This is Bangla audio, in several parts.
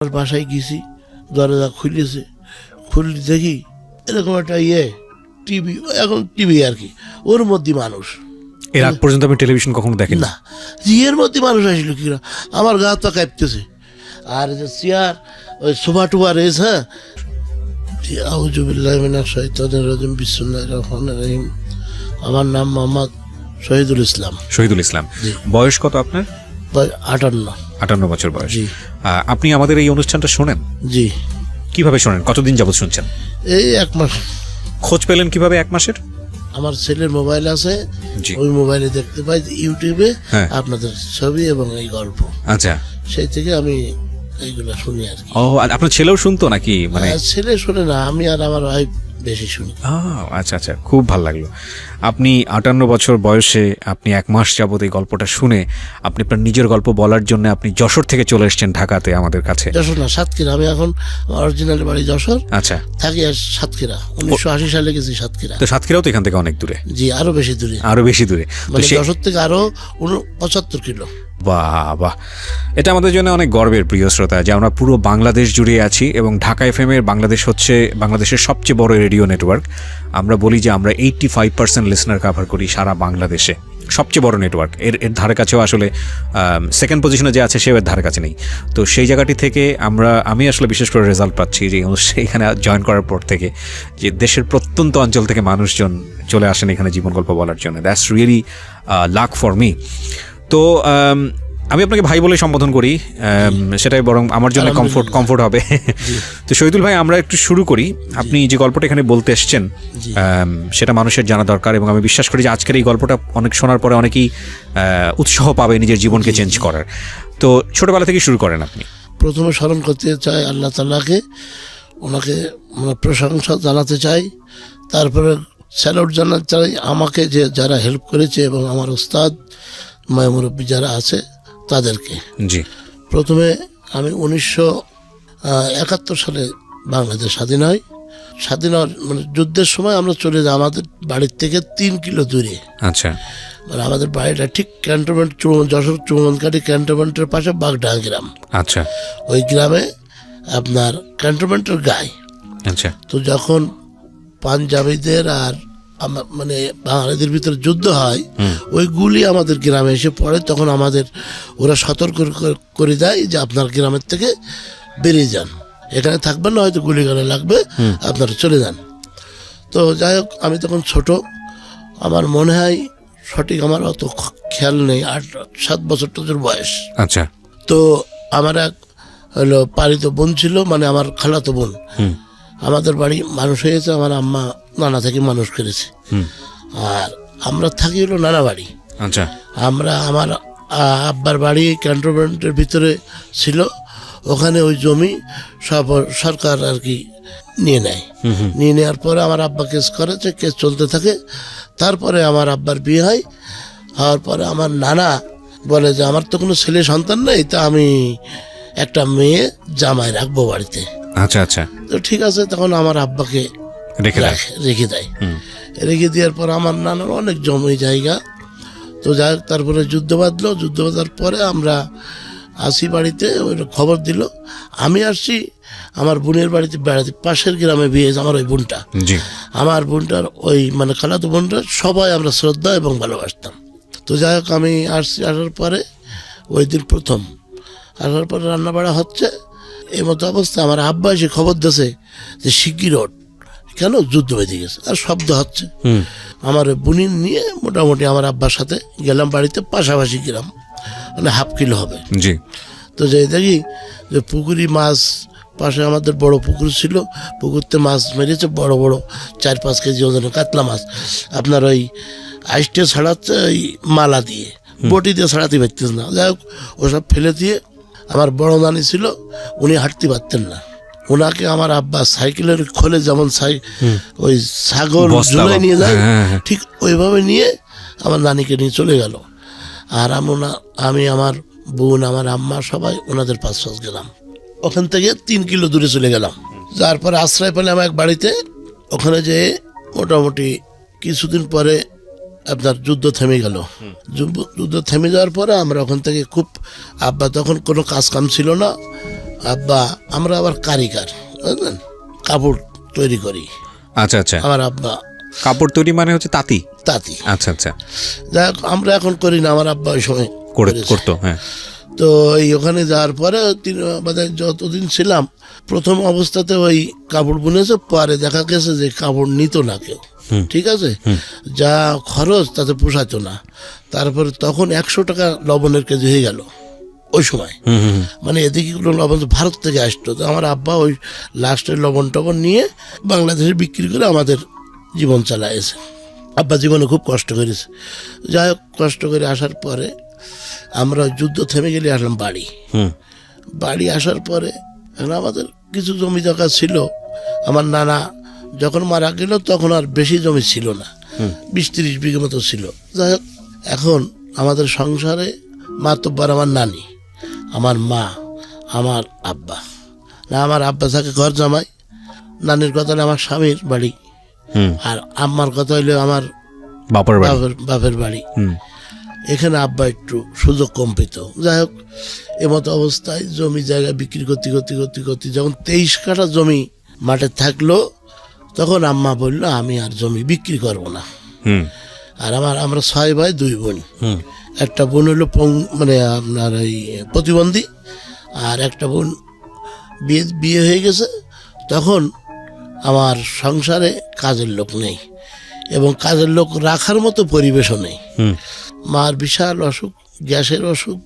বাসায় গেছি, দরজা খুলেছে, খুললে দেখি এরকম একটা টিভি, এখন টিভি আর কি, ওর মধ্যে মানুষ। এর আগ পর্যন্ত আমি টেলিভিশন কখনো দেখিনি না, এর মধ্যে মানুষ আসলো কি, আমার গা তো কাঁপতেছে। আর যে চেয়ার, ওই সোফা টোফা রয়েছে, হ্যাঁ। আউযুবিল্লাহি মিনাশ শাইতানির রাজিম, বিসমিল্লাহির রহমানির রহিম। আমার নাম মোহাম্মদ শহীদুল ইসলাম। শহীদুল ইসলাম। বয়স কত আপনার? 58। 58 বছর বয়স। জি। আপনি আমাদের এই অনুষ্ঠানটা শোনেন? জি। কিভাবে শোনেন? কতদিন যাবত শুনছেন? এই 1 মাস। খোঁজ পেলেন কিভাবে 1 মাসের? আমার ছেলের মোবাইল আছে, জি। ওই মোবাইলে দেখতে পাই ইউটিউবে হ্যাঁ। আপনাদের ছবি এবং এই গল্প, আচ্ছা। সেই থেকে আমি এইগুলো শুনি আর কি। ও, আপনার ছেলেও শুনতো নাকি? মানে ছেলে শুনে না, আমি আর আমার ওয়াইফ বেশি শুনি। আচ্ছা আচ্ছা, খুব ভালো লাগলো। আপনি 58 বছর বয়সে আপনি 1 মাস যাবত এই গল্পটা শুনে আপনি আপনার নিজের গল্প বলার জন্য আপনি যশোর থেকে চলে এসেছেন ঢাকাতে আমাদের কাছে। যশোর না, সাতক্ষীরা। আমি এখন অরিজিনাল বাড়ি যশোর, আচ্ছা। থাকি আর সাতক্ষীরা। 1980 সালে গেছি সাতক্ষীরা। তো সাতক্ষীরাও তো এখান থেকে অনেক দূরে। জি, আরো বেশি দূরে। আরো বেশি দূরে। মানে যশোর থেকে আরো 75 কিলো। বাহ বাহ, এটা আমাদের জন্য অনেক গর্বের প্রিয় শ্রোতা, যে আমরা পুরো বাংলাদেশ জুড়ে আছি এবং ঢাকা এফএম এর বাংলাদেশ হচ্ছে বাংলাদেশের সবচেয়ে বড় রেডিও নেটওয়ার্ক। আমরা বলি যে আমরা 85% লিসনার কভার করি সারা বাংলাদেশে, সবচেয়ে বড় নেটওয়ার্ক। এর ধারে কাছেও আসলে সেকেন্ড পজিশনে যে আছে সেও এর ধারে কাছে নেই। তো সেই জায়গাটি থেকে আমি আসলে বিশেষ করে রেজাল্ট পাচ্ছি যে এখানে জয়েন করার পর থেকে, যে দেশের প্রত্যন্ত অঞ্চল থেকে মানুষজন চলে আসেন এখানে জীবন গল্প বলার জন্য। That's really luck for me. তো আমি আপনাকে ভাই বলে সম্বোধন করি, সেটাই বরং আমার জন্য কমফোর্ট হবে। তো শহীদুল ভাই, আমরা একটু শুরু করি। আপনি যে গল্পটা এখানে বলতে এসছেন সেটা মানুষের জানা দরকার, এবং আমি বিশ্বাস করি যে আজকের এই গল্পটা অনেক শোনার পরে অনেকেই উৎসাহ পাবে নিজের জীবনকে চেঞ্জ করার। তো ছোটবেলা থেকে শুরু করেন আপনি। প্রথমে স্মরণ করতে চাই আল্লাহ তাআলাকে, ওনাকে প্রশংসা জানাতে চাই, তারপরে স্যালুট জানাতে চাই আমাকে যে যারা হেল্প করেছে এবং আমার ওস্তাদ মায়মুরব্বী যারা আছে তাদেরকে। জি। প্রথমে আমি 1971 সালে বাংলাদেশ স্বাধীন হয়। স্বাধীন হওয়ার মানে যুদ্ধের সময় আমরা চলে যাই আমাদের বাড়ির থেকে 3 কিলো দূরে। আচ্ছা। মানে আমাদের বাড়িটা ঠিক ক্যান্টনমেন্ট, যশোর চুমনকাঠি ক্যান্টনমেন্টের পাশে বাগডাঙ্গা গ্রাম। আচ্ছা। ওই গ্রামে আপনার ক্যান্টনমেন্টের গায়ে। আচ্ছা। তো যখন পাঞ্জাবিদের আর মানে বাঙালিদের ভিতরে যুদ্ধ হয়, ওই গুলি আমাদের গ্রামে এসে পড়ে, তখন আমাদের ওরা সতর্ক করে দেয় যে আপনার গ্রামের থেকে বেরিয়ে যান, এখানে থাকবেন না, হয়তো গুলি গালে লাগবে, আপনারা চলে যান। তো যাই হোক, আমি তখন ছোট, আমার মনে হয় সঠিক আমার অত খেয়াল নেই, 8-7 বছর টছর বয়স। আচ্ছা। তো আমার এক হলো পালিত বোন ছিল, মানে আমার খালাতো বোন। আমাদের বাড়ি মানুষ হয়েছে, আমার আম্মা নানা থেকে মানুষ করেছে। আর আমরা থাকি হলো নানা বাড়ি। আচ্ছা। আমার আব্বার বাড়ি ক্যান্টনমেন্টের ভিতরে ছিল, ওখানে ওই জমি সব সরকার আর কি নিয়ে নেয়। নিয়ে নেওয়ার পরে আমার আব্বা কেস করেছে, কেস চলতে থাকে। তারপরে আমার আব্বার বিয়ে হয়, হওয়ার পরে আমার নানা বলে যে আমার তো কোনো ছেলে সন্তান নেই, তা আমি একটা মেয়ে জামাই রাখবো বাড়িতে। আচ্ছা আচ্ছা। তো ঠিক আছে, তখন আমার আব্বাকে রেখে দেয়। রেখে দেওয়ার পর আমার নানার অনেক জমি জায়গা। তো যাই হোক, তারপরে যুদ্ধ বাঁধার পরে আমরা আসি বাড়িতে, ওই খবর দিল। আমি আসছি আমার বোনের বাড়িতে বেড়াতে, পাশের গ্রামে বিয়ে আমার ওই বোনটা। আমার বোনটার ওই মানে খালাতো বোনটা সবাই আমরা শ্রদ্ধা এবং ভালোবাসতাম। তো যাই হোক, আমি আসছি, আসার পরে ওই দিন প্রথম আসার পরে রান্না বাড়া হচ্ছে, এই মতো অবস্থা আমার আব্বা এসে খবর দিয়েছে যে শিগগির ওঠ, কেন যুদ্ধ বেঁধে গেছে আর শব্দ হচ্ছে। আমার বুনি নিয়ে মোটামুটি আমার আব্বার সাথে গেলাম বাড়িতে, পাশাপাশি গ্রাম, মানে 1/2 কিলো হবে। জি। তো যাই দেখি যে পুকুরি মাছ, পাশে আমাদের বড় পুকুর ছিল, পুকুরতে মাছ মেরেছে বড় বড় 4-5 কেজি ওজনের কাতলা মাছ। আপনার ওই আইসটে ছাড়াচ্ছে ওই মালা দিয়ে, বটি দিয়ে ছাড়াতে পারতেছে না। যাই হোক, ওসব ফেলে দিয়ে আমার বড় নানি ছিল, উনি হাঁটতে পারতেন না। ওনাকে আমার আব্বা সাইকেলের খোলে যেমন ওই ছাগল ঝুলে নিয়ে যায়, ঠিক ওইভাবে নিয়ে আমার নানিকে নিয়ে চলে গেল। আর আমি আমার বোন, আমার আম্মা সবাই ওনাদের পাশ গেলাম। ওখান থেকে 3 কিলো দূরে চলে গেলাম। যার পরে আশ্রয় পেলাম এক বাড়িতে। ওখানে যে মোটামুটি কিছুদিন পরে আপনার যুদ্ধ থেমে গেল। যুদ্ধ থেমে যাওয়ার পরে আমরা ওখান থেকে খুব, আব্বা তখন কোনো কাজ কাম ছিল না, আব্বা, আমরা আবার কারিগর, বুঝলেন, কাপড় তৈরি করি। আচ্ছা আচ্ছা, আমার আব্বা কাপড় তৈরি মানে হচ্ছে তাঁতি। তাঁতি। আচ্ছা আচ্ছা, যাই হোক, আমরা এখন করি না, আমার আব্বা ওই সময় করেছে। করতো, হ্যাঁ। তো এই ওখানে যাওয়ার পরে মানে যতদিন ছিলাম, প্রথম অবস্থাতে ওই কাপড় বুনেছে, পরে দেখা গেছে যে কাপড় নিত না কেউ, ঠিক আছে, যা খরচ তাতে পোষাতো না। তারপরে তখন 100 টাকা লবণের কেজি হয়ে গেল ওই সময়। মানে এদিকে কোনো লবণ তো ভারত থেকে আসতো, তো আমার আব্বা ওই লাস্টের লবণ টবণ নিয়ে বাংলাদেশে বিক্রি করে আমাদের জীবন চালাইছে। আব্বা জীবনে খুব কষ্ট করেছে। যাই হোক, কষ্ট করে আসার পরে আমরা যুদ্ধ থেমে গেলে আসলাম বাড়ি। বাড়ি আসার পরে এখন আমাদের কিছু জমি জায়গা ছিল। আমার নানা যখন মারা গেল তখন আর বেশি জমি ছিল না, 20-30 বিঘে মতো ছিল। যাই হোক, এখন আমাদের সংসারে মাতব্বর আমার নানি, আমার মা, আমার আব্বা। না, আমার আব্বা থাকে ঘর জামাই, নানির কথা হলো আমার স্বামীর বাড়ি, আর আম্মার কথা হইলো আমার বাপের বাড়ি। এখানে আব্বা একটু সুযোগ কম পেত। যাই হোক, এমতো অবস্থায় জমি জায়গা বিক্রি করতে যখন 23 কাঠা জমি মাঠে থাকলো, তখন আম্মা বললো আমি আর জমি বিক্রি করব না। আর আমরা 6 ভাই 2 বোন। একটা বোন হলো মানে আপনার এই প্রতিবন্ধী, আর একটা বোন বিয়ে হয়ে গেছে। তখন আমার সংসারে কাজের লোক নেই, এবং কাজের লোক রাখার মতো পরিবেশও নেই। মার বিশাল অসুখ, গ্যাসের অসুখ,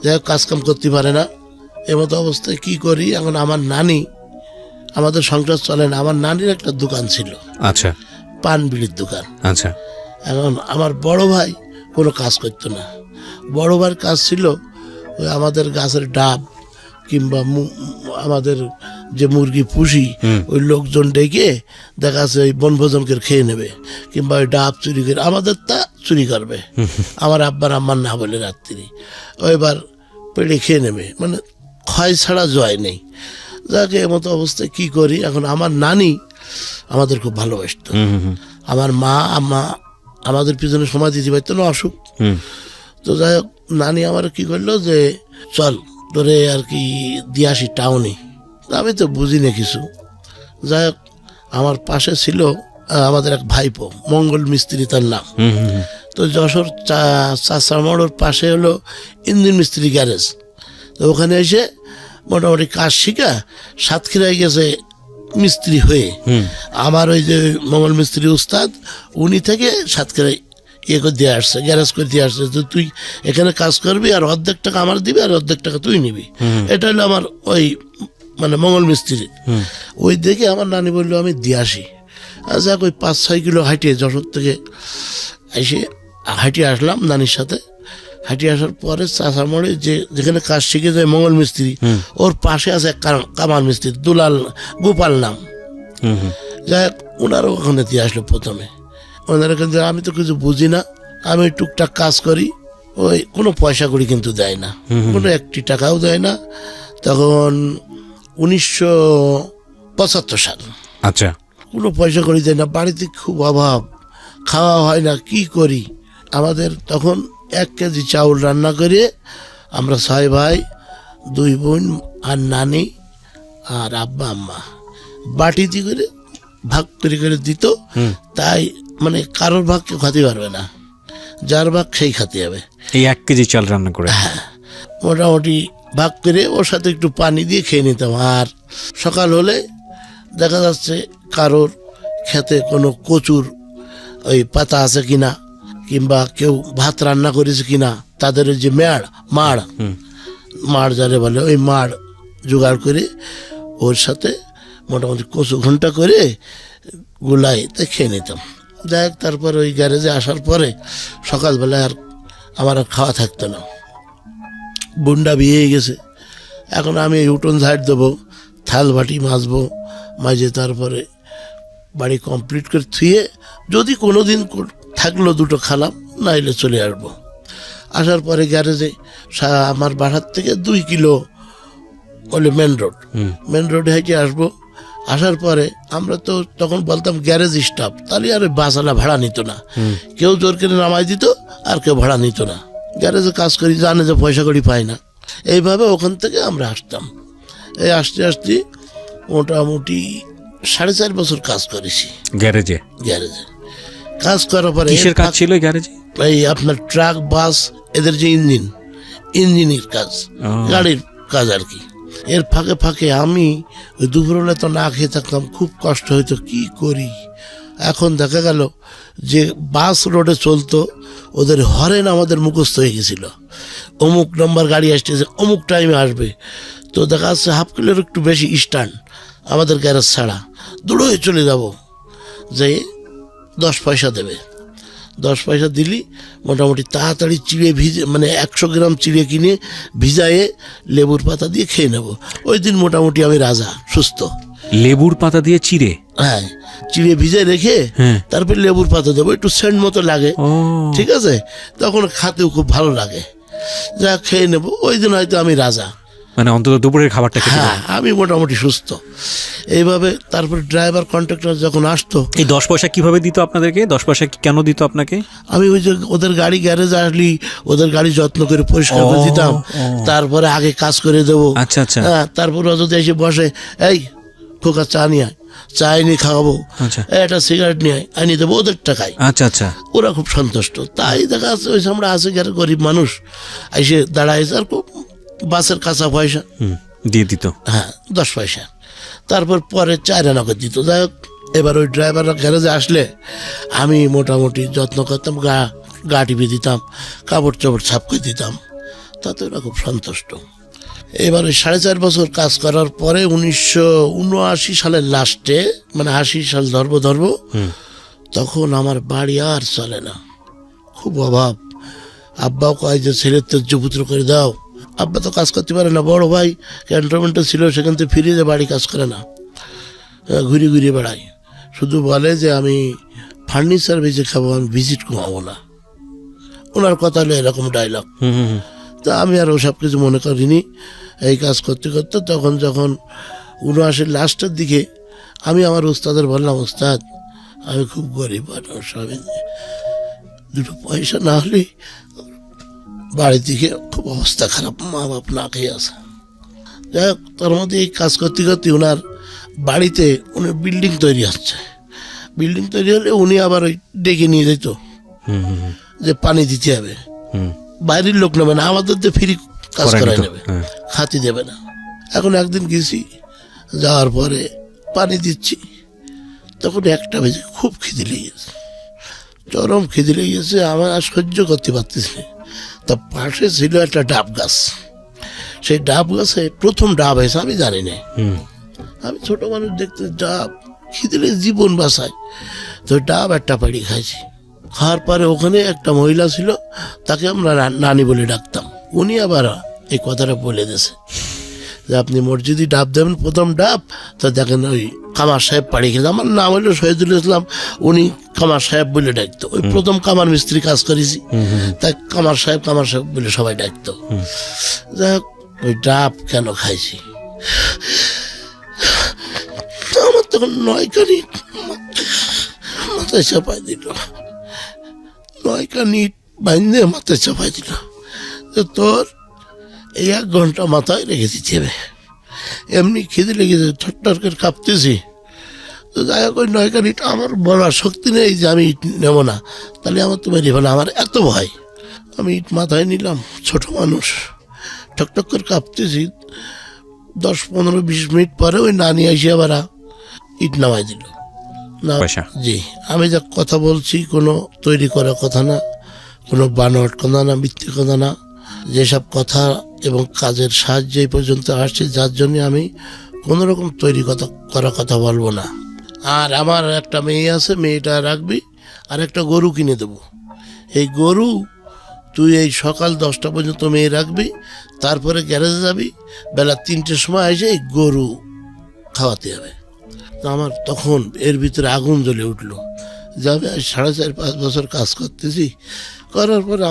যাই হোক, কাজকাম করতে পারে না। এমতো অবস্থায় কি করি, এখন আমার নানি, আমাদের সংসার চলে না, আমার নানির একটা দোকান ছিল, আচ্ছা, পান বিড়ির দোকান। আচ্ছা, এখন আমার বড় ভাই কোনো কাজ করতো না। বড় ভাইয়ের কাজ ছিল ওই আমাদের গাছের ডাব, কিংবা আমাদের যে মুরগি পুষি, ওই লোকজন ডেকে দেখা যাচ্ছে ওই বনভোজনকে খেয়ে নেবে, কিংবা ওই ডাব চুরি করে আমাদের তা চুরি করবে, আমার আব্বার আম্মার না বলে রাত্রি ওইবার পেড়ে খেয়ে নেবে, মানে ক্ষয় ছাড়া জয় নেই। যাকে এমতো অবস্থায় কি করি, এখন আমার নানি আমাদের খুব ভালোবাসত। আমার মা আম্মা আমাদের পিছনে সময় দিতে পারতো না, অসুখ। তো যাই হোক, নানি আমার কি করলো যে চল তোরে আর কি দিয়ে আসি টাউনে। আমি তো বুঝি না কিছু। যাই হোক, আমার পাশে ছিল আমাদের এক ভাইপো, মঙ্গল মিস্ত্রি তার নাম। তো যশোর চাষা মোড়ের পাশে হলো ইঞ্জিন মিস্ত্রি গ্যারেজ। তো ওখানে এসে মোটামুটি কাজ শিখা সাতক্ষীরায় গেছে মিস্ত্রি হয়ে। আমার ওই যে মঙ্গল মিস্ত্রি উস্তাদ, উনি থেকে সাতক্ষীরায় ইয়ে করে দিয়ে আসছে, গ্যারেজ করে দিয়ে আসছে, তো তুই এখানে কাজ করবি, আর অর্ধেক টাকা আমার দিবি, আর অর্ধেক টাকা তুই নিবি। এটা হলো আমার ওই মানে মঙ্গল মিস্ত্রি। ওই দেখে আমার নানি বললো আমি দিয়ে আসি। আর যাক, ওই 5-6 কিলো হাঁটিয়ে যশোর থেকে এসে হাঁটিয়ে আসলাম নানির সাথে। হাঁটিয়ে আসার পরে চাষার মোড়ে যেখানে কাজ শিখে যায় মঙ্গল মিস্ত্রি, ওর পাশে আছে এক কামাল মিস্ত্রি, গোপাল নাম। যাই হোক, ওনারও ওখানে দিয়ে আসলো প্রথমে। ওনারা কিন্তু, আমি তো কিছু বুঝি না, আমি টুকটাক কাজ করি, ওই কোনো পয়সা করি কিন্তু দেয় না, কোনো 1 টাকাও দেয় না। তখন 1975 সাল। আচ্ছা, কোনো পয়সা করি দেয় না, বাড়িতে খুব অভাব, খাওয়া হয় না, কি করি। আমাদের তখন 1 কেজি চাউল রান্না করে আমরা 6 ভাই 2 বোন আর নানি আর আব্বা আম্মা বাটিতে করে ভাগ করে দিত। তাই মানে কারোর ভাগ কেউ খাতে পারবে না, যার ভাগ সেই খাতে হবে। এই 1 কেজি চাল রান্না করে, হ্যাঁ, মোটামুটি ভাগ করে ওর সাথে একটু পানি দিয়ে খেয়ে নিতাম। আর সকাল হলে দেখা যাচ্ছে কারোর খেতে কোনো কচুর ওই পাতা আছে কিনা, কিংবা কেউ ভাত রান্না করেছে কিনা, তাদের ওই যে মাড় যারে বলে, ওই মাড় জোগাড় করে ওর সাথে মোটামুটি কচু ঘন্টা করে গুলাই তা খেয়ে নিতাম। যাই হোক, তারপর ওই গ্যারেজে আসার পরে সকালবেলায় আর আমার আর খাওয়া থাকতো না। বুন্ডা বিয়ে হয়ে গেছে, এখন আমি উঠোন ঝাড় দেবো, থাল বাটি মাজবো, মাঝে তারপরে বাড়ি কমপ্লিট করে থুয়ে যদি কোনো দিন থাকলো 2টো খালাম, নাইলে চলে আসবো। আসার পরে গ্যারেজে আমার বাসার থেকে 2 কিলো বলে মেন রোডে হেঁটে আসবো। আসার পরে আমরা তো তখন বলতাম গ্যারেজ স্টাফ, তাহলে আর বাসালা ভাড়া নিত না, কেউ জোর করে নামাই দিত, আর কেউ ভাড়া নিত না। গ্যারেজে কাজ করি, জানে যে পয়সা করি পাই না, এইভাবে ওখান থেকে আমরা আসতাম। এই আসতে আসতে মোটামুটি 4.5 বছর কাজ করেছি গ্যারেজে। গ্যারেজে। কাজ করার পরে কিসের কাজ ছিল গ্যারেজে? এই আপনার ট্রাক বাস এদের যে ইঞ্জিনের কাজ, গাড়ির কাজ আর কি। এর ফাঁকে ফাঁকে আমি ওই দুপুরবেলা তো না খেয়ে থাকতাম, খুব কষ্ট হইতো, কি করি। এখন দেখা গেল যে বাস রোডে চলতো, ওদের হরেন আমাদের মুখস্থ হয়ে গেছিল, অমুক নম্বর গাড়ি আসতেছে, অমুক টাইমে আসবে। তো দেখা যাচ্ছে 1/2 কিলোর একটু বেশি স্ট্যান্ড আমাদের গ্যারেজ ছাড়া, দৌড়ে চলে যাব, যে 10 পয়সা দেবে। 10 পয়সা দিলি মোটামুটি তাড়াতাড়ি চিড়ে ভিজে, মানে 100 গ্রাম চিড়ে কিনে ভিজায়ে লেবুর পাতা দিয়ে খেয়ে নেব। ওই দিন মোটামুটি আমি রাজা, সুস্থ। লেবুর পাতা দিয়ে চিড়ে? হ্যাঁ, চিড়ে ভিজে রেখে তারপর লেবুর পাতা দেবো, একটু সেন্ট মতো লাগে, ঠিক আছে, তখন খাতেও খুব ভালো লাগে, যা খেয়ে নেব। ওই দিন হয়তো আমি রাজা, মানে অন্তত দুপুরের খাবারটা খেতে। হ্যাঁ, আমি মোটামুটি সুস্থ এইভাবে। তারপর ড্রাইভার কন্ট্রাক্টর যখন আসতো, এই 10 পয়সা কিভাবে দিত আপনাদেরকে? 10 পয়সা কেন দিত আপনাকে? আমি ওই যে ওদের গাড়ি গ্যারেজে আসলি ওদের গাড়ি যত্ন করে পরিষ্কার করে দিতাম, তারপরে আগে কাজ করে দেবো। আচ্ছা আচ্ছা। হ্যাঁ, তারপর ও যদি এসে বসে, এই খোকা চা নিয়ে আয়, চা এনে খাওয়াবো, আচ্ছা। একটা সিগারেট নিয়ে আয়, আনিয়ে দেবো, ওদের টাকায়। আচ্ছা আচ্ছা। ওরা খুব সন্তুষ্ট। তাই দেখা যাচ্ছে ওই আমরা আছে গরিব মানুষ, এসে দাঁড়াইছে, আর খুব বাসের কাঁচা পয়সা দিয়ে দিত। হ্যাঁ, 10 পয়সা। তারপর পরে 4 আনা করে দিত। যাই হোক, এবার ওই ড্রাইভাররা গ্যারেজে আসলে আমি মোটামুটি যত্ন করতাম, গা টিপে দিতাম, কাপড় চোপড় ছাপ করে দিতাম, তাতে ওরা খুব সন্তুষ্ট। এবার ওই 4.5 বছর কাজ করার পরে 1979 সালের লাস্টে, মানে 80 সাল ধরবো, তখন আমার বাড়ি আর চলে না, খুব অভাব। আব্বাও কয় যে ছেলের তেজ্যপুত্র করে দাও। আব্বা তো কাজ করতে পারে না, বড় ভাই ক্যান্টনমেন্টে ছিল, সেখান থেকে ফিরে যে বাড়ি কাজ করে না, ঘুরে ঘুরে বেড়াই, শুধু বলে যে আমি ফার্নিচার বেঁচে খাবো, আমি ভিজিট কমাবো না। ওনার কথা হলো এরকম ডায়লগ। তা আমি আর ওসব কিছু মনে করিনি। এই কাজ করতে করতে তখন যখন 79 লাস্টের দিকে আমি আমার উস্তাদের বললাম, উস্তাদ আমি খুব গরিব মানুষ, আমি 2 পয়সা না হলে বাড়ি থেকে খুব অবস্থা খারাপ, মা বাপ না খেয়ে আছে। যাই হোক, তার মধ্যে এই কাজ করতে করতে ওনার বাড়িতে উনি বিল্ডিং তৈরি হচ্ছে। বিল্ডিং তৈরি হলে উনি আবার ওই ডেকে নিয়ে যেত যে পানি দিতে হবে, বাইরের লোক নেবে না, আমাদের তো ফ্রি কাজ করাই নেবে, খাতি দেবে না। এখন একদিন গেছি, যাওয়ার পরে পানি দিচ্ছি, তখন 1টা বেজে, খুব খিদে লেগেছে, চরম খিদে লেগেছে, আমার আর সহ্য করতে পারতেছি না। তা পাশে ছিল একটা ডাব গাছ, সেই ডাব গাছে প্রথম ডাব হয়েছে, আমি জানি না, আমি ছোট মানুষ দেখতে ডাব খিদে লেগে জীবন বাঁচায়, তো ডাব একটা পাড়ি খাইছি। খাওয়ার পরে ওখানে একটা মহিলা ছিল, তাকে আমরা নানি বলে ডাকতাম। উনি আবার এই কথাটা বলে দিয়েছে যে আপনি মসজিদে ডাব দেবেন, প্রথম ডাব, তো দেখেন ওই কামার সাহেব পাড়ি খেয়েছে। আমার নাম হইল শহীদুল ইসলাম, উনি কামার সাহেব বলে ডাকতো। ওই প্রথম কামার মিস্ত্রি কাজ করেছি, তাই কামার সাহেব বলে সবাই ডাকতো। যাই হোক, ওই ডাব কেন খাইছি, আমার তখন 9 কানি মাথায় চাপাই দিল, 9 কানি বাঁধে মাথায় চাপাই দিল, তোর এই 1 ঘন্টা মাথায় রেখে দিতে হবে। এমনি খিদে লেগেছে, ঠট্টর করে কাঁপতেছি। তো যাই হোক, ওই 9 কানি আমার বলার শক্তি নেই যে আমি ইট নেবো না, তাহলে আমার তো মেরে ফেলা, আমার এত ভয়। আমি ইট মাথায় নিলাম, ছোট মানুষ, ঠকঠক করে কাঁপতেছি। 10-15-20 মিনিট পরে ওই নানি এসে আবার ইট নামাই দিল না। জি, আমি যা কথা বলছি কোনো তৈরি করা কথা না, কোনো বানোয়াট কথা না, মিথ্যে কথা না, যেসব কথা এবং কাজের সাহায্যে এই পর্যন্ত আসছে, যার জন্য আমি কোনো রকম তৈরি করা কথা বলবো না। আর আমার একটা মেয়ে আছে, মেয়েটা রাখবি, আর একটা গরু কিনে দেবো। এই গরু তুই এই সকাল 10টা পর্যন্ত মেয়ে রাখবি, তারপরে গ্যারেজে যাবি, বেলা 3টের সময় এসে এই গরু খাওয়াতে হবে। তো আমার তখন এর ভিতরে আগুন জ্বলে উঠলো, যাবে 4.5-5 বছর কাজ করতেছি, করার পরে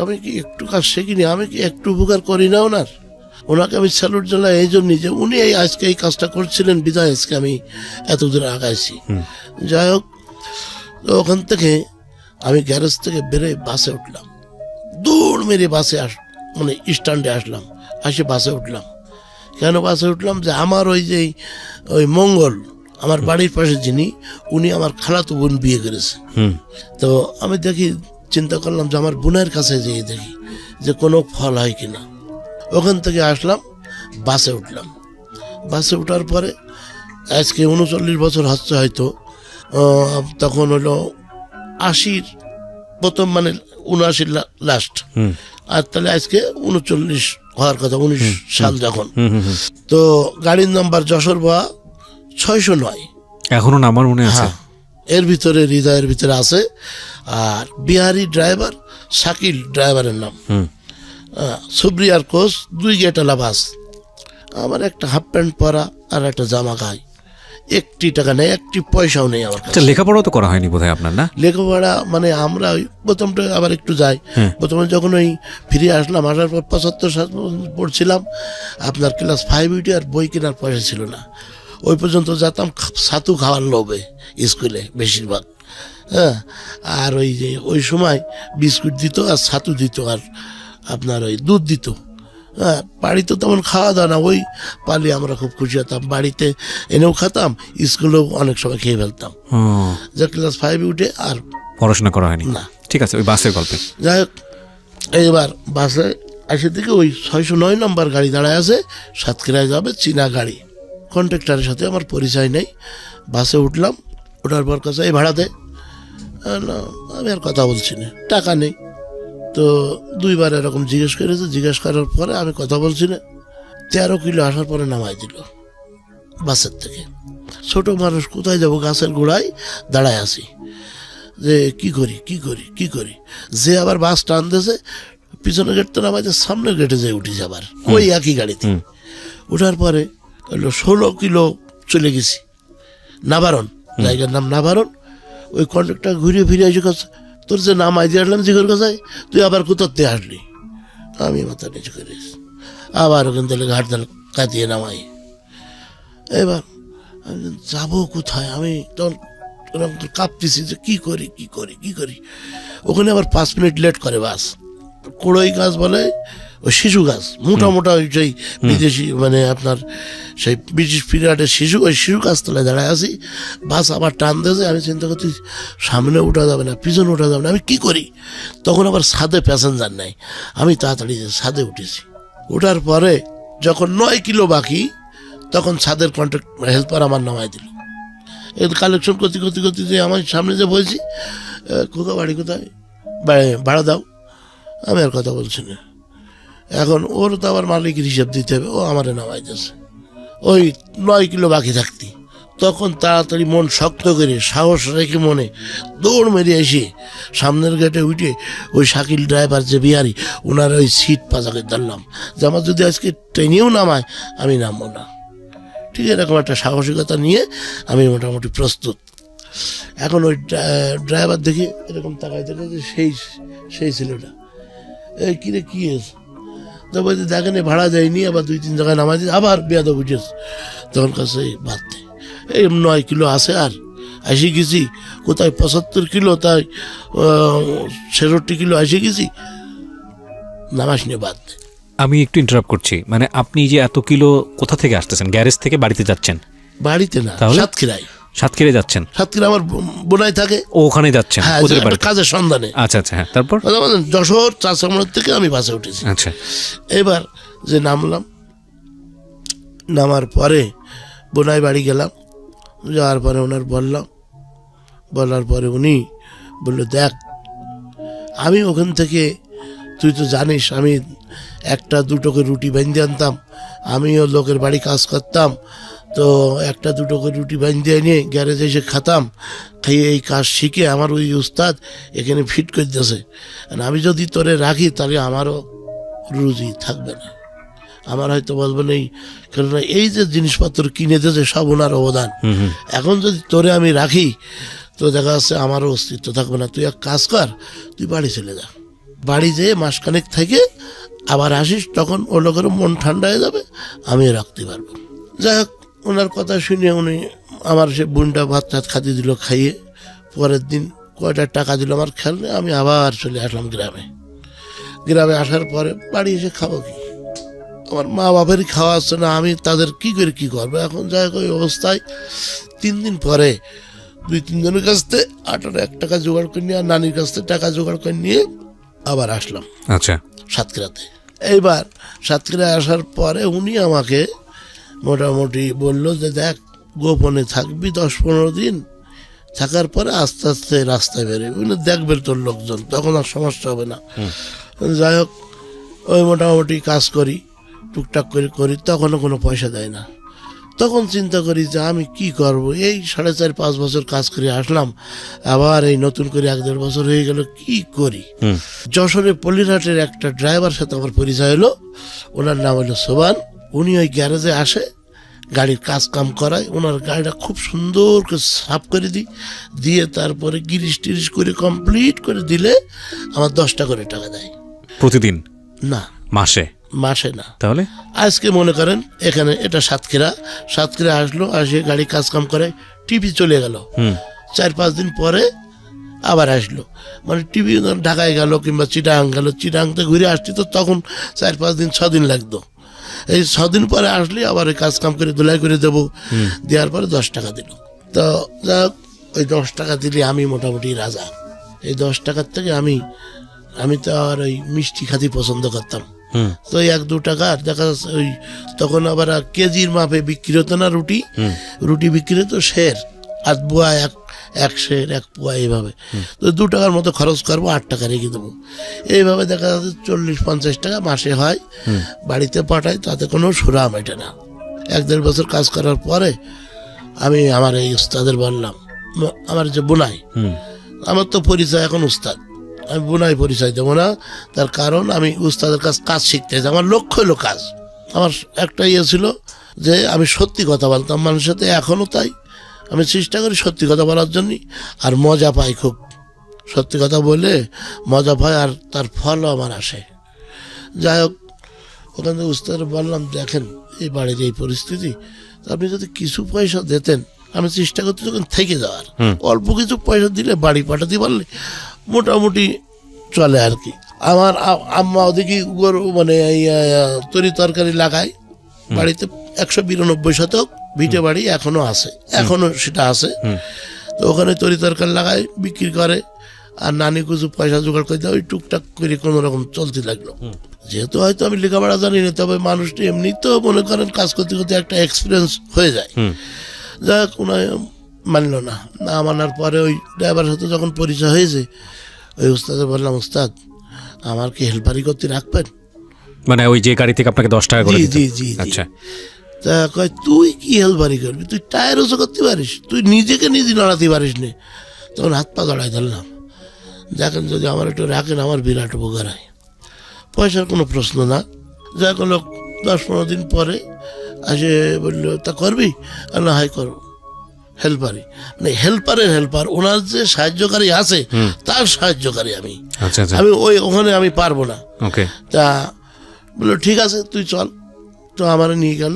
আমি কি একটু কাজ শিখিনি, আমি কি একটু উপকার করি না ওনাকে আমি স্যালুট জানাই এই জন্যই যে উনি আজকে এই কাজটা করছিলেন, বিদায় আজকে আমি এত দূরে আগাইছি। যাই হোক, তো ওখান থেকে আমি গ্যারেজ থেকে বেরোয় বাসে উঠলাম, দৌড় মেরে বাসে মানে স্ট্যান্ডে আসলাম, এসে বাসে উঠলাম। কেন বাসে উঠলাম, যে আমার ওই মঙ্গল আমার বাড়ির পাশে যিনি, উনি আমার খালাতো বোন বিয়ে করেছে। তো আমি দেখি, চিন্তা করলাম যে আমার বোনের কাছে যেয়ে দেখি যে কোনো ফল হয় কিনা। ওখান থেকে আসলাম, বাসে উঠলাম। বাসে ওঠার পরে আজকে 39 বছর হচ্ছে হয়তো, তখন হলো 80 প্রথম, মানে 79 লাস্ট, আর তাহলে আজকে 39 হওয়ার কথা, 19 সাল যখন। তো গাড়ির নাম্বার যশোর বা 609, এখনো আমার মনে আছে। এর ভিতরে হৃদয়ের ভিতরে আছে। আর বিহারি ড্রাইভার, শাকিল ড্রাইভারের নাম। সুব্রিয়ার কোচ, 2 গেটওয়ালা বাস। আমার একটা হাফ প্যান্ট পরা আর একটা জামা গায়ে, 1 টাকা নেই, 1 পয়সাও নেই আমার কাছে। লেখাপড়া তো করা হয়নি বোধহয় আপনার, না? লেখাপড়া মানে আমরা ওই প্রথমটা আবার একটু যাই। প্রথমে যখন ওই ফিরে আসলাম, আসার পর 75 সাল পড়ছিলাম, আপনার ক্লাস 5 উঠে আর বই কেনার পয়সা ছিল না। ওই পর্যন্ত যেতাম ছাতু খাওয়ার লোভে স্কুলে বেশিরভাগ। হ্যাঁ, আর ওই সময় বিস্কুট দিত আর ছাতু দিত, আর আপনার ওই দুধ দিত। হ্যাঁ, বাড়িতে তেমন খাওয়া দাওয়া না, ওই পালি আমরা খুব খুশি হতাম, বাড়িতে এনেও খেতাম, স্কুলেও অনেক সময় খেয়ে ফেলতাম। যে ক্লাস 5 উঠে আর পড়াশোনা করা হয়নি। না। ঠিক আছে, ওই বাসের গল্পে যাই হোক, এইবার বাসে এসে থেকে ওই 609 নম্বর গাড়ি দাঁড়ায় আছে, সাতক্ষীরায় যাবে, চীনা গাড়ি। কন্ট্রাক্টরের সাথে আমার পরিচয় নেই। বাসে উঠলাম, ওঠার পর কাছে এই ভাড়া দে। না, আমি আর কথা বলছি না, টাকা নেই। তো 2বার এরকম জিজ্ঞেস করেছে, জিজ্ঞেস করার পরে আমি কথা বলছি না। 13 কিলো আসার পরে নামাই দিল বাসের থেকে। ছোট মানুষ, কোথায় যাব, গাছের গোড়ায় দাঁড়ায় আছি, যে কি করি কি করি কি করি। যে আবার বাস টানতেছে, পিছনের গেট তো নামাইতে, সামনের গেটে যেয়ে উঠি যাবার ওই একই গাড়িতে। ওঠার পরে 16 কিলো চলে গেছি নাবারণ, জায়গার নাম নাবারণ। ওই কন্ট্রাক্টর ঘুরিয়ে ফিরে এসে কাছে, তোর যে নামাই দিয়ে আসলাম জিগর কাছে, তুই আবার কোথাতে আসলি? আমি মাথা নিচু করে আবার ওখান থেকে ঘাট দাল কাটিয়ে নামাই। এবার আমি যাবো কোথায়, আমি তখন কাঁপতেছি যে কি করি কি করি কি করি। ওখানে আবার 5 মিনিট লেট করে বাস। কোড়ই গাছ বলে, ওই শিশু গাছ, মোটা মোটা ওই সেই বিদেশি, মানে আপনার সেই ব্রিটিশ পিরিয়ডের শিশু, ওই শিশু গাছ তলায় দাঁড়ায় আছি। বাস আবার টান দিয়েছে। আমি চিন্তা করছি সামনে উঠা যাবে না, পিছনে উঠা যাবে না, আমি কি করি? তখন আবার ছাদে প্যাসেঞ্জার নাই। আমি তাড়াতাড়ি ছাদে উঠেছি। ওঠার পরে যখন 9 কিলো বাকি, তখন ছাদের কন্ট্রাক্ট হেল্পার আমার নামাই দিল। এই কালেকশন করতে করতে করতে যে আমার সামনে যে বলছি, কোথা বাড়ি কোথায়, ভাড়া দাও। আমি আর কথা বলছি না। এখন ওর তো আবার মালিকের হিসাব দিতে হবে, ও আমারে নামাই দিয়েছে ওই 9 কিলো বাকি থাকতে। তখন তাড়াতাড়ি মন শক্ত করে, সাহস রেখে মনে, দৌড় মেরে এসে সামনের গেটে উঠে ওই শাকিল ড্রাইভার যে বিহারি, ওনার ওই সিট পাজাকে ধরলাম, যে আমার যদি আজকে ট্রেনেও নামায় আমি নামবো না। ঠিক এরকম একটা সাহসিকতা নিয়ে আমি মোটামুটি প্রস্তুত। এখন ওই ড্রাইভার দেখে এরকম তাকাই দেখে যে সেই ছেলেটা, এই কিরে কি হয়েছে? তো বলছি দেখেন ভাড়া যায়নি, আবার 2-3 জায়গায় নামাই দিয়েছে, আবার বেয়াদব উঠেছে। তখন কাছে বাদ দে, এই 9 কিলো আছে আর এসে গেছি, কোথায় 75 কিলো, তাই 66 কিলো এসে গেছি, নামাস নিয়ে বাদ দে। আমি একটু ইন্টারাপ্ট করছি, মানে আপনি যে এত কিলো কোথা থেকে আসতেছেন? গ্যারেজ থেকে বাড়িতে যাচ্ছেন? বাড়িতে না, তাহলে সাতক্ষীরায়। সাতক্ষীরায় যাচ্ছেন? সাতক্ষীরা আমার বোনাই থাকে, ও ওখানে যাচ্ছেন ওদের বাড়িতে কাজের সন্ধানে। আচ্ছা আচ্ছা, হ্যাঁ, তারপর? যশোর চাষামোড় থেকে আমি বাসে উঠেছি। আচ্ছা, এবার যে নামলাম, নামার পরে বোনাই বাড়ি গেলাম। যাওয়ার পরে ওনার বলার পরে উনি বললো, দেখ আমি ওখান থেকে, তুই তো জানিস আমি 1-2 করে রুটি বেঁধে আনতাম, আমিও লোকের বাড়ি কাজ করতাম, তো 1-2 করে রুটি বেঁধে এনে গ্যারেজে এসে খাতাম, খেয়ে এই কাজ শিখে আমার ওই উস্তাদ এখানে ফিট করে দিয়েছে। আমি যদি তোরে রাখি তাহলে আমারও রুজি থাকবে না, আমার হয়তো বলবো নেই, কেননা এই যে জিনিসপত্র কিনে দিয়েছে সব ওনার অবদান। এখন যদি তোরে আমি রাখি তো দেখা যাচ্ছে আমারও অস্তিত্ব থাকবে না। তুই এক কাজ কর, তুই বাড়ি চলে যা, বাড়ি যেয়ে মাসখানেক থেকে আবার আসিস, তখন ও লোকের মন ঠান্ডা হয়ে যাবে, আমিও রাখতে পারবো। যাই হোক, ওনার কথা শুনে উনি আমার সে বোনটা ভাত টাত খাতি দিল, খাইয়ে পরের দিন কয়টা টাকা দিল আমার খেয়াল নেই। আমি আবার চলে আসলাম গ্রামে। আসার পরে বাড়ি এসে খাবো কি, আমার মা বাবারই খাওয়া আসছে না, আমি তাদের কি করে কি করবো। এখন যাই হোক, ওই অবস্থায় 3 দিন পরে 2-3 জনের কাছ থেকে 1 টাকা জোগাড় করে নিয়ে আর নানির কাছ থেকে টাকা জোগাড় করে নিয়ে আবার আসলাম আচ্ছা সাতক্ষীরাতে। এইবার সাতক্ষীরায় আসার পরে উনি আমাকে মোটামুটি বললো যে দেখ, গোপনে থাকবি 10-15 দিন, থাকার পরে আস্তে আস্তে রাস্তায় বেরোবি, উনি দেখবে তোর লোকজন, তখন আর সমস্যা হবে না। যাই হোক, ওই মোটামুটি কাজ করি, টুকটাক করে করি, তখনও কোনো পয়সা দেয় না। তখন চিন্তা করি যে আমি কি করব, এই 4.5-5 বছর কাজ করে আসলাম, আবার এই নতুন করে 1-1.5 বছর হয়ে গেল, কি করি। যশোরে পল্লীরহাটের একটা ড্রাইভার সাথে আমার পরিচয় হলো, ওনার নাম হলো সোবান। উনি ওই গ্যারেজে আসে, গাড়ির কাজ কাম করায়, ওনার গাড়িটা খুব সুন্দর করে সাফ করে দিয়ে তারপরে গিরিশ টিরিশ করে কমপ্লিট করে দিলে আমার 10টা করে টাকা দেয় প্রতিদিন? না, মাসে না। তাহলে আজকে মনে করেন এখানে, এটা সাতক্ষীরা আসলো, আসে গাড়ি কাজ কাম করে, টিভি চলে গেল, 4-5 দিন পরে আবার আসলো, মানে টিভি ঢাকায় গেল কিংবা চিটাং গেল, চিটাংতে ঘুরে আসছি তো তখন 4-5 দিন 6 দিন লাগতো। এই 6 দিন পরে আসলে আবার ওই কাজ কাম করে ধুলাই করে দেবো, দেওয়ার পরে 10 টাকা দিল। তো যা হোক, ওই 10 টাকা দিলে আমি মোটামুটি রাজা। এই 10 টাকার থেকে আমি তো আর ওই মিষ্টি খাতি পছন্দ করতাম, তো 1-2 টাকা দেখা যাচ্ছে ওই তখন আবার কেজির মাপে বিক্রি হতো না, রুটি বিক্রি হতো সের, 8 বুয়া 1 সের 1 পোয়া, এইভাবে। তো 2 টাকার মতো খরচ করবো, 8 টাকা রেখে দেবো। এইভাবে দেখা যাচ্ছে 40-50 টাকা মাসে হয়, বাড়িতে পাঠাই, তাতে কোনো সুরা মেটে না। 1-1.5 বছর কাজ করার পরে আমি আমার এই উস্তাদের বললাম, আমার যে বোনাই, আমার তো পরিচয় এখন উস্তাদ, আমি বোনাই পরিচয় দেবো না, তার কারণ আমি উস্তাদের কাজ শিখতে চাই, আমার লক্ষ্য হলো কাজ। আমার একটা ছিল যে আমি সত্যি কথা বলতাম মানুষের সাথে, এখনও তাই, আমি চেষ্টা করি সত্যি কথা বলার জন্যই, আর মজা পাই খুব, সত্যি কথা বলে মজা পাই, আর তার ফলও আমার আসে। যাই হোক, ওখান থেকে উস্তাদের বললাম, দেখেন এই বাড়ির এই পরিস্থিতি, আপনি যদি কিছু পয়সা দিতেন, আমি চেষ্টা করতে যখন থেকে যাওয়ার, অল্প কিছু পয়সা দিলে বাড়ি পাঠাতে পারলে মোটামুটি চলে আর কি। আমার আম্মা ওদিকে গরু মানে তরি তরকারি লাগায় বাড়িতে, 192 শতক ভিটে বাড়ি এখনো আছে, এখনো সেটা আছে। তো ওখানে তরি তরকারি লাগায়, বিক্রি করে, আর নানি কিছু পয়সা জোগাড় করে দেয়, ওই টুকটাক করে কোনো রকম চলতে লাগলো। যেহেতু হয়তো আমি লেখাপড়া জানি না, তবে মানুষটি এমনি তো মনে করেন কাজ করতে করতে একটা এক্সপিরিয়েন্স হয়ে যায়। যাই হোক, মানল না মানার পরে ওই ড্রাইভারের সাথে যখন পরিচয় হয়েছে, ওই উস্তাদে বললাম, উস্তাদ আমার কি হেল্পারি করতে রাখবেন? মানে ওই যে গাড়ি থেকে আপনাকে 10 টাকা করে দিত? জি। আচ্ছা। তা কয়, তুই কি হেল্পারি করবি, তুই টায়ার ওসো করতে পারিস, তুই নিজেকে নিজে নড়াতে পারিস নে। তখন হাত পা জড়াই ধরলাম, দেখেন যদি আমার একটু রাখেন আমার বিরাট উপকার হয়। পয়সার কোনো প্রশ্ন না। যা কোনো 10-15 দিন পরে আসে বললো, তা করবি? না, হাই করবো। হেল্পারি মানে হেল্পারের হেল্পার, ওনার যে সাহায্যকারী আছে তার সাহায্যকারী আমি। আমি ওখানে আমি পারবো না। তা বললো ঠিক আছে তুই চল। তো আমার নিয়ে গেল,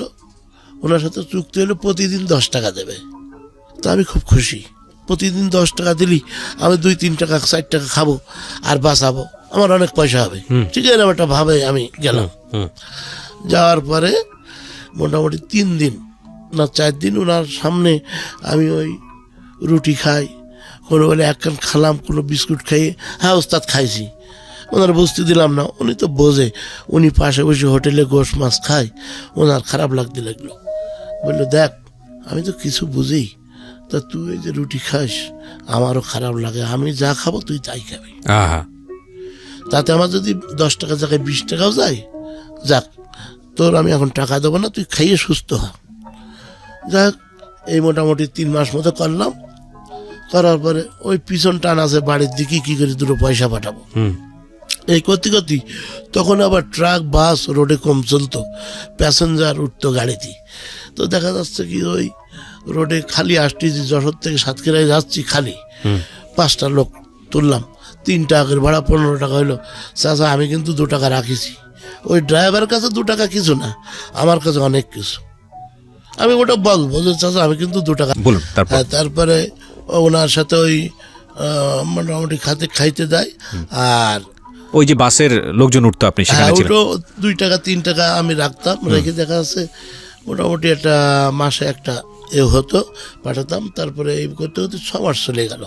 ওনার সাথে চুক্তি হলো প্রতিদিন 10 টাকা দেবে। তো আমি খুব খুশি, প্রতিদিন 10 টাকা দিলি আমি 2-3 টাকা 4 টাকা খাবো আর বাঁচাবো, আমার অনেক পয়সা হবে। ঠিক আছে, একটা ভাবে আমি গেলাম। যাওয়ার পরে মোটামুটি 3 দিন না 4 দিন ওনার সামনে আমি ওই রুটি খাই, কোনো বলে 1 কান খালাম, কোনো বিস্কুট খাইয়ে, হ্যাঁ ওস্তাদ খাইছি, ওনার বুঝতে দিলাম না। উনি তো বোঝে, উনি পাশে বসে হোটেলে গোশ মাছ খায়, ওনার খারাপ লাগতে লাগলো। বললো, দেখ আমি তো কিছু বুঝি, তা তুই এই যে রুটি খাস আমারও খারাপ লাগে, আমি যা খাবো তুই তাই খাবি, তাতে আমার যদি 10 টাকা জায়গায় 20 টাকাও যায়, যাক তোর আমি এখন টাকা দেবো না, তুই খাইয়ে সুস্থ হ। যাক, এই মোটামুটি 3 মাস মতো করলাম। করার পরে ওই পিছন টান আছে বাড়ির দিকে, কি করে 2 পয়সা পাঠাবো, এই করতে করতে তখন আবার ট্রাক বাস রোডে কম চলতো, প্যাসেঞ্জার উঠতো গাড়িতে। তো দেখা যাচ্ছে কি ওই রোডে খালি আসতেছি, যশোর থেকে সাতক্ষীরায় যাচ্ছি খালি, 5টা লোক তুললাম, 3 টাকার ভাড়া 15 টাকা হইলো। চাচা আমি কিন্তু 2 টাকা রাখিছি। ওই ড্রাইভারের কাছে 2 টাকা কিছু না, আমার কাছে অনেক কিছু। আমি ওটা বলবো যে চাচা আমি কিন্তু 2 টাকা। তারপরে ওনার সাথে ওই মোটামুটি খাইতে দেয়, আর ওই যে বাসের লোকজন উঠতো, আপনি সেখানে ছিলেন? ওটো 2 টাকা 3 টাকা আমি রাখতাম, রেখে দেখা যাচ্ছে মোটামুটি একটা মাসে একটা হতো, পাঠাতাম। তারপরে এই করতে করতে 6 মাস চলে গেল।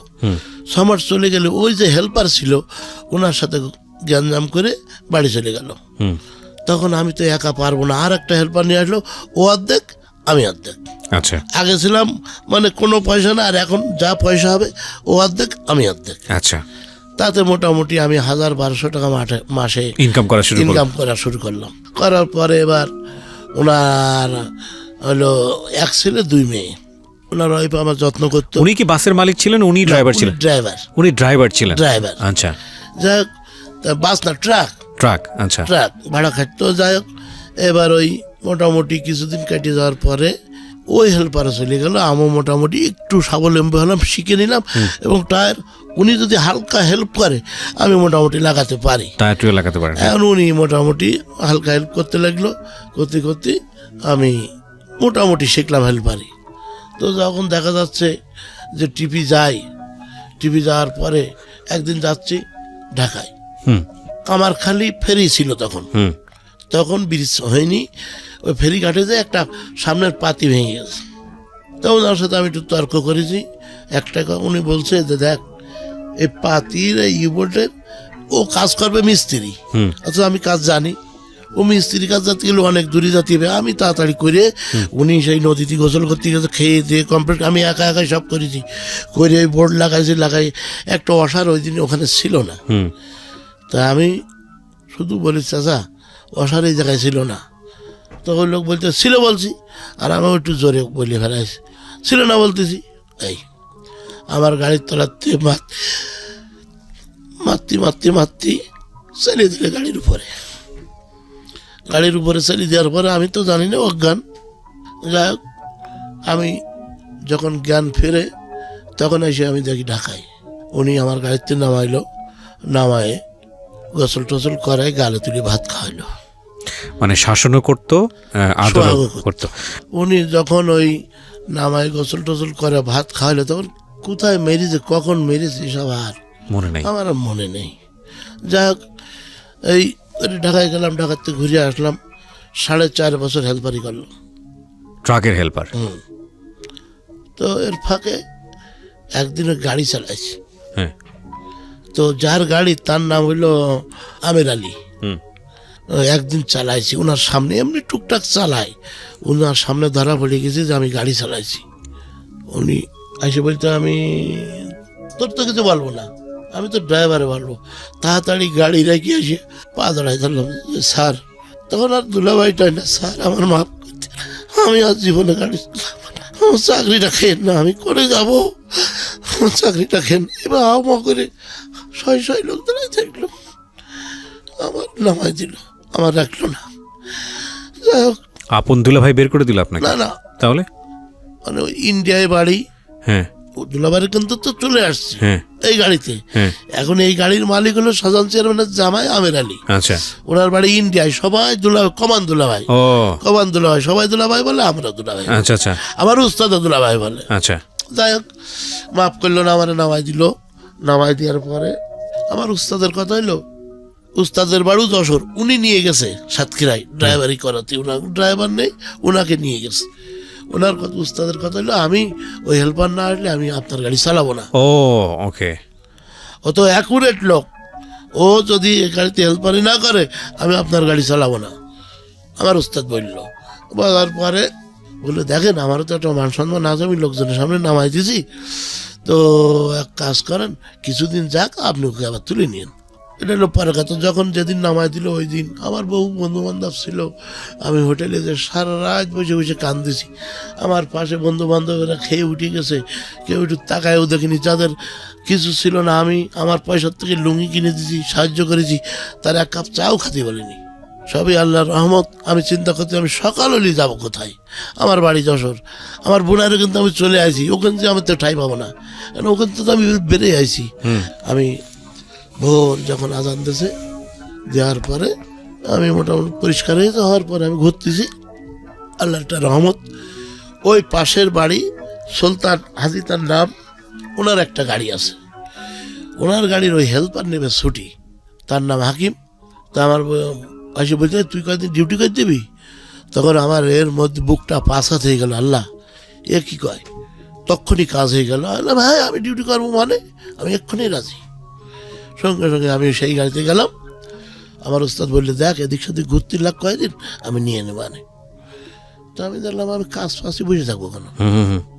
6 মাস চলে গেলে ওই যে হেল্পার ছিল ওনার সাথে জ্ঞানজাম করে বাড়ি চলে গেল। তখন আমি তো একা পারবো না, আর একটা হেল্পার নিয়ে আসলো, ও অর্ধেক আমি অর্ধেক। আচ্ছা আগে ছিলাম মানে কোনো পয়সা না, আর এখন যা পয়সা হবে ও অর্ধেক আমি অর্ধেক। আচ্ছা, তাতে মোটামুটি আমি 1000-1200 টাকা মাসে ইনকাম করা শুরু করলাম। করার পরে এবার ওনার হলো 1 ছেলে 2 মেয়ে। ওনার ওয়াইফ আমার যত্ন করতো। উনি কি বাসের মালিক ছিলেন? উনি ড্রাইভার ছিলেন? উনি ড্রাইভার ছিলেন। আচ্ছা, যাই হোক, বাস না ট্রাক। আচ্ছা, ট্রাক ভাড়া খাটতো। যাই হোক, এবার ওই মোটামুটি কিছুদিন কেটে যাওয়ার পরে ওই হেল্পারে চলে গেল। আমি মোটামুটি একটু স্বাবলম্বী হলাম, শিখে নিলাম। এবং টায়ার উনি যদি হালকা হেল্প করে আমি মোটামুটি লাগাতে পারি, টায়ারটিও লাগাতে পারেন। এখন উনি মোটামুটি হালকা হেল্প করতে লাগলো, করতে করতে আমি মোটামুটি শিখলাম হেল্পারি। তো যখন দেখা যাচ্ছে যে টিপি যাওয়ার পরে একদিন যাচ্ছি ঢাকায়। আমার খালি ফেরি ছিল তখন ব্রিজ হয়নি। ওই ফেরি ঘাটে যে একটা সামনের পাতি ভেঙে গেছে। তো ওনার সাথে আমি একটু তর্ক করেছি। উনি বলছে যে দেখ, এই পাতির এই ইউবোটের ও কাজ করবে মিস্ত্রি, অথচ আমি কাজ জানি। ও মিস্ত্রি কাজ যাতে গেলে অনেক দূরে যেতে হবে, আমি তাড়াতাড়ি করে উনি সেই নদীতে গোসল করতে গেছে, খেয়ে দিয়ে কমপ্লিট আমি একা সব করেছি। করে ওই বোর্ড লাগাই একটা অসার ওই দিন ওখানে ছিল না। তা আমি শুধু বলি চাচা অসার এই জায়গায় ছিল না। তো ওই লোক বলতে ছিল বলছি, আর আমি একটু জোরে বলে ফেলাইছি ছিল না বলতেছি। এই আমার গাড়ির তলাতে মারতে চালিয়ে দিলে গাড়ির উপরে চালিয়ে দেওয়ার পরে আমি তো জানি না, অজ্ঞান। যাই হোক, আমি যখন জ্ঞান ফেরে তখন এসে আমি দেখি ঢাকায়। উনি আমার গাড়িতে নামায় গোসল টোসল করায় গালে তুলে ভাত খাওয়াইলো, মানে শাসনও করতো, আদরও করতো। উনি যখন ওই নামায় গোসল টোসল করে ভাত খাওয়াইলো, তখন কোথায় মেরেছে, কখন মেরেছে সব আর আমার মনে নেই। যাই হোক, এই ঢাকায় গেলাম, ঢাকাতে ঘুরে আসলাম। 4.5 বছর হেল্পারি করলাম, ট্রাকের হেল্পার। তো এর ফাঁকে একদিন গাড়ি চালাইছি। তো যার গাড়ি তার নাম হইল আমের আলী। একদিন চালাইছি ওনার সামনে, এমনি টুকটাক চালাই, ওনার সামনে ধরা পড়ে গেছে যে আমি গাড়ি চালাইছি। উনি এসে বলতে আমি তোর তো কিছু বলবো না, আমি তো ড্রাইভারে বলবো। তাড়াতাড়ি গাড়ি রেখে এসে পা ধরাই ধরলাম, স্যার। তখন আর দুলাভাইটাই না, স্যার আমার মাফ করতে, আমি আর জীবনে গাড়ি আমার চাকরিটা খেয়ে না, আমি করে যাবো, আমার চাকরিটা খেয়ে। এবার হাওয়া করে 6 লোক দাঁড়াই থাকলো, আমার নামাই দিল, আমার রাখলো না। যাই হোক, আপন দুলাভাই বের করে দিল আপনাকে? না, তাহলে মানে ওই ইন্ডিয়ায় বাড়ি, দুলাভাইয়ের কিন্তু তো চলে আসছে এই গাড়িতে। এখন এই গাড়ির মালিক হলো শাহজাহান চেয়ারম্যানের জামাই আমের আলী। আচ্ছা, ওনার বাড়ি ইন্ডিয়ায়। সবাই কমান দুলাভাই, সবাই দুলাভাই বলে, আমরা দুলাভাই। আচ্ছা, আমার উস্তাদ দুলাভাই বলে। আচ্ছা, যাই হোক, মাফ করলো না, আমার নামাই দিল। নামাই দেওয়ার পরে আমার উস্তাদের কথা হইলো, উস্তাদের বাড়ি যশোর, উনি নিয়ে গেছে সাতক্ষীরায় ড্রাইভারি করাতে। ওনার ড্রাইভার নেই, ওনাকে নিয়ে গেছে। ওনার কথা, উস্তাদের কথা হইলো, আমি ওই হেল্পার না আসলে আমি আপনার গাড়ি চালাবো না। ওকে, ও তো অ্যাকুরেট লোক, ও যদি এই গাড়িতে হেল্পারি না করে আমি আপনার গাড়ি চালাবো না, আমার উস্তাদ বললো। বলার পরে বললো, দেখেন আমারও তো একটা মান সম্মান আছে, আমি লোকজনের সামনে নামাই দিয়েছি, তো এক কাজ করেন, কিছুদিন যাক, আপনি ওকে আবার তুলে নিন। এটা হলো পরে কথা। যখন যেদিন নামাই দিল ওই দিন আমার বহু বন্ধু বান্ধব ছিল। আমি হোটেলে যে সারা রাত বসে বসে কান্দিছি। আমার পাশে বন্ধু বান্ধবেরা খেয়ে উঠে গেছে, কেউ একটু তাকায়ও দেখিনি। যাদের কিছু ছিল না, আমি আমার পয়সার থেকে লুঙ্গি কিনে দিয়েছি, সাহায্য করেছি, তার 1 কাপ চাও খাতে বলিনি। সবই আল্লাহর রহমত। আমি চিন্তা করতে, আমি সকাল হলেই যাবো কোথায়, আমার বাড়ি যশোর। আমার বোনারে কিন্তু আমি চলে আসি, ওখান থেকে আমি তো ঠাই পাবো না, কারণ ওখান থেকে আমি বেড়ে আইছি। আমি ভোর যখন আজান দিয়েছে, দেওয়ার পরে আমি মোটামুটি পরিষ্কার হয়েছে, হওয়ার পরে আমি ঘুরতেছি, আল্লাহর একটা রহমত। ওই পাশের বাড়ি সুলতান হাজি, তার নাম, ওনার একটা গাড়ি আছে, ওনার গাড়ির ওই হেল্পার নেবে ছুটি। তার নাম হাকিম। তা আমার এসে বলছে তুই কয়েকদিন ডিউটি করে দিবি। তখন আমার এর মধ্যে বুকটা পাশাত হয়ে গেল, আল্লাহ এ কী কয়, তখনই কাজ হয়ে গেল। আল্লাহ ভাই আমি ডিউটি করবো মানে আমি এক্ষুনি রাজি। সঙ্গে সঙ্গে আমি সেই গাড়িতে গেলাম। আমার ওস্তাদ বললে দেখ এদিক সেদিক ঘুরতে লাগ কয়েকদিন আমি নিয়ে নেব মানে। তো আমি দেখলাম আমি কাজ ফাঁসি বসে থাকবো কেন,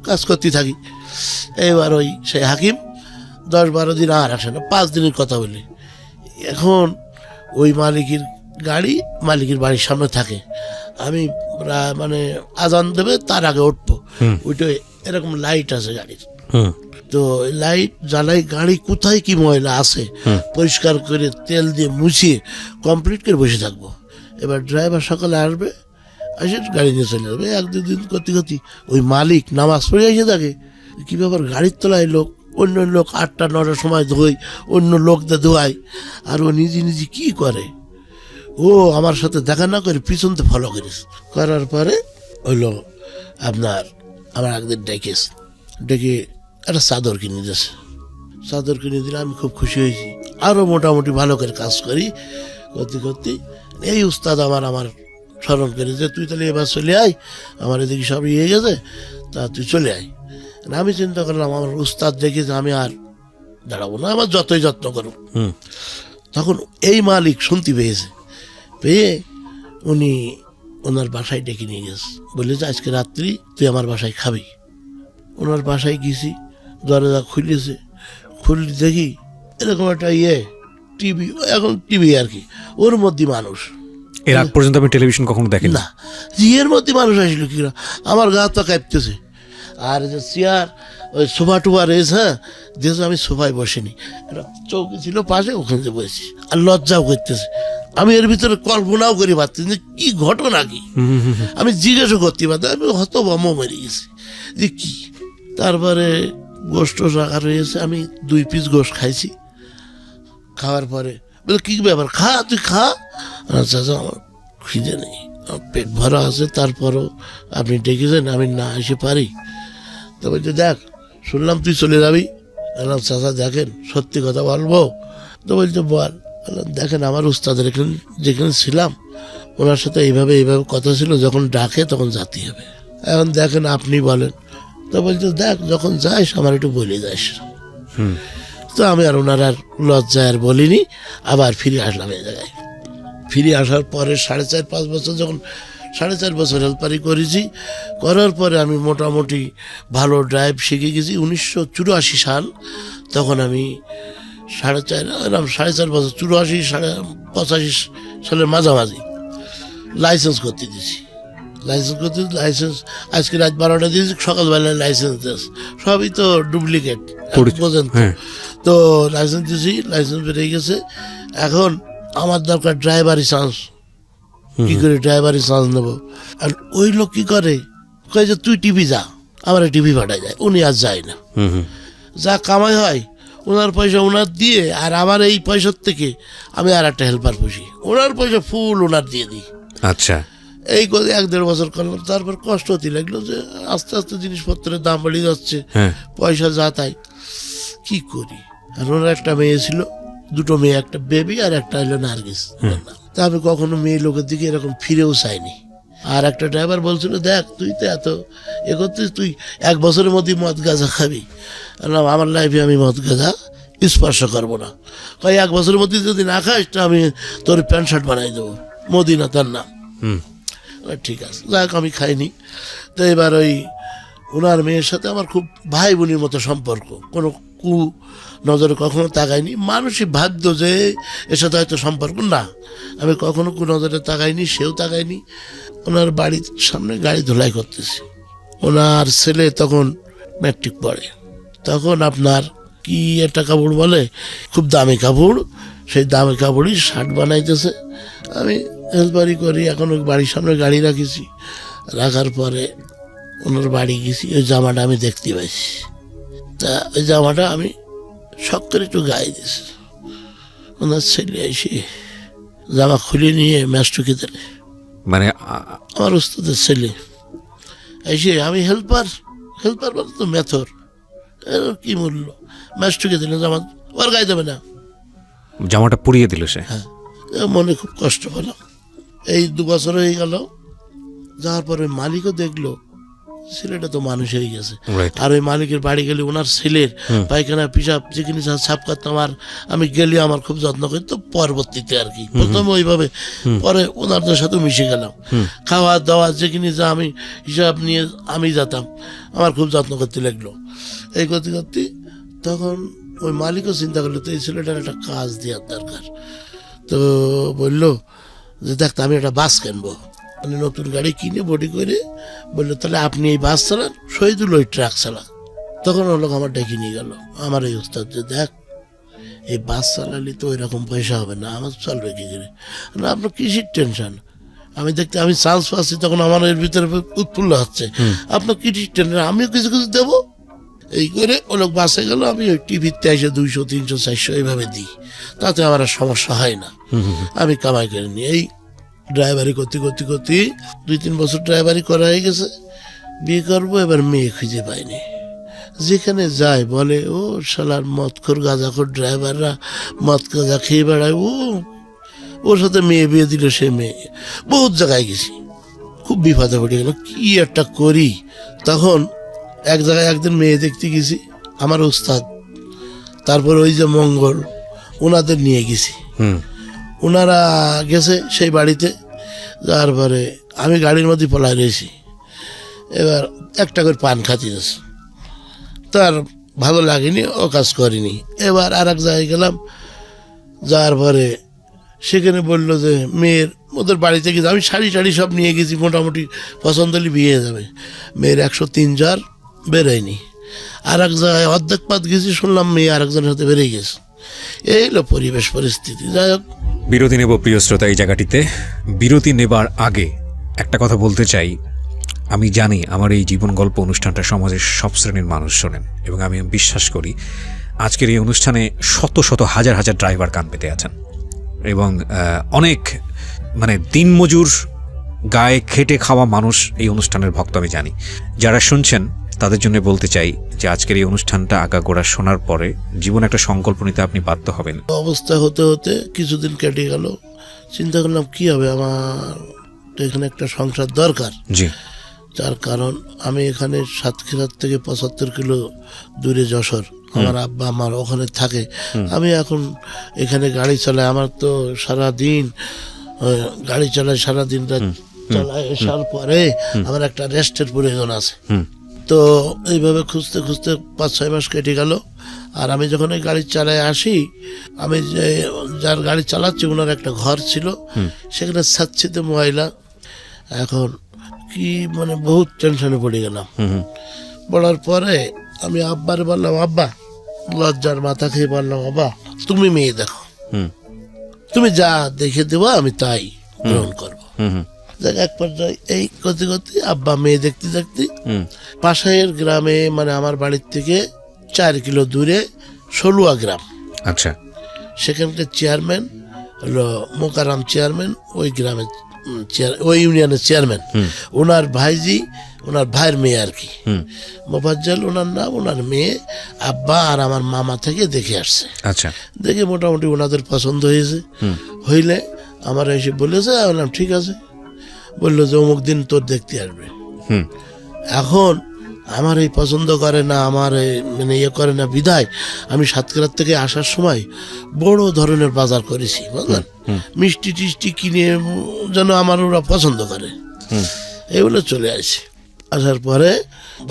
কাজ করতে থাকি। এবার ওই সেই হাকিম 10-12 দিন আর আসে না, 5 দিনের কথা বলি। এখন ওই মালিকের গাড়ি মালিকের বাড়ির সামনে থাকে, আমি মানে আজান দেবে তার আগে উঠবো। ওইটা এরকম লাইট আছে গাড়ির, তো লাইট জ্বালাই গাড়ি কোথায় কি ময়লা আছে পরিষ্কার করে তেল দিয়ে মুছিয়ে কমপ্লিট করে বসে থাকবো। এবার ড্রাইভার সকালে আসবে, এসে গাড়ি নিয়ে চলে যাবে। 1-2 দিন করতে করতে ওই মালিক নামাজ পড়ে এসে থাকে, কী ব্যাপার গাড়ির তলায় লোক, অন্য লোক 8টা-9টার সময় ধোয়, অন্য লোকদের ধোয়ায়, আর ও নিজে নিজে কী করে, ও আমার সাথে দেখা না করে পিছনতে ফলো করিস। করার পরে হইলো আপনার আমার একদিন ডেকে একটা চাদর কিনে দিয়েছে। চাদর কিনে দিলে আমি খুব খুশি হয়েছি, আরও মোটামুটি ভালো করে কাজ করতে করতে এই উস্তাদ আমার স্মরণ করে যে তুই তাহলে এবার চলে আয়, আমার এদিকে সব ইয়ে গেছে, তা তুই চলে আয়। আমি চিন্তা করলাম আমার উস্তাদ দেখে যে আমি আর দাঁড়াবো না, আমার যতই যত্ন করব। তখন এই মালিক শুনতে পেয়ে উনি ওনার বাসায় ডেকে নিয়ে গেছে, বললে যে আজকে রাত্রি তুই আমার বাসায় খাবি। ওনার বাসায় গেছি, দরজা খুলেছে, খুললে দেখি এরকম একটা টিভি, এখন টিভি আর কি, ওর মধ্যে মানুষ। এর আগ পর্যন্ত আমি টেলিভিশন কখনো দেখিনি না, এর মধ্যে মানুষ আসলো কি না, আমার গা তো কাঁপতেছে। আর যে চেয়ার ওই সোফা টোফা রয়েছে, হ্যাঁ যেহেতু আমি সোফায় বসিনি, একটা চৌকি ছিল পাশে, ওখানে যে বসেছি, আর লজ্জাও করতেছে। আমি এর ভিতরে কল্পনাও করি পারতেছি যে কী ঘটনা কি, আমি জিজ্ঞাসা করতে পারতাম, আমি হতভম্ব মেরে গেছি যে কি। তারপরে গোষ্ঠ রাখা রয়েছে, আমি 2 পিস গোষ্ঠ খাইছি। খাওয়ার পরে বলে কী ব্যাপার, খা তুই খা। আচ্ছা আমার খিদে নেই, আমার পেট ভরা আছে, তারপরও আপনি ডেকেছেন আমি না এসে পারি। তো বলছে দেখ শুনলাম তুই চলে যাবি। বললাম চাচা দেখেন সত্যি কথা বলবো। তো বলছে বল। বললাম দেখেন আমার উস্তাদের এখানে যেখানে ছিলাম ওনার সাথে এইভাবে কথা ছিল, যখন ডাকে তখন যেতে হবে। এখন দেখেন আপনি বলেন। তো বলছে দেখ যখন যাস আমার একটু বলে যাস। তো আমি আর ওনার আর লজ্জায় আর বলিনি, আবার ফিরে আসলাম এই জায়গায়। ফিরে আসার পরে 4.5-5 বছর, যখন 4.5 বছর হেল্পারি করেছি, করার পরে আমি মোটামুটি ভালো ড্রাইভ শিখে গেছি। 1984 সাল, তখন আমি 4.5 বছর, 84-85 সালের মাঝামাঝি লাইসেন্স করতে দিয়েছি। লাইসেন্স আজকে রাত 12টা দিয়েছি, সকালবেলায় লাইসেন্স দিয়েছি, সবই তো ডুপ্লিকেট পর্যন্ত। তো লাইসেন্স দিয়েছি, লাইসেন্স বেরিয়ে গেছে। এখন আমার দরকার ড্রাইভারি চান্স, কি করে ড্রাইভারি চান্স নেবো? আর ওই লোক কি করে, কয়ে যে তুই টিভি যা, আমার টিভি পাঠায় যায়। উনি আর যায় না, যা কামাই হয় ওনার পয়সা ওনার দিয়ে, আর আমার এই পয়সার থেকে আমি আর একটা হেল্পার পুষি, ওনার পয়সা ফুল ওনার দিয়ে দিই। আচ্ছা, এই করে 1-1.5 বছর করলাম। তারপর কষ্ট হতে লাগলো যে আস্তে আস্তে জিনিসপত্রের দাম বেড়ে যাচ্ছে, পয়সা যা তাই, কি করি। আর ওনার একটা মেয়ে ছিল, 2টো মেয়ে, একটা বেবি আর একটা হলো নার্গিস। তা আমি কখনো মেয়ে লোকের দিকে এরকম ফিরেও চাইনি। আর একটা ড্রাইভার বলছিল দেখ তুই তো এত করছিস, তুই 1 বছরের মধ্যে মদ গাঁজা খাবি। আমার লাইফে আমি মদ গাঁজা স্পর্শ করবো না। 1 বছরের মধ্যে যদি না খাস তো আমি তোর প্যান্ট শার্ট বানাই দেবো, মদিনা তার নাম। ঠিক আছে, যাক আমি খাইনি। তো এবার ওই ওনার মেয়ের সাথে আমার খুব ভাই বোনের মতো সম্পর্ক, কোনো নজরে কখনো তাকাইনি। মানুষই ভাবত যে এর সাথে হয়তো সম্পর্ক, না আমি কখনো নজরে তাকাইনি, সেও তাকাইনি। ওনার বাড়ির সামনে গাড়ি ধুলাই করতেছি, ওনার ছেলে তখন ম্যাট্রিক পড়ে। তখন আপনার কি একটা কাপড় বলে, খুব দামি কাপড়, সেই দামি কাপড়ই শার্ট বানাইতেছে। আমি হেল্পারি করি, এখন ওই বাড়ির সামনে গাড়ি রাখিছি। রাখার পরে ওনার বাড়ি গেছি, ওই জামাটা আমি দেখতে পাইছি। তা ওই জামাটা আমি শখ করে একটু গায়ে দিয়েছি। ওনার ছেলে এসে জামা খুলে নিয়ে ম্যাস্টুকে দিলে, মানে আমার উস্তাদের ছেলে এসে, আমি হেল্পার বলে তো মেথর, এর কি মূল্য, ম্যাস্টুকে দিলে জামা ওর গায়ে দেবে না। জামাটা পুড়িয়ে দিল সে? হ্যাঁ, মনে খুব কষ্ট হলো। এই 2 বছর হয়ে গেল, যাওয়ার পরে মালিকও দেখলো ছেলেটা তো মানুষ হয়ে গেছে। Right. আর ওই মালিকের বাড়ি গেলে ওনার ছেলের পায়খানা পিসাব যেখানে ছাপ করতাম, আর আমি গেলে আমার খুব যত্ন করতো পরবর্তীতে আর কি। প্রথমে ওইভাবে, পরে ওনারদের সাথে মিশে গেলাম, খাওয়া দাওয়া যেখানে যা আমি হিসাব নিয়ে আমি যেতাম, আমার খুব যত্ন করতে লাগলো। এই করতে করতে তখন ওই মালিকও চিন্তা করলো তো এই ছেলেটার একটা কাজ দেওয়ার দরকার। তো বললো যে দেখ আমি একটা বাস কিনবো, মানে নতুন গাড়ি কিনে বডি করে বললো তাহলে আপনি এই বাস চালান, শহীদুল ওই ট্রাক চালান। তখন ওর লোক আমার ডেকে নিয়ে গেল আমার এই ওস্তাদ, যে দেখ এই বাস চালালে তো ওই রকম পয়সা হবে না, আমার চলবে কি করে না, আপনার কিসের টেনশন, আমি দেখতে আমি চান্স পাচ্ছি তখন আমার এর ভিতরে উৎফুল্ল হচ্ছে, আপনার কিসের টেনশন, আমিও কিছু কিছু দেবো। এই করে ও লোক বাসে গেল, আমি ওই টিভিতে এসে 200, 300, 400 এইভাবে দিই, তাতে আমার আর সমস্যা হয় না, আমি কামাই করে নিই। এই ড্রাইভারি করতে করতে করতে 2-3 বছর ড্রাইভারি করা হয়ে গেছে। বিয়ে করবো, এবার মেয়ে খুঁজে পাইনি। যেখানে যায় বলে ও শালার মদখোর গাঁজাখোর ড্রাইভাররা মদ গাঁজা খেয়ে বেড়ায়, ওর সাথে মেয়ে বিয়ে দিল। সে মেয়ে বহুত জায়গায় গেছি, খুব বিপদে পড়ে গেল, কি একটা করি। তখন এক জায়গায় একদিন মেয়ে দেখতে গেছি, আমার ওস্তাদ, তারপর ওই যে মঙ্গল, ওনাদের নিয়ে গেছি। ওনারা গেছে সেই বাড়িতে, যার পরে আমি গাড়ির মধ্যে পলাই রয়েছি। এবার একটা করে পান খাতি গেছে, তার ভালো লাগেনি, ও কাজ করিনি। এবার আর এক জায়গায় গেলাম, যার পরে সেখানে বললো যে মেয়ের ওদের বাড়িতে গেছে, আমি শাড়ি টাড়ি সব নিয়ে গেছি, মোটামুটি পছন্দ হলে বিয়ে হয়ে যাবে। মেয়ের 103 jar বেরোয়নি। আর এক জায়গায় অর্ধেক পাত গেছি, শুনলাম মেয়ে আর একজনের সাথে বেরিয়ে গেছে। এই হলো পরিবেশ পরিস্থিতি। যাই হোক, বিরতি নেব প্রিয় শ্রোতা এই জায়গাটিতে। বিরতি নেবার আগে একটা কথা বলতে চাই, আমি জানি আমার এই জীবন গল্প অনুষ্ঠানটা সমাজের সব শ্রেণীর মানুষ শোনেন, এবং আমি বিশ্বাস করি আজকের এই অনুষ্ঠানে শত শত হাজার হাজার ড্রাইভার কান পেতে আছেন, এবং অনেক মানে দিনমজুর গায়ে খেটে খাওয়া মানুষ এই অনুষ্ঠানের ভক্ত আমি জানি। যারা শুনছেন তাদের জন্য বলতে চাই যে আজকের এই অনুষ্ঠানটা আগাগোড়া শোনার পরে জীবনে একটা সংকল্প নিতে আপনি বাধ্য হবেন। অবস্থা হতে হতে কিছুদিন কেটে গেল, চিন্তা করলাম কি হবে, আমার তো এখানে একটা সংসার দরকার। জি। যার কারণ আমি এখানে সাতক্ষীরার থেকে 75 কিলো দূরে যশোর, আমার আব্বা আমার ওখানে থাকে। আমি এখন এখানে গাড়ি চালাই, আমার তো সারাদিন গাড়ি চালাই, সারাদিন রাত চালাই, আসার পরে আমার একটা রেস্টের প্রয়োজন আছে। তো এইভাবে খুঁজতে খুঁজতে 5-6 মাস কেটে গেল। আর আমি যখন এই গাড়ি চালায় আসি, আমি যে যার গাড়ি চালাচ্ছি ওনার একটা ঘর ছিল, সেখানে ছাচ্ছিতে ময়লা। এখন কি মানে বহুত টেনশনে পড়ে গেলাম। পড়ার পরে আমি আব্বারে বললাম, আব্বা লজ্জার মাথা খেয়ে বললাম, আব্বা তুমি মেয়ে দেখো, তুমি যা দেখে দেবো আমি তাই গ্রহণ করবো। এক পর্যায়ে এই করতে করতে আব্বা মেয়ে দেখতে দেখতে পাশের গ্রামে, মানে আমার বাড়ির থেকে 4 কিলো দূরে সলুয়া গ্রাম, আচ্ছা, সেখানকার চেয়ারম্যান হলো মোকারাম চেয়ারম্যান, ওই গ্রামের ওই ইউনিয়নের চেয়ারম্যান, ওনার ভাইজি, ওনার ভাইয়ের মেয়ে আর কি, মোফাজ্জল ওনার নাম, ওনার মেয়ে আব্বা আর আমার মামা থেকে দেখে আসছে। আচ্ছা, দেখে মোটামুটি ওনাদের পছন্দ হয়েছে। হইলে আমার এসে বলেছে, আমি বললাম ঠিক আছে। বললো যে অমুক দিন তোর দেখতে আসবে। এখন আমার এই পছন্দ করে না, আমার মানে ইয়ে করে না, বিধায় আমি সাতক্ষীরার থেকে আসার সময় বড় ধরনের বাজার করেছি, বুঝলেন, মিষ্টি টিষ্টি কিনে যেন আমার ওরা পছন্দ করে। এগুলো চলে আসি। আসার পরে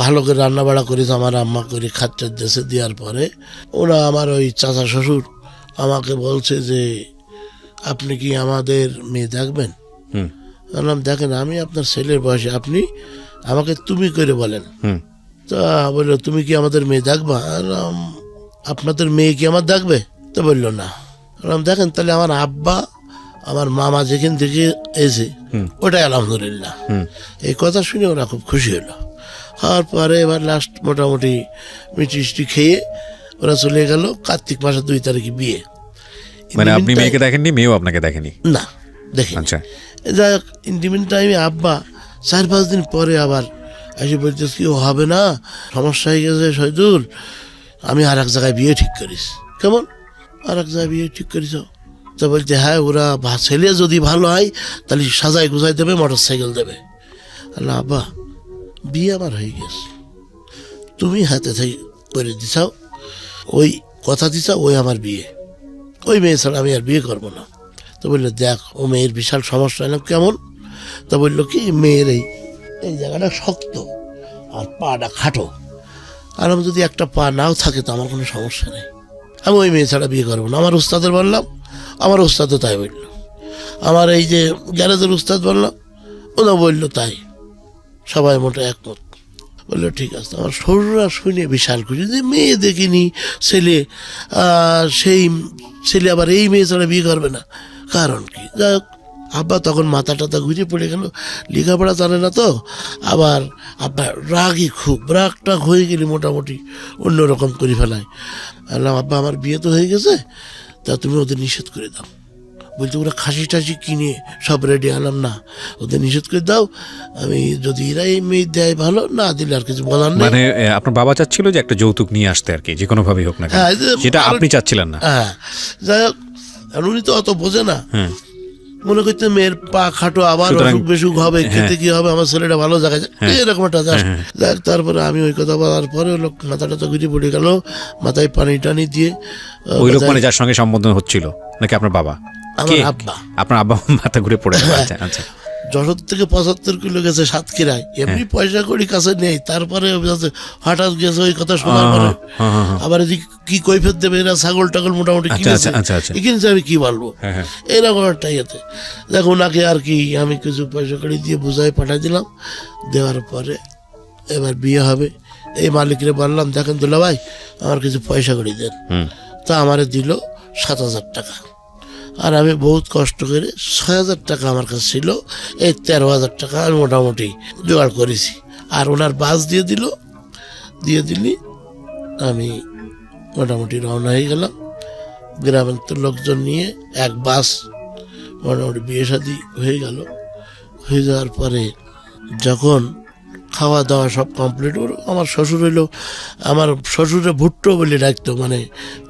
ভালো করে রান্না বাড়া করেছে আমার আম্মা, করে খাচ্চার দেশে দেওয়ার পরে ওরা আমার ওই চাচা শ্বশুর আমাকে বলছে যে আপনি কি আমাদের মেয়ে দেখবেন? বললাম দেখেন আমি আপনার ছেলের বয়সে, আপনি আমাকে তুমি করে বলেন। তা বললো তুমি কি আমাদের মেয়ে দেখবা? আপনাদের মেয়ে কি আমার দেখবে? তো বললো না। বললাম দেখেন তাহলে আমার আব্বা আমার মামা যেখান থেকে এসে ওটাই আলহামদুলিল্লাহ। এই কথা শুনে ওরা খুব খুশি হলো। হওয়ার পরে এবার লাস্ট মোটামুটি মিষ্টি খেয়ে ওরা চলে গেল। কার্তিক মাসের 2 তারিখে বিয়ে। মানে আপনি মেয়েকে দেখেননি, মেয়েও আপনাকে দেখেনি? না, দেখি। আচ্ছা, যাই হোক, ইন্টিমেন্ট টাইমে আব্বা 4-5 দিন পরে আবার এসে বলতেছে কি হবে না, সমস্যা হয়ে গেছে শহীদুল, আমি আর এক জায়গায় বিয়ে ঠিক করিস। কেমন? আর এক জায়গায় বিয়ে ঠিক করেছ? তা বলছে হ্যাঁ, ওরা ছেলে যদি ভালো হয় তাহলে সাজাই গুজাই দেবে, মোটর সাইকেল দেবে। আল্লাহ আব্বা, বিয়ে আমার হয়ে গেছে, তুমি হাতে থেকে করে দিছাও, ওই কথা দিছাও, ওই আমার বিয়ে, ওই মেয়ে ছাড়া আমি আর বিয়ে করবো না। তো বললো দেখ, ও মেয়ের বিশাল সমস্যা। এলাম কেমন? তা বললো কি, মেয়ের এই জায়গাটা শক্ত আর পাটা খাটো, আর আমি যদি একটা পা নাও থাকে তো আমার কোনো সমস্যা নেই, আমি ওই মেয়ে ছাড়া বিয়ে করবো না। আমার উস্তাদের বললাম, আমার উস্তাদও তাই বলল। আমার এই যে গ্যারেজের উস্তাদ বললাম, ওরা বললো তাই। সবাই মোটে একমত। বললো ঠিক আছে। আমার শ্বশুরা শুনে বিশাল খুশি যে মেয়ে দেখিনি, ছেলে, সেই ছেলে আবার এই মেয়ে ছাড়া বিয়ে করবে না, কারণ কি? যাই হোক, আব্বা তখন মাথা টাথা ঘুরে পড়ে গেল, লেখাপড়া জানে না তো, আবার আব্বা রাগই খুব, রাগটা হয়ে গেলে মোটামুটি অন্যরকম করে ফেলায়। বললাম আব্বা, আমার বিয়ে তো হয়ে গেছে, তা তুমি ওদের নিষেধ করে দাও। বলতে ওরা খাসি টাসি কিনে সব রেডি। আনলাম না, ওদের নিষেধ করে দাও, আমি যদি এরা এই মেয়ে দেয় ভালো, না দিলে আর কিছু বলার নেই। মানে আপনার বাবা চাচ্ছিল যে একটা যৌতুক নিয়ে আসতে আর কি, যে কোনো ভাবেই হোক না কেন। হ্যাঁ, যেটা আপনি চাচ্ছিলেন না। হ্যাঁ, যাই হোক, আর উনি তো অত বোঝে না, হ্যাঁ, মনে করতে মেয়ের পা খাটো, আবার অসুখ বেসুখ হবে, খেতে কি হবে, আমার ছেলেটা ভালো জায়গায় এরকম একটা যাক। তারপরে আমি ওই কথা বলার পরে লোক মাথাটা তো ঘুরে পড়ে গেল, মাথায় পানি টানি দিয়ে। ওই লোক মানে যার সঙ্গে সম্বন্ধ হচ্ছিল নাকি আপনার বাবা? আমার আব্বা। আপনার আব্বা মাথা ঘুরে পড়ে গেল। আচ্ছা আচ্ছা। যশোর থেকে 75 কিলো গেছে সাতক্ষীরায়, এমনি পয়সা কড়ি কাছে নেই, তারপরে হঠাৎ গেছে ওই কথা শোনার পরে আবার এদিকে কি কৈফিয়ত দেবে, এরা ছাগল টাগল মোটামুটি কিনেছে, কিনেছে, আমি কি বলবো, এরকম একটা ইয়েতে। দেখো ওনাকে আর কি আমি কিছু পয়সা কড়ি দিয়ে বুঝাই পাঠাই দিলাম। দেওয়ার পরে এবার বিয়ে হবে, এই মালিকরে বললাম দেখেন দুলা ভাই, আমার কিছু পয়সা কড়ি দেন। তা আমারে দিল 7,000 টাকা, আর আমি বহুত কষ্ট করে 6,000 টাকা আমার কাছে ছিল, এই 13,000 টাকা আমি মোটামুটি জোগাড় করেছি। আর ওনার বাস দিয়ে দিলি আমি মোটামুটি রওনা হয়ে গেলাম। গ্রামের তো লোকজন নিয়ে এক বাস মোটামুটি বিয়ে শাদি হয়ে গেল। হয়ে যাওয়ার পরে যখন খাওয়া দাওয়া সব কমপ্লিট, আমার শ্বশুর হইলো, আমার শ্বশুরে ভুট্টো বলে ডাকতো, মানে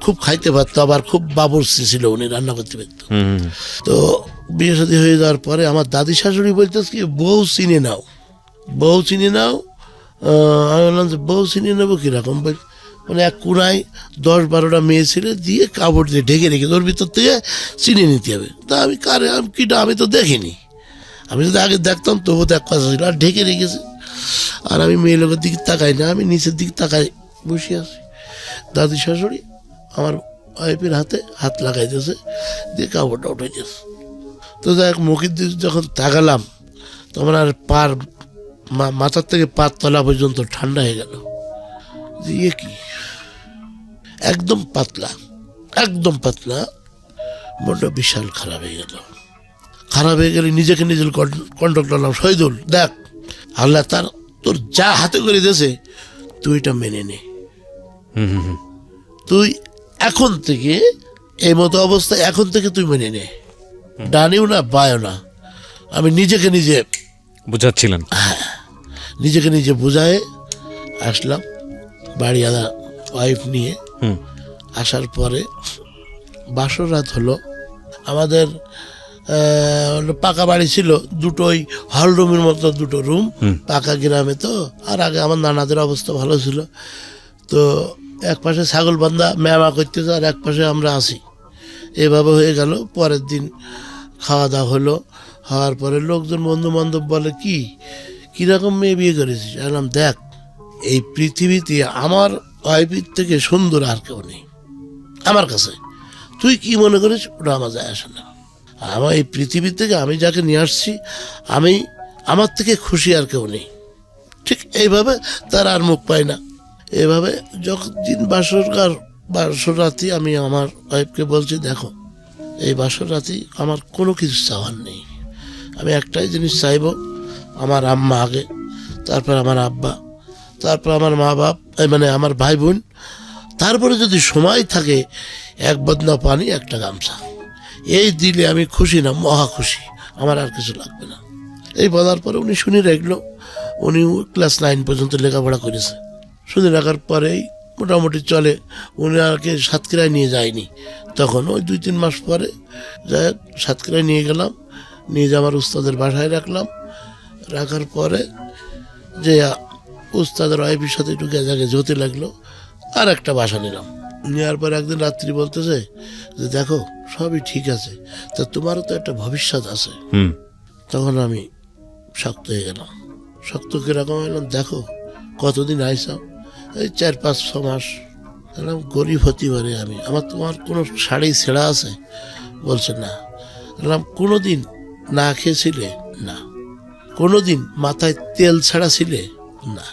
খুব খাইতে পারতো, আবার খুব বাবুর্চি ছিল, উনি রান্না করতে পারতো। তো বিয়ে শাদী হয়ে যাওয়ার পরে আমার দাদি শাশুড়ি বলতেছে কি, বউ চিনে নাও, বউ চিনে নাও। আমি বললাম যে বউ চিনে নেবো কীরকম? মানে এক কুড়ায় 10-12টা মেয়ে ছেলে দিয়ে কাপড় দিয়ে ঢেকে রেখে ওর ভিতর থেকে চিনে নিতে হবে। তা আমি কারে, আমি কিটা, আমি তো দেখিনি, আমি যদি আগে দেখতাম তবু তো এক কথা ছিল, আর ঢেকে রেখেছে। আর আমি মেয়ে লোকের দিকে তাকাই না, আমি নিচের দিকে তাকাই বসে আছি। দাদি শাশুড়ি আমার ওয়াইফের হাতে হাত লাগাইতেছে, দিয়ে কাপড়টা উঠাইতেছে। তো যাই হোক, মুখের দিকে যখন তাকালাম তখন আর পার মাথার থেকে পার তলা পর্যন্ত ঠান্ডা হয়ে গেল। যে ইয়ে কি, একদম পাতলা, একদম পাতলা, মনটা বিশাল খারাপ হয়ে গেল। খারাপ হয়ে গেলে নিজেকে নিজের কন্ট্রোল করলাম, শহীদুল দেখ, আল্লাহ তোর যা হাতে করে দিয়েছে তুই এটা মেনে নে। তুই এখন থেকে এই মতো অবস্থায় এখন থেকে তুই মেনে নে, ডানিও না বায়ও না। আমি নিজেকে নিজে বুঝাচ্ছিলেন? হ্যাঁ, নিজেকে নিজে বুঝায় আসলাম বাড়ি, আদা ওয়াইফ নিয়ে। আসার পরে বাসর রাত হলো। আমাদের পাকা বাড়ি ছিল, দুটোই হল রুমের মতো, দুটো রুম, পাকা গ্রামে তো। আর আগে আমার নানাদের অবস্থা ভালো ছিল, তো এক পাশে ছাগল বান্ধা মেমা করতেছে, আর এক পাশে আমরা আসি। এভাবে হয়ে গেল। পরের দিন খাওয়া দাওয়া হলো। হওয়ার পরে লোকজন বন্ধু বান্ধব বলে কি, কীরকম মেয়ে বিয়ে করেছিস? বললাম দেখ, এই পৃথিবীতে আমার ওয়াইফের থেকে সুন্দর আর কেউ নেই আমার কাছে। তুই কি মনে করিস ওটা আমার যায় আসে না। আমার এই পৃথিবী থেকে আমি যাকে নিয়ে আসছি, আমি আমার থেকে খুশি আর কেউ নেই। ঠিক এইভাবে তার আর মুখ পাই না। এভাবে যখন দিন বাসর রাতি আমি আমার ওয়াইফকে বলছি দেখো, এই বাসর রাতি আমার কোনো কিছু চাওয়ার নেই, আমি একটাই জিনিস চাইব, আমার আম্মা আগে, তারপর আমার আব্বা, তারপর আমার মা বাপ, মানে আমার ভাই বোন, তারপরে যদি সময় থাকে এক বদনা পানি, একটা গামছা, এই দিলে আমি খুশি, না মহা খুশি, আমার আর কিছু লাগবে না। এই বলার পরে উনি শুনে রাখলো। উনি ক্লাস 9 পর্যন্ত লেখাপড়া করেছে। শুনে রাখার পরেই মোটামুটি চলে। উনি আমাকে সাতক্ষীরায় নিয়ে যায়নি তখন, ওই 2-3 মাস পরে যাই হোক সাতক্ষীরায় নিয়ে গেলাম, নিয়ে যে আমার উস্তাদের বাসায় রাখলাম। রাখার পরে যে উস্তাদের ওয়াইফের সাথে একটু গেজাগেজ হতে লাগলো, আর একটা বাসা নিলাম। নেওয়ার পরে একদিন রাত্রি বলতেছে যে দেখো সবই ঠিক আছে, তা তোমারও তো একটা ভবিষ্যৎ আছে। তখন আমি শক্ত হয়ে গেলাম। শক্ত কিরকম হলাম, দেখো কতদিন আইসাম, এই 4-5-6 মাস। বললাম গরিব হতে পারে আমি, তোমার কোনো শাড়ি ছেঁড়া আছে? বলছে না। বললাম কোনো দিন না খেয়েছিলে? না। কোনো দিন মাথায় তেল ছাড়া ছিলে? না।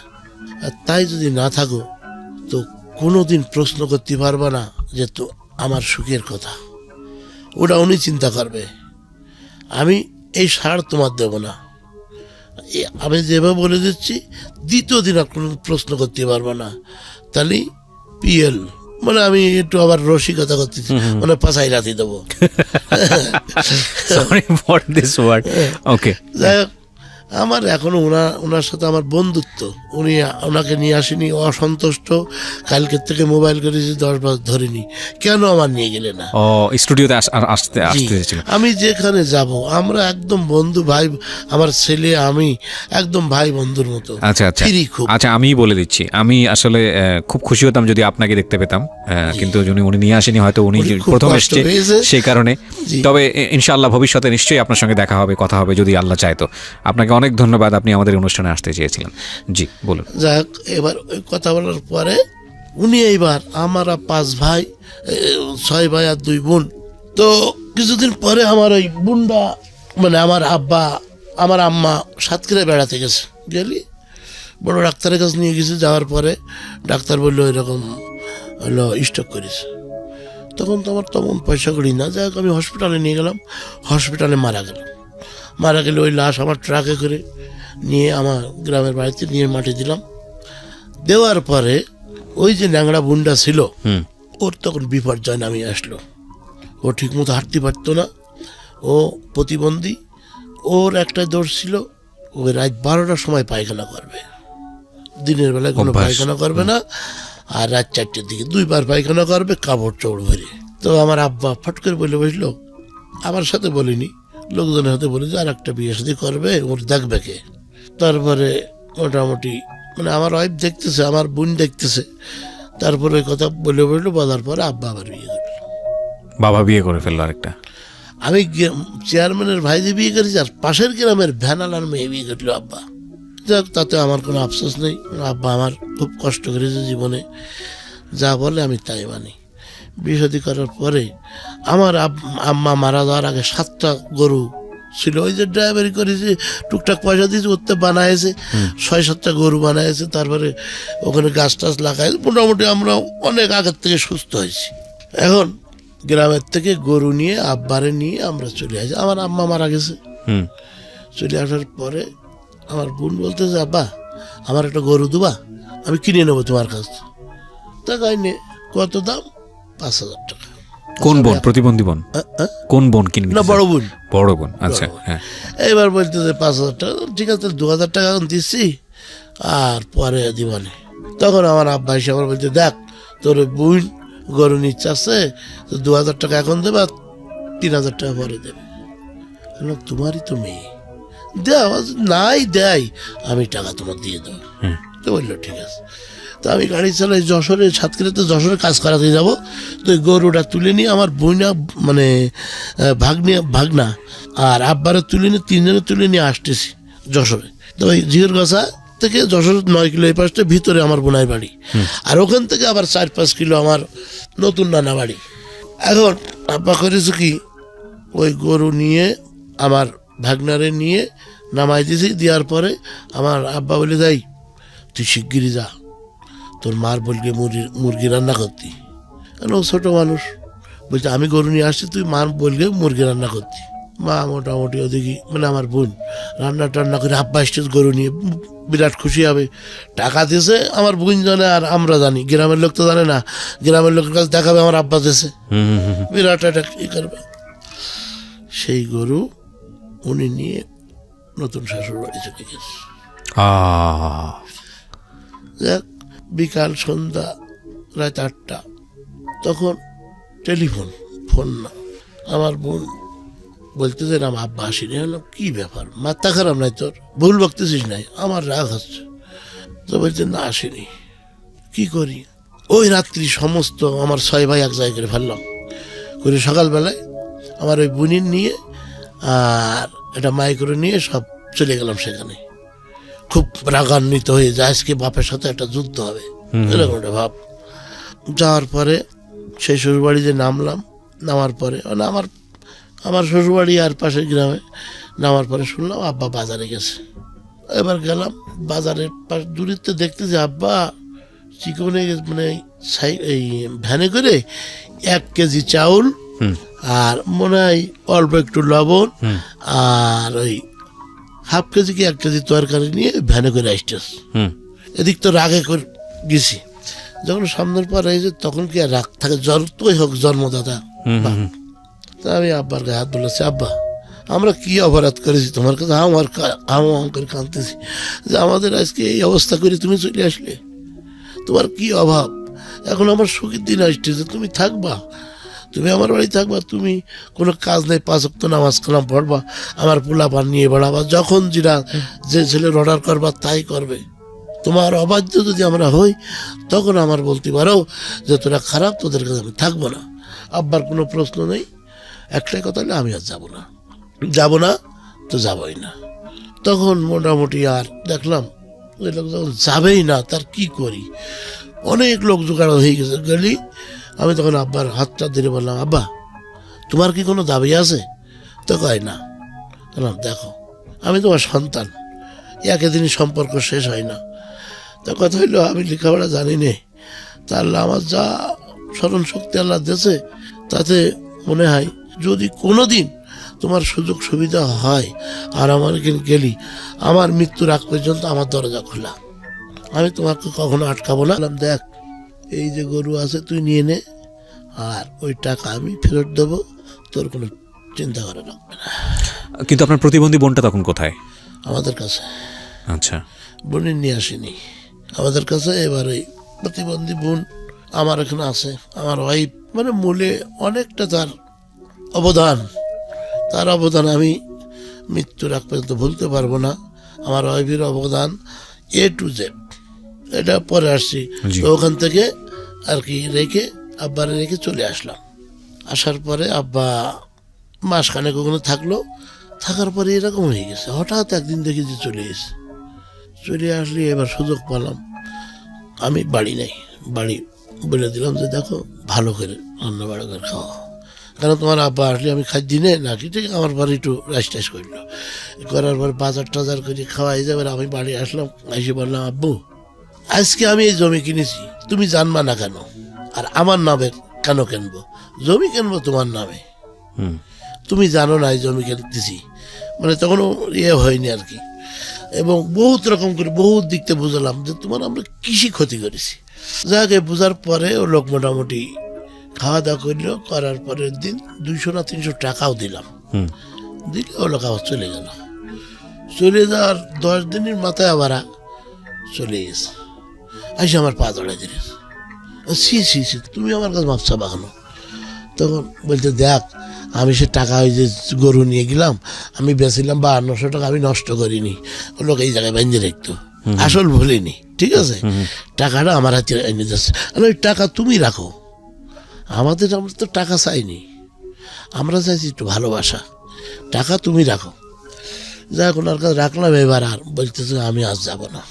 আর তাই যদি না থাকো তো কোনো দিন প্রশ্ন করতে পারবা না যে তো আমার সুখের কথা, ওটা উনি চিন্তা করবে। আমি এই সার তোমার দেব না, আমি যেভাবে বলে দিচ্ছি দ্বিতীয় দিন আর কোনো প্রশ্ন করতে পারবো না। তাহলে পিএল মানে আমি একটু আবার রসিকতা করতেছি, মানে পাশাই রাতি দেবো। Sorry for this word. Okay, যাই হোক, আমার এখনো ওনার সাথে আমার বন্ধুত্ব। উনি ওনাকে নিয়ে আসেনি, অসন্তুষ্ট। কালকের থেকে মোবাইল করেছি 10 বার ধরিনি, কেন আমার নিয়ে গেলে না? ও স্টুডিওতে আসতে ছিল। আমি যেখানে যাব আমরা একদম বন্ধু ভাই, আমার ছেলে আমি একদম ভাই বন্ধুর মতো। আচ্ছা আচ্ছা ফ্রি খুব। আচ্ছা, আমি বলে দিচ্ছি, আমি আসলে খুব খুশি হতাম যদি আপনাকে দেখতে পেতাম, কিন্তু উনি নিয়ে আসেনি, হয়তো উনি উনি খুব প্রথম কষ্ট এসছে পেয়েছে। সেই কারণে। জি। তবে ইনশাআল্লাহ ভবিষ্যতে নিশ্চয়ই আপনার সঙ্গে দেখা হবে, কথা হবে যদি আল্লাহ চায়। তো আপনাকে অনেক ধন্যবাদ, আপনি আমাদের অনুষ্ঠানে আসতে চেয়েছিলেন। জি বলুন। যাক, এবার ওই কথা বলার পরে উনি এইবার আমরা 5 ভাই, 6 ভাই আর 2 বোন। তো কিছুদিন পরে আমার ওই বোনটা মানে আমার আব্বা আমার আম্মা সাতক্ষীরায় বেড়াতে গেছে, গেলি বড় ডাক্তারের কাছে নিয়ে গেছে। যাওয়ার পরে ডাক্তার বললো এরকম হলো স্ট্রোক করেছে। তখন তো আমার তেমন পয়সা করি না, যাই হোক আমি হসপিটালে নিয়ে গেলাম। হসপিটালে মারা গেলে ওই লাশ আমার ট্রাকে করে নিয়ে আমার গ্রামের বাড়িতে নিয়ে মাটি দিলাম। দেওয়ার পরে ওই যে ন্যাংরা বুন্ডা ছিল, ওর তখন বিপর্যয় নামে আসলো। ও ঠিকমতো হাঁটতে পারতো না, ও প্রতিবন্ধী। ওর একটা দোষ ছিল, ওই রাত 12টার সময় পায়খানা করবে, দিনের বেলায় কোনো অভ্যাস। পায়খানা করবে না, আর রাত 4টের দিকে 2 বার পায়খানা করবে কাপড় চোপড় ভরে। তো আমার আব্বা ফট করে বলে বসলো, আমার সাথে বলিনি, লোকজনের হাতে বলে যে আর একটা বিয়ে শাদী করবে, ওর দেখবে কে। তারপরে মোটামুটি মানে আমার ওয়াইফ দেখতেছে, আমার বোন দেখতেছে। তারপরে ওই কথা বলার পরে আব্বা আবার বিয়ে করলো। বাবা বিয়ে করে ফেললো আরেকটা। আমি চেয়ারম্যানের ভাই দিয়ে বিয়ে করেছি, আর পাশের গ্রামের ভ্যানালার মেয়ে বিয়ে করলো আব্বা। যাক, তাতে আমার কোনো আফসোস নেই। আব্বা আমার খুব কষ্ট করেছে জীবনে, যা বলে আমি তাই মানি। বিয়ে শাদী করার পরে আমার আম্মা মারা যাওয়ার আগে 7টা গরু ছিল, ওই যে ড্রাইভারি করেছে, টুকটাক পয়সা দিয়েছে, ওতে বানাইছে 6-7টা গরু বানাইছে। তারপরে ওখানে গাছ টাছ লাগাই, মোটামুটি আমরা অনেক আগের থেকে সুস্থ হয়েছি। এখন গ্রামের থেকে গরু নিয়ে আব্বারে নিয়ে আমরা চলে আসি। আমার আম্মা মারা গেছে। চলে আসার পরে আমার বোন বলতেছে, আব্বা আমার একটা গরু দুবা, আমি কিনে নেবো তোমার কাছ। তা কাইনে কত দাম? 5,000 টাকা। কোন বোন? প্রতিবন্ধী বোন? কোন বোন কিনবে? না, বড় বোন। বড় বোন, আচ্ছা। হ্যাঁ, এবার বলতেছে 5,000 টাকা। ঠিক আছে, 2,000 টাকা এখন দিচ্ছি আর পরে দিবানে। তখন আমার আব্বা এসে আমার বলছে, দেখ তোর বোন গরু নিচ্ছে আছে, তো 2,000 টাকা এখন দেবে আর 3,000 টাকা পরে দেবে। তোমারই তো মেয়ে, দেও, নাই দেয়, আমি টাকা তোমার দিয়ে দেবো। তো বললো ঠিক আছে। তো আমি গাড়ি চালাই যশোরে, সাতক্ষীরাতে যশোরে কাজ করাতে যাবো। তো ওই গরুটা তুলে নিয়ে আমার বইনা মানে ভাগনা আর আব্বারে তুলে নিয়ে 3 জনে তুলে নিয়ে আসতেছি যশোরে। তো ওই ঝিওরগাছা থেকে যশোর 9 কিলো এই পাশটা ভিতরে আমার বোনাই বাড়ি, আর ওখান থেকে আবার 4-5 কিলো আমার নতুন নানা বাড়ি। এখন আব্বা করেছে কি, ওই গরু নিয়ে আমার ভাগনারে নিয়ে নামাই দিয়েছি। দেওয়ার পরে আমার আব্বা বলে, যাই তুই শিগগিরি যা, তোর মার বলকে মুরগি রান্না করতি। কেন ও ছোটো মানুষ, বলছে আমি গরু নিয়ে আসছি, তুই মার বলকে মুরগি রান্না করতি। মা মোটামুটি ওদিকে মানে আমার বোন রান্না টান্না করে আব্বা স্টেজ গরু নিয়ে বিরাট খুশি হবে। টাকা দিয়েছে আমার বোন জানে, আর আমরা জানি, গ্রামের লোক তো জানে না। গ্রামের লোকের কাছে দেখাবে আমার আব্বা দিয়েছে, বিরাট একটা ই করবে। সেই গরু উনি নিয়ে নতুন শ্বশুর বাড়ি চলে গেছে। যাক, বিকাল সন্ধ্যা রাত 8টা, তখন টেলিফোন, ফোন না। আমার বোন বলতেছে না আব্বা আসেনি। হলো কি ব্যাপার, মাথা খারাপ নাই তোর, ভুল বকতেছিস নাই? আমার রাগ হচ্ছে। তো বলছে না আসেনি। কি করি? ওই রাত্রি সমস্ত আমার 6 ভাই এক জায়গায় করে ফেললাম, করে সকালবেলায় আমার ওই বোনির নিয়ে আর একটা মাইক্রো নিয়ে সব চলে গেলাম সেখানে। খুব রাগান্বিত হয়ে যায়, আজকে বাপের সাথে একটা যুদ্ধ হবে, এরকম একটা ভাব। যাওয়ার পরে সেই শ্বশুরবাড়িতে নামলাম। নামার পরে মানে আমার শ্বশুরবাড়ি আর পাশের গ্রামে। নামার পরে শুনলাম আব্বা বাজারে গেছে। এবার গেলাম বাজারের পাশ দূরিতে, দেখতেছি আব্বা চিকনে মানে এই ভ্যানে করে 1 কেজি চাউল আর মনে হয় অল্প একটু লবণ আর ওই 1/2 কেজি কি 1 কেজি তরকারি নিয়ে ভ্যানে করে আসতেছে। এদিক তো রাগে করে গেছি। যখন সামনের পর এই যে তখন কি আর রাগ থাকে, যতই হোক জন্মদাতা। তা আমি আব্বার গায়ে হাত বলেছি, আব্বা আমরা কি অপরাধ করেছি তোমার কাছে? আমার করে কাঁদতেছি যে আমাদের আজকে এই অবস্থা করে তুমি চলে আসলে, তোমার কি অভাব? এখন আমার সুখের দিন আসছে, তুমি থাকবা, তুমি আমার বাড়ি থাকবা, তুমি কোনো কাজ নেই, 5 ওয়াক্ত নামাজ কালাম পড়বা, আমার পোলা পান নিয়ে বেড়াবা, যখন যেটা যে ছেলের অর্ডার করবা তাই করবে। তোমার অবাধ্য যদি আমরা হই তখন আমার বলতে পারো যে তোরা খারাপ, তোদের কাছে আমি থাকবো না। আব্বার কোনো প্রশ্ন নেই, একটাই কথা হলে আমি আর যাবো না তো যাবই না। তখন মোটামুটি আর দেখলাম ওই লোক যখন যাবেই না, তার কি করি? অনেক লোক জোগাড় হয়ে গেছে গেলি। আমি তখন আব্বার হাতটা ধরে বললাম, আব্বা তোমার কি কোনো দাবি আছে? তো কয় না। বললাম দেখো আমি তোমার সন্তান, একদিনই সম্পর্ক শেষ হয় না। তা কথা হইলো আমি লেখাপড়া জানি নে, তা আল্লাহ আমার যা স্মরণ শক্তি আল্লাহ দিয়েছে তাতে মনে হয় যদি কোনো দিন তোমার সুযোগ সুবিধা হয় আর আমার গেলি, আমার মৃত্যুর আগ পর্যন্ত আমার দরজা খোলা, আমি তোমাকে কখনো আটকাবো না। বললাম দেখ এই যে গরু আছে তুই নিয়ে নে, আর ওই টাকা আমি ফেরত দেবো, তোর কোনো চিন্তা করে রাখবে না। কিন্তু আপনার প্রতিবন্ধী বোনটা তখন কোথায়? আমাদের কাছে। আচ্ছা, বোনের নিয়ে আসেনি আমাদের কাছে। এবার ওই প্রতিবন্ধী বোন আমার এখানে আছে। আমার ওয়াইফ মানে মূলে অনেকটা তার অবদান আমি মৃত্যুর আগ পর্যন্ত ভুলতে পারবো না। আমার ওয়াইফের অবদান A to Z। এটা পরে আসছি। তো ওখান থেকে আর কি আব্বারে রেখে চলে আসলাম। আসার পরে আব্বা মাসখানেক ওখানে থাকার পরে এরকম হয়ে গেছে। হঠাৎ একদিন দেখি যে চলে আসলে এবার সুযোগ পেলাম। আমি বাড়ি নেই, বাড়ি বলে দিলাম যে দেখো ভালো করে রান্না বাড়া করে খাওয়া, কারণ তোমার আব্বা আসলে আমি খাই দিনে নাকি। ঠিক আমার বাড়ি একটু রাইস করলো, করার পর বাজার টাজার করে খাওয়াই যাবে। আমি বাড়ি আসলাম, এসে বললাম আব্বু আজকে আমি এই জমি কিনেছি, তুমি জানবা না কেন? আর আমার নামে কেন কিনবো? জমি কিনবো তোমার নামে, তুমি জানো না এই জমি কিনতেছি। মানে তখনও হয়নি আর কি। এবং বহুত রকম করে বহুত দিকতে বুঝলাম যে তোমার আমরা কৃষি ক্ষতি করেছি। যাকে বোঝার পরে ও লোক মোটামুটি খাওয়া দাওয়া করলো। করার পরের দিন 200 না 300 টাকাও দিলাম। দিলে ও লোক আবার চলে গেল। চলে যাওয়ার 10 দিনের মাথায় আবার চলে গেছে। আসে আমার পা ধরে দিয়েছে, সি তুমি আমার কাছে মাপ চাবা কেন? তখন বলতে দেখ আমি সে টাকা ওই যে গরু নিয়ে গেলাম, আমি বেচিলাম 5200 টাকা, আমি নষ্ট করিনি। ও লোক এই জায়গায় বাঁধে রাখতো, আসল ভুলিনি। ঠিক আছে, টাকাটা আমার হাতে এনে যাচ্ছে। ওই টাকা তুমি রাখো, আমরা তো টাকা চাইনি, আমরা চাইছি একটু ভালোবাসা, টাকা তুমি রাখো। যাক ওনার কাছে রাখলাম। এবার আর বলতেছে আমি আজ যাবো না,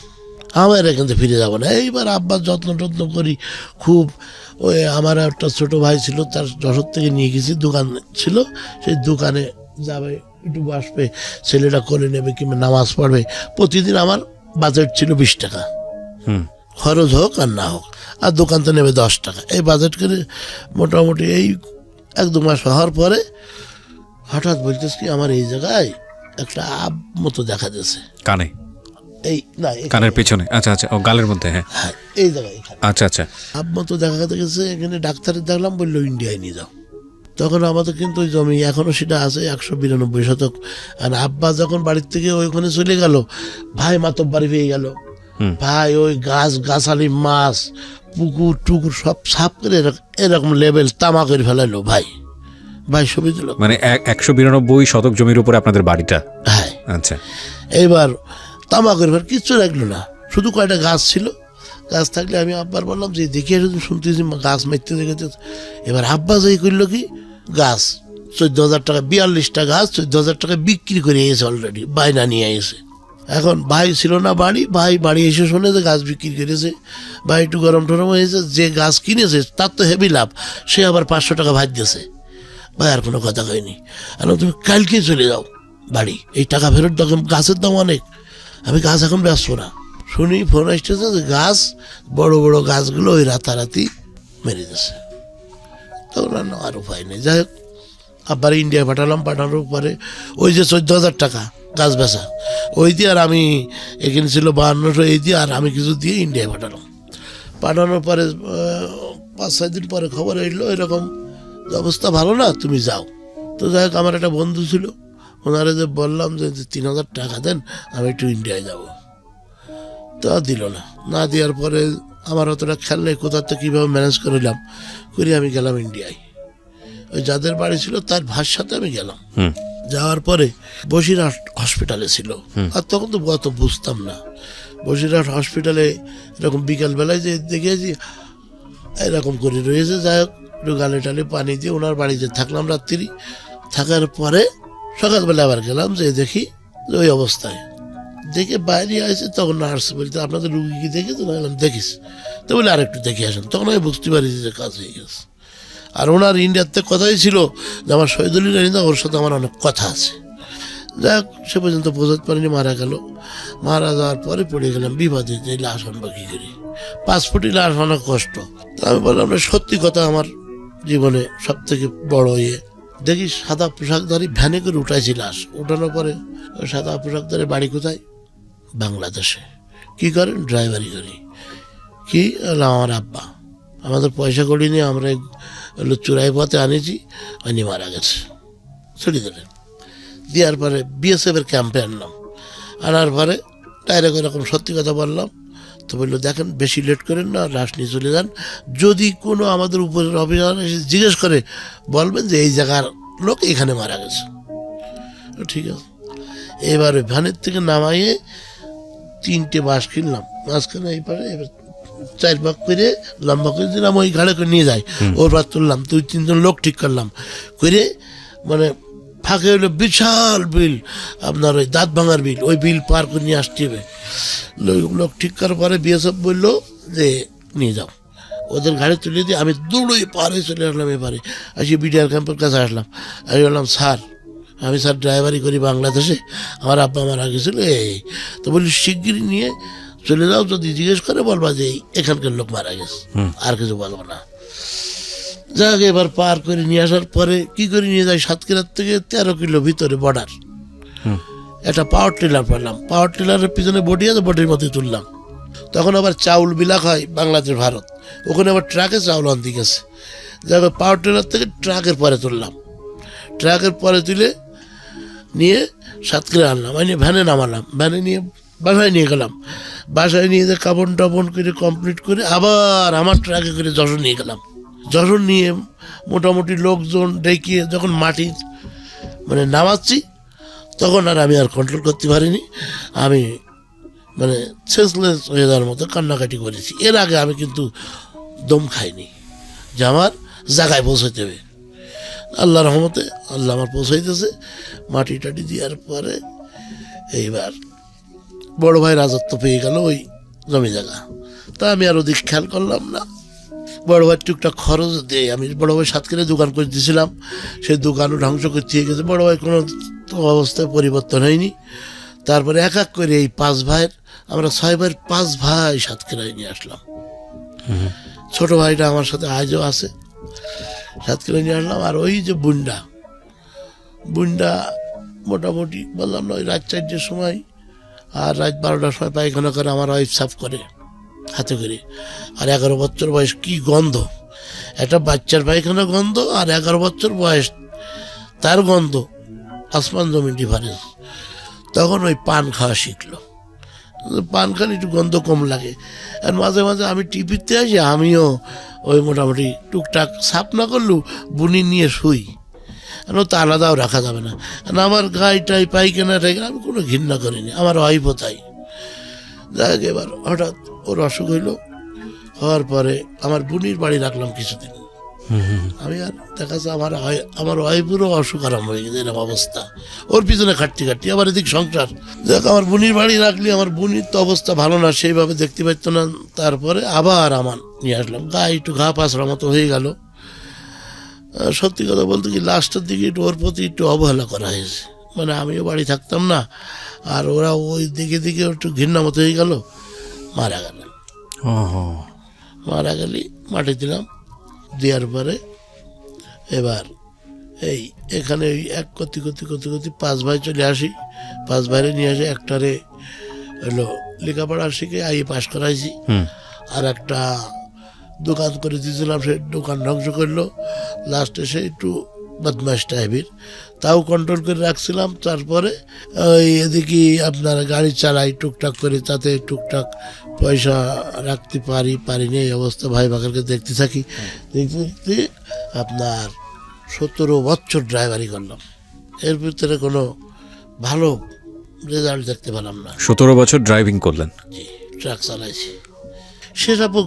আমার এখান থেকে ফিরে যাবো না। এইবার আব্বার যত্ন করি খুব। ওই আমার একটা ছোটো ভাই ছিল, তার যশোর থেকে নিয়ে গেছি, দোকান ছিল, সেই দোকানে যাবে, একটু বসবে, ছেলেটা করে নেবে কিংবা নামাজ পড়বে। প্রতিদিন আমার বাজেট ছিল 20 টাকা, খরচ হোক আর না হোক, আর দোকান তো নেবে 10 টাকা। এই বাজেট করে মোটামুটি এই 1-2 মাস হওয়ার পরে হঠাৎ বলতেছে কি আমার এই জায়গায় একটা আব মতো দেখা যাচ্ছে কানে, এই না কানের পেছনে। আচ্ছা আচ্ছা, ও গালের মধ্যে। হ্যাঁ এই জায়গায় আচ্ছা আচ্ছা, আব মতো দেখা গেছে। এখানে ডাক্তারের দেখলাম, বললো ইন্ডিয়ায় নিয়ে যাও। তখন আমাদের কিন্তু ওই জমি এখনো সেটা আছে 192 শতক। আর আব্বা যখন বাড়ির থেকে ওইখানে চলে গেল, ভাই মাতব বাড়ি পেয়ে গেল। ভাই ওই গাছালি মাছ পুকুর টুকুর সব সাফ করে এরকম লেভেল তামা করে ফেলাইলো ভাই শফিদুল হক। মানে 192 শতক জমির উপরে আপনাদের বাড়িটা? হ্যাঁ। আচ্ছা, এইবার তামা করে ফেল কিচ্ছু রাখলো না, শুধু কয়টা গাছ ছিল। গাছ থাকলে আমি আব্বার বললাম যে দেখি শুধু শুনতেছি গাছ মারতে দেখেছে। এবার আব্বা যাই করলো কি, গাছ 14,000 টাকা, 42টা গাছ 14,000 টাকা বিক্রি করে এসে অলরেডি বায়না নিয়ে এসে। এখন ভাই ছিল না বাড়ি এসে শোনে যে গাছ বিক্রি করেছে। ভাই একটু গরম টরম হয়েছে, যে গাছ কিনেছে তার তো হেভি লাভ, সে আবার 500 টাকা ভাত দিয়েছে। ভাই আর কোনো কথা কয়নি, আর তুমি কালকে চলে যাও বাড়ি, এই টাকা ফেরত দাও, গাছের দাম অনেক, আমি গাছ এখন ব্যস্ত না। শুনি ফোন আসতেছে যে গাছ, বড় বড় গাছগুলো ওই রাতারাতি মেরে দিয়েছে। তখন আর উপায় নেই, যাই হোক আবার ইন্ডিয়া পাঠানোর পরে ওই যে 14,000 টাকা গাছ বেচা, ওই দিয়ে আর আমি এখানে ছিল 5200, এই দিয়ে আর আমি কিছু দিয়ে ইন্ডিয়া পাঠানোর পরে 5-6 দিন পরে খবর এলো এরকম অবস্থা ভালো না, তুমি যাও। তো যাই হোক আমার একটা বন্ধু ছিল, ওনারে যে বললাম যে 3,000 টাকা দেন, আমি একটু ইন্ডিয়ায় যাব। তা দিল না দেওয়ার পরে আমার অতটা খেয়াল নেই কোথা থেকে কীভাবে ম্যানেজ করলাম, আমি গেলাম ইন্ডিয়ায়। ওই যাদের বাড়ি ছিল তার ভাইয়ের সাথে আমি গেলাম। যাওয়ার পরে বসিরহাট হসপিটালে ছিল, আর তখন তো অত বুঝতাম না। বসিরহাট হসপিটালে এরকম বিকালবেলায় যে দেখেছি এরকম করে রয়েছে। যাই হোক একটু গালে টালে পানি দিয়ে ওনার বাড়িতে থাকলাম রাত্রি। থাকার পরে সকালবেলা আবার গেলাম, যে দেখি ওই অবস্থায়। দেখে বাইরে আসে, তখন নার্স বলতে আপনাদের রুগী কি দেখেছে? বললাম দেখিস। তো বলে আরেকটু দেখে আসেন। তখন আমি বুঝতে পারি যে কাজ হয়ে গেছে। আর ওনার ইন্ডিয়াতে কথাই ছিল যে আমার শহীদুল রানিদা, ওর সাথে আমার অনেক কথা আছে। যাই হোক সে পর্যন্ত বোঝাতে পারিনি, মারা গেল। মারা যাওয়ার পরে পড়ে গেলাম বিবাদে, যে লাশ আনবা কী করি, 5 ফুটি লাশ অনেক কষ্ট। তা আমি বললাম সত্যি কথা, আমার জীবনে সব থেকে বড় দেখি সাদা পোশাকধারী ভ্যানে করে উঠাইছি লাশ। উঠানোর পরে ওই সাদা পোশাকধারী বাড়ি কোথায়? বাংলাদেশে। কি করেন? ড্রাইভারি করি। কি আমার আব্বা, আমাদের পয়সা করি নিয়ে আমরা চুরাই পথে আনিছি, উনি মারা গেছে। ছুটি দিলেন, দেওয়ার পরে বিএসএফের ক্যাম্পে আনার পরে ডাইরেক্ট এরকম সত্যি কথা বললাম। তো বললো দেখেন বেশি লেট করেন না, লাশ নিয়ে চলে যান। যদি কোনো আমাদের উপরের অফিসার এসে জিজ্ঞেস করে বলবেন যে এই জায়গার লোক এখানে মারা গেছে। ঠিক আছে। এবারে ভ্যানের থেকে নামাইয়ে 3টে বাস কিনলাম, মাঝখানে এই পারে এবার 4 ভাগ করে লম্বা করে দিলাম, ওই ঘাড়ে করে নিয়ে যায়। ওর পর তুললাম, 2-3 জন লোক ঠিক করলাম করে, মানে ফাঁকে হলো বিশাল বিল, আপনার ওই দাঁত ভাঙার বিল, ওই বিল পার করে নিয়ে আসতে হবে। লোক ঠিক করার পরে বিএসএফ বললো যে নিয়ে যাও। ওদের গাড়ি তুলে দিয়ে আমি দৌড়ে পারে চলে আসলাম। এবারে আসি বিডিআর ক্যাম্পের কাছে আসলাম। আমি বললাম স্যার, আমি স্যার ড্রাইভারি করি বাংলাদেশে, আমার আব্বা মারা গেছিল। তো বলি শিগগিরই নিয়ে চলে যাও, যদি জিজ্ঞেস করে বলবা যে এখানকার লোক মারা গেছে, আর কিছু বলবো না। যাক এবার পার করে নিয়ে আসার পরে কি করে নিয়ে যাই, সাতক্ষীরার থেকে 13 কিলো ভিতরে বর্ডার। একটা পাওয়ার টিলার পেলাম, পাওয়ার টিলারের পিছনে বডি আছে, বডির মধ্যে তুললাম। তখন আবার চাউল বিলাক হয় বাংলাদেশ ভারত, ওখানে আবার ট্রাকে চাউল আনতে গেছে। যাক পাওয়ার টিলার থেকে ট্রাকের পরে তুললাম, ট্রাকের পরে তুলে নিয়ে সাতক্ষীরা আনলাম, আমি ভ্যানে নামালাম, ভ্যানে নিয়ে বাসায় নিয়ে গেলাম। বাসায় নিয়ে যে কাবন টাবন করে কমপ্লিট করে আবার আমার ট্রাকে করে যশোর নিয়ে গেলাম। যশোর নিয়ে মোটামুটি লোকজন ডেকে যখন মাটি মানে নামাচ্ছি, তখন আর আমি আর কন্ট্রোল করতে পারিনি। আমি মানে সেন্সলেস হয়ে যাওয়ার মতো কান্নাকাটি করেছি। এর আগে আমি কিন্তু দম খাইনি যে আমার জায়গায় পৌঁছাতে হবে। আল্লাহ রহমতে আল্লাহ আমার পৌঁছাইতেছে। মাটি টাটি দেওয়ার পরে এইবার বড় ভাই রাজত্ব পেয়ে গেল ওই জমি জায়গা। তা আমি আর ওদিক খেয়াল করলাম না। বড় ভাই টুকটাক খরচ দিয়ে, আমি বড় ভাই সাতক্ষীরায় দোকান করে দিয়েছিলাম, সেই দোকানও ধ্বংস করতে গেছে। বড় ভাই কোনো অবস্থায় পরিবর্তন হয়নি। তারপরে এক এক করে এই 5 ভাইয়ের, আমরা 6 ভাইয়ের 5 ভাই সাতক্ষীরায় নিয়ে আসলাম। ছোট ভাইটা আমার সাথে আজও আছে, সাতক্ষীরায় নিয়ে আসলাম। আর ওই যে বুন্ডা মোটামুটি বললাম না, ওই রাত 4টার সময় আর রাত 12টার সময় পায়খানা করে আমার ওয়াইফ সাফ করে হাতে করে। আর 11 বছর বয়স, কি গন্ধ! একটা বাচ্চার পায়খানা গন্ধ, আর 11 বছর বয়স তার গন্ধ, আসমান জমিন ডিফারেন্স। তখন ওই পান খাওয়া শিখলো, পান খালি একটু গন্ধ কম লাগে। আর মাঝে মাঝে আমি টিভিতে আসি, আমিও ওই মোটামুটি টুকটাক সাফ না করলেও বুনি নিয়ে শুই, আর তো আলাদাও রাখা যাবে না। কারণ আমার গাইটাই পাইখানা টাইখানা আমি কোনো ঘৃণা করিনি, আমার ওয়াইফও তাই। যাক, এবার হঠাৎ ওর অসুখ হইলো, হওয়ার পরে আমার বুনির বাড়ি রাখলাম কিছুদিন। আমি আর দেখা যাচ্ছে আমার ওয়াইফেরও অসুখ আরম্ভ হয়ে গেছে, এরকম অবস্থা। ওর পিছনে খাটতে খাটতে আবার এদিক সংসার। দেখ, আমার বুনির বাড়ি রাখলে আমার বুনির তো অবস্থা ভালো না, সেইভাবে দেখতে পাইতো না। তারপরে আবার আমার নিয়ে আসলাম, গায়ে একটু ঘা পাঁচড়ার মতো হয়ে গেল। সত্যি কথা বলতে কি, লাস্টের দিকে একটু ওর প্রতি একটু অবহেলা করা হয়েছে, মানে আমিও বাড়ি থাকতাম না, আর ওরা ওই দিকে দিকে একটু ঘৃণা মতো হয়ে গেল, মারা গেল। মারা গেলে মাটি দিলাম, দেওয়ার পরে এবার এই এখানে ওই এক করতে করতে করতে করতে 5 ভাই চলে আসি। 5 ভাইরে নিয়ে আসে, একটারে হলো লেখাপড়া শিখে পাস করাইছি, আর একটা দোকান করে দিয়েছিলাম, সে দোকান ধ্বংস করলো। লাস্টে সে একটু বদমাশ টাইপের, তাও কন্ট্রোল করে রাখছিলাম। তারপরে ওই এদিকে আপনার গাড়ি চালাই টুকটাক করে, তাতে টুকটাক পয়সা রাখতে পারিনি, এই অবস্থা। ভাই বাকারকে দেখতে থাকি, দেখতে দেখতে আপনার 17 বছর ড্রাইভারি করলাম, এর ভিতরে কোনো ভালো রেজাল্ট দেখতে পেলাম না। 17 বছর ড্রাইভিং করলেন? জি, ট্রাক চালাইছি। শেষ হবে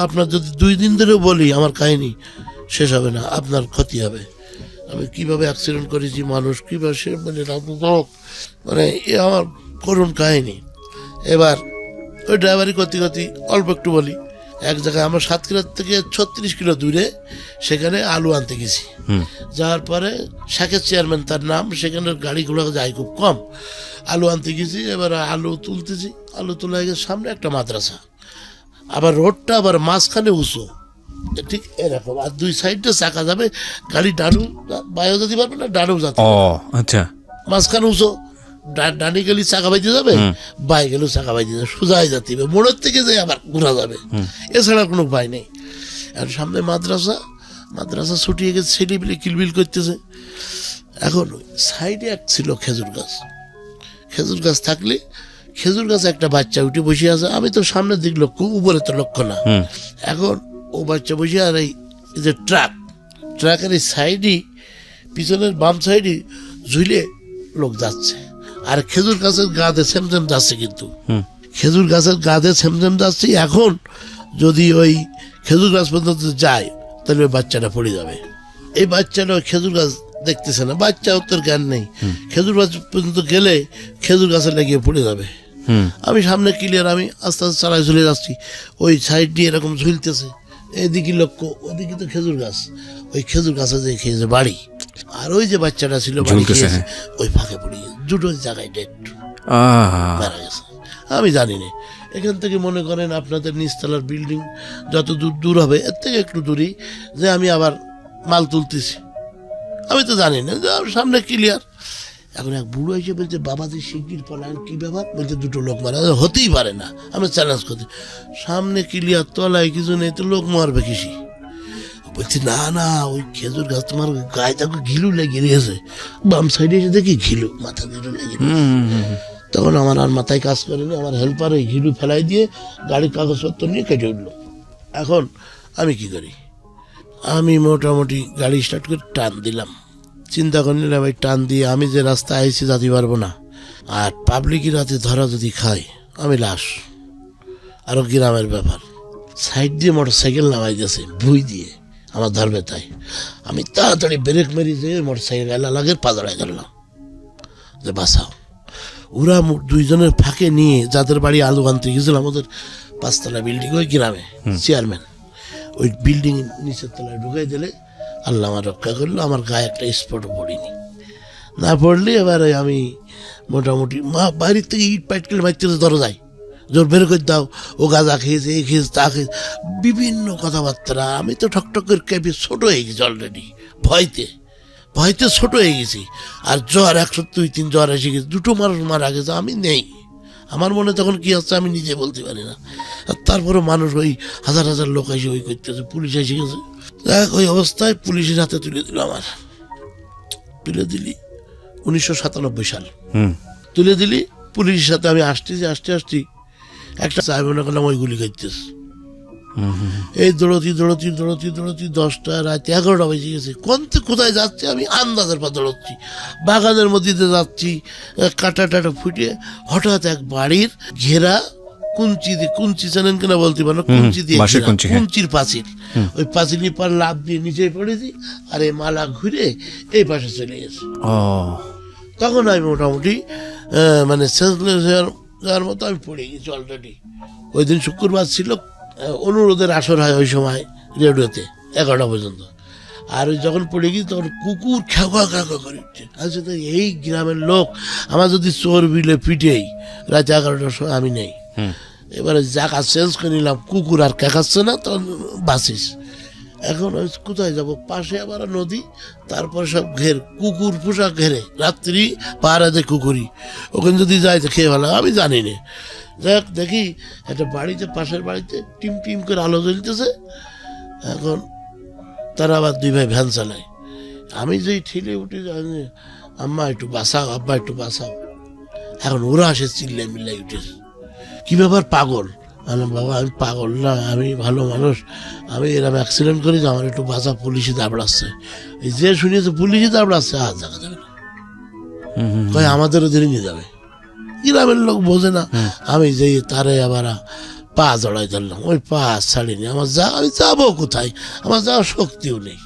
আপনার, যদি 2 দিন ধরেও বলি আমার কাহিনী শেষ হবে না, আপনার ক্ষতি হবে। আমি কিভাবে অ্যাক্সিডেন্ট করেছি, মানুষ কীভাবে সে মানে এ আমার করুণ কাহিনী। এবার ওই ড্রাইভারি করতে করতে অল্প একটু বলি, এক জায়গায় আমরা 7 কিলো থেকে 36 কিলো দূরে সেখানে আলু আনতে গেছি। যাওয়ার পরে শাকের চেয়ারম্যান তার নাম, সেখানে গাড়িগুলো যায় খুব কম। আলু আনতে গেছি, এবার আলু তুলতেছি, আলু তোলা গেছে, সামনে একটা মাদ্রাসা, আবার রোডটা আবার মাঝখানে উঁচু, ঠিক এরকম, আর 2 সাইডে চাকা যাবে, গাড়ি ডানু বাইও যেতে পারবে না, ডানু যাতে। আচ্ছা, মাঝখানে উঁচু, ডানি গেলে চাকা বাইতে যাবে, বাই গেলেও চাকা বাইতে যাবে, সোজাই যেতে হবে, মোড়ের থেকে যাই আবার ঘোরা যাবে, এছাড়া কোনো উপায় নেই। আর সামনে মাদ্রাসা ছুটিয়ে গেছে, ছেলেপিলে কিলবিল করতেছে। এখন সাইডে এক ছিল খেজুর গাছ থাকলে খেজুর গাছে একটা বাচ্চা উঠে বসে আছে, আমি তো সামনের দিক লক্ষ্য, উপরে তো লক্ষ্য না। এখন ও বাচ্চা বসে, আর এই যে ট্রাকের এই সাইডে, পিছনের বাম সাইডে ঝুলে লোক যাচ্ছে, আর খেজুর গাছের গাঁদে সেমসেম যাচ্ছে, কিন্তু খেজুর গাছের গাঁদে সেমসেম যাচ্ছে। এখন যদি ওই খেজুর গাছ পর্যন্ত যায়, তাহলে ওই বাচ্চাটা পড়ে যাবে। এই বাচ্চাটা ওই খেজুর গাছ দেখতেছে না, বাচ্চা উত্তর জ্ঞান নেই, খেজুর গাছ পর্যন্ত গেলে খেজুর গাছে লেগে পড়ে যাবে। আমি সামনে ক্লিয়ার, আমি আস্তে আস্তে চালায় ঝুলে যাচ্ছি, ওই সাইড দিয়ে এরকম ঝুলতেছে, এদিকে লক্ষ্য, ওদিকে তো খেজুর গাছ, ওই খেজুর গাছে যে খেয়েছে বাড়ি, আর ওই যে বাচ্চাটা ছিল বাড়ি খেয়েছে, ওই ফাঁকে পড়ে গেছে, দুটো জায়গায় ডেট মারা গেছে। আমি জানি না, এখান থেকে মনে করেন আপনাদের নিচতলার বিল্ডিং যত দূর হবে, এর থেকে একটু দূরই, যে আমি আবার মাল তুলতেছি, আমি তো জানি না, সামনে ক্লিয়ার। এখন এক বুড়ো এসে বলছে, বাবাজি শিগগির পলায়ন, কি ব্যাপার? বলছে, 2 লোক মারা, হতেই পারে না, আমি চ্যালেঞ্জ করছি, সামনে ক্লিয়ার, তলায় কিছু নেই, তো লোক মারবে কিসি? বলছি, না, ওই খেজুর গাছ তোমার গায়ে তাকে ঘিলু লেগে গিয়েছে, বাম সাইডে এসে দেখি ঘিলু, মাথা ঘিলু লেগে গিয়েছে। তখন আমার আর মাথায় কাজ করেনি, আমার হেল্পার ওই ঘিলু ফেলাই দিয়ে গাড়ির কাগজপত্র নিয়ে কেটে উঠলো। এখন আমি কি করি, আমি মোটামুটি গাড়ি স্টার্ট করে টান দিলাম, চিন্তা করে নিলাম এই টান দিয়ে আমি যে রাস্তা আইছি যেতে পারবো না, আর পাবলিকের রাতে ধরা যদি খাই আমি লাশ। আরও গ্রামের ব্যাপার, সাইড দিয়ে মোটরসাইকেল নামাই দিয়েছে ভুই দিয়ে, আমার ধরবে তাই। আমি তাড়াতাড়ি ব্রেক মেরে দিয়ে মোটরসাইকেল লাগের পাজড়ায় ধরলাম যে বাঁচাও। ওরা 2 জনের ফাঁকে নিয়ে, যাদের বাড়ি আলু আনতে গেছিলাম, ওদের 5 তলা বিল্ডিং, ওই গ্রামে চেয়ারম্যান, ওই বিল্ডিং নিচের তলায় ঢুকাই দিলে আল্লাহ আমার রক্ষা করলো, আমার গায়ে একটা স্পটও পড়িনি। না পড়লে এবারে আমি মোটামুটি বাইরের থেকে ইট পাইটকেল মারতেছে দরজায়, জোর বের করে দাও, ও গাঁজা খেয়েছে, এই খেয়েছে, তা খেয়েছে, বিভিন্ন কথাবার্তা। আমি তো ঠকঠক করে কেঁপে ছোটো হয়ে গেছি অলরেডি, ভয়তে ছোটো হয়ে গেছি, আর জ্বর 102-103 জ্বর এসে গেছে, 2 মানুষ মারা গেছে, আমি নেই। আমার মনে তখন কি হচ্ছে আমি নিজে বলতে পারি না। আর তারপরে মানুষ ওই হাজার লোক এসে ওই করতেছে, পুলিশ এসে গেছে। ওই অবস্থায় পুলিশের হাতে তুলে দিল, তুলে দিলি 1997 সাল তুলে দিলি পুলিশের সাথে। আমি আসতে একটা চাই মনে করলাম ওই গুলি খাইতেছে। এই দৌড়তি 10টা রাত 11টা বেজে গেছে। কোথায় যাচ্ছে আমি আন্দাজের পর দৌড়চ্ছি, বাগানের মধ্যে দিয়ে যাচ্ছি, কাটা টাটা ফুটে হঠাৎ এক বাড়ির ঘেরা কুঞ্চি জানেন কিনা বলতে পারো, কুঞ্চি দিয়ে বাঁশের কুঞ্চি, হ্যাঁ। কুঞ্চির পাঁচিল, ওই পাঁচিলের পর লাফ দিয়ে নিচে পড়েছি, আর এই মালা ঘুরে এই পাশে চলে গেছে। তখন আমি মোটামুটি মানে সেন্সলেস যাওয়ার মতো আমি পড়ে গেছি অলরেডি। ওই দিন শুক্রবার ছিল, অনুরোধের আসর হয় ওই সময় রেডিওতে 11টা পর্যন্ত। আর ওই যখন পড়ে গেছি তখন কুকুর খেয়া করে উঠছে। আচ্ছা, তো এই গ্রামের লোক আমার যদি চোর বিলে পিটেই রাত 11টার সময় আমি নেই, এবারে জায়গা চেঞ্জ করে নিলাম, কুকুর আর খেকাচ্ছে না, তখন বাঁচিস। এখন ওই কোথায় যাব, পাশে আবার নদী, তারপর সব কুকুর পোশাক ঘেরে, রাত্রি পাহারা দেয় কুকুরই, ওখানে যদি যাই তো খেয়ে ভালো, আমি জানি না। যাক, দেখি একটা বাড়িতে, পাশের বাড়িতে টিম টিম করে আলো জ্বলতেছে। এখন তারা আবার 2 ভাই ভ্যান চালায়। আমি যেই ঠেলে উঠে যাই, আম্মা একটু বাঁচাও, আব্বা একটু বাঁচাও। এখন ওরা আসে চিল্লাই মিল্লাই উঠেছে, কি ব্যাপার পাগল? বাবা আমি পাগল না, আমি ভালো মানুষ, আমি এরকম অ্যাক্সিডেন্ট করি, আমার একটু বাঁচা, পুলিশে দাবড়াচ্ছে। এই যে শুনিয়েছে পুলিশে দাবড়াচ্ছে, আর দেখা যাবে না, কয় আমাদেরও ধরে নিয়ে যাবে। গ্রামের লোক বোঝে না। আমি যেই তারে আবার পা জড়াই ধরলাম, ওই পা ছাড়িনি। আমি যাবো কোথায়, আমার যাওয়ার শক্তিও নেই।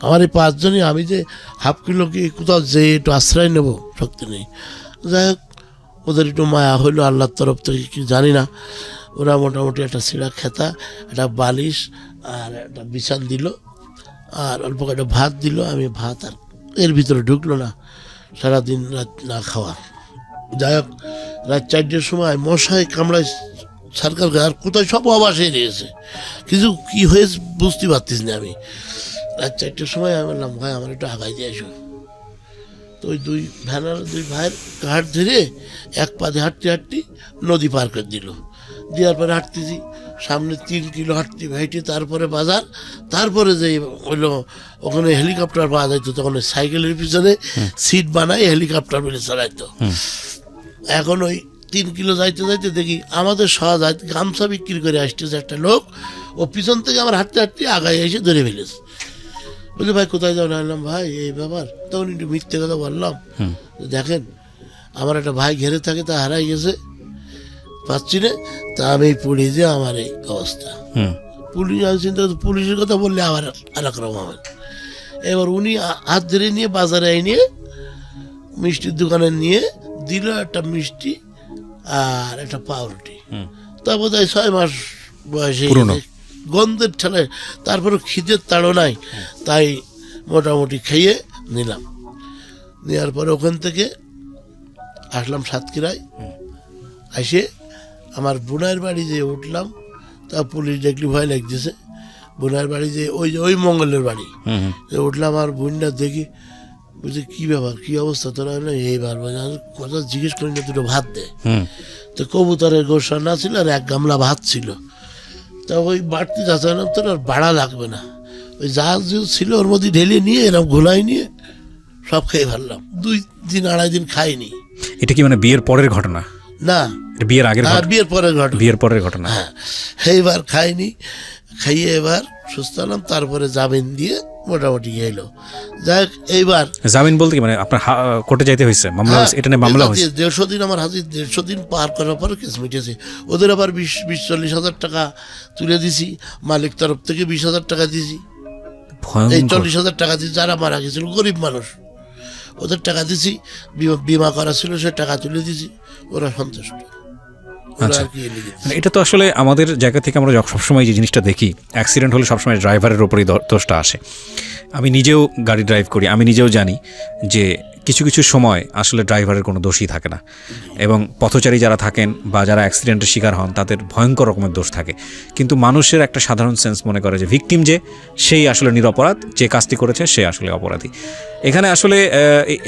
আমার এই 5 জনই, আমি যে হাফ কিলো কি কোথাও যে একটু আশ্রয় নেব, শক্তি নেই। যাই হোক, ওদের একটু মায়া হইলো আল্লাহর তরফ থেকে, কি জানি না। ওরা মোটামুটি একটা ছিঁড়া খেতা, একটা বালিশ আর একটা বিছান দিল, আর অল্প একটা ভাত দিল। আমি ভাত আর এর ভিতরে ঢুকলো না, সারাদিন রাত না খাওয়া। যাই হোক, রাত 4টার সময় মশায় কামড়ায় সরকার, আর কোথায় সব অবাস হয়ে রয়েছে, কিছু কি হয়েছে বুঝতে পারতিস না। আমি রাত 4টার সময় আমি বললাম, ভাই আমার একটু আগাই দিয়ে আসো। তো ওই 2 ভাইয়ের ঘাট ধরে এক পাতে হাঁটতে হাঁটতে নদী পার করে দিল। দেওয়ার পরে হাঁটতেছি, সামনে 3 কিলো হাঁটতে হাঁটে, তারপরে বাজার, তারপরে যে হইলো ওখানে হেলিকপ্টার পাওয়া যাইতো, তখন ওই সাইকেলের পিছনে সিট বানায় হেলিকপ্টার বলে চালাইতো। এখন ওই 3 কিলো যাইতে যাইতে দেখি আমাদের সহজ গামছা বিক্রি করে আসতেছে একটা লোক, ও পিছন থেকে আমার হাঁটতে হাঁটতে আগায় এসে ধরে ফেলেছে। বলি, ভাই কোথায় যাও? না, ভাই এই ব্যাপার। তখন একটু মিথ্যে কথা বললাম, দেখেন আমার একটা ভাই ঘেরে থাকে, তা হারাই গেছে, পাচ্ছি না, তা আমি পড়ি যে আমার এই অবস্থা। পুলিশ আমি চিন্তা করছি, পুলিশের কথা বললে আবার আর এক রকম হবে। এবার উনি হাত ধরে নিয়ে বাজারে নিয়ে মিষ্টির দোকানে নিয়ে দিল একটা মিষ্টি আর একটা পাউরুটি। তা বোধ হয় 6 মাস বয়সে, গন্ধের ঠেলায়, তারপরে খিদের তাড়ো নাই, তাই মোটামুটি খেয়ে নিলাম। নেওয়ার পরে ওখান থেকে আসলাম সাতক্ষীরায়। এসে আমার বোনের বাড়ি যে উঠলাম, তা পুলিশ দেখলি ভয় লাগতেছে। বোনের বাড়ি যে ওই মঙ্গলের বাড়ি উঠলাম, আর বোনটা দেখি বুঝি কি ব্যাপার, কি অবস্থা তোরা? এইবার কথা জিজ্ঞেস করি না, 2টো ভাত দে। তো কবুতরের গোশ রান্না ছিল আর 1 গামলা ভাত ছিল। তা ওই বাড়তি যাচ্ছিলাম, তোর আর বাড়া লাগবে না, ওই জাহাজ যে ছিল ওর মধ্যে ঢেলে নিয়ে এরকম ঘোলাই নিয়ে সব খেয়ে ফেললাম। 2 দিন 2.5 দিন খাইনি। এটা কি মানে বিয়ের পরের ঘটনা? না, বিয়ের আগের, বিয়ের পরের ঘটনা। বিয়ের পরের ঘটনা। হ্যাঁ, এইবার খাইনি, খাইয়ে এবার সুস্থ হলাম, তারপরে জামিন দিয়ে মোটামুটি এলো। যাই এইবার জামিন বলতে কি মানে আপনার কোর্টে যাইতে হয়েছে, মামলা হয়েছে, এটা নিয়ে মামলা হয়েছে? 150 দিন আমার হাজির, 150 দিন পার করার পরে কেস মিটেছে। ওদের আবার 20-40 হাজার টাকা তুলে দিছি, মালিক তরফ থেকে 20,000 টাকা দিছি। এই 40,000 টাকা দিছি, যারা মারা গেছিল গরিব মানুষ, ওদের টাকা দিছি, বিমা করা ছিল সে টাকা তুলে দিছি, ওরা সন্তুষ্ট। আচ্ছা, এটা তো আসলে আমাদের জায়গা থেকে আমরা সবসময় যে জিনিসটা দেখি, অ্যাক্সিডেন্ট হলে সবসময় ড্রাইভারের ওপরেই দোষটা আসে। আমি নিজেও গাড়ি ড্রাইভ করি, আমি নিজেও জানি যে কিছু কিছু সময় আসলে ড্রাইভারের কোনো দোষই থাকে না, এবং পথচারী যারা থাকেন বা যারা অ্যাক্সিডেন্টের শিকার হন তাদের ভয়ঙ্কর রকমের দোষ থাকে। কিন্তু মানুষের একটা সাধারণ সেন্স মনে করে যে ভিকটিম যে সেই আসলে নিরপরাধ, যে কাজটি করেছে সে আসলে অপরাধী। এখানে আসলে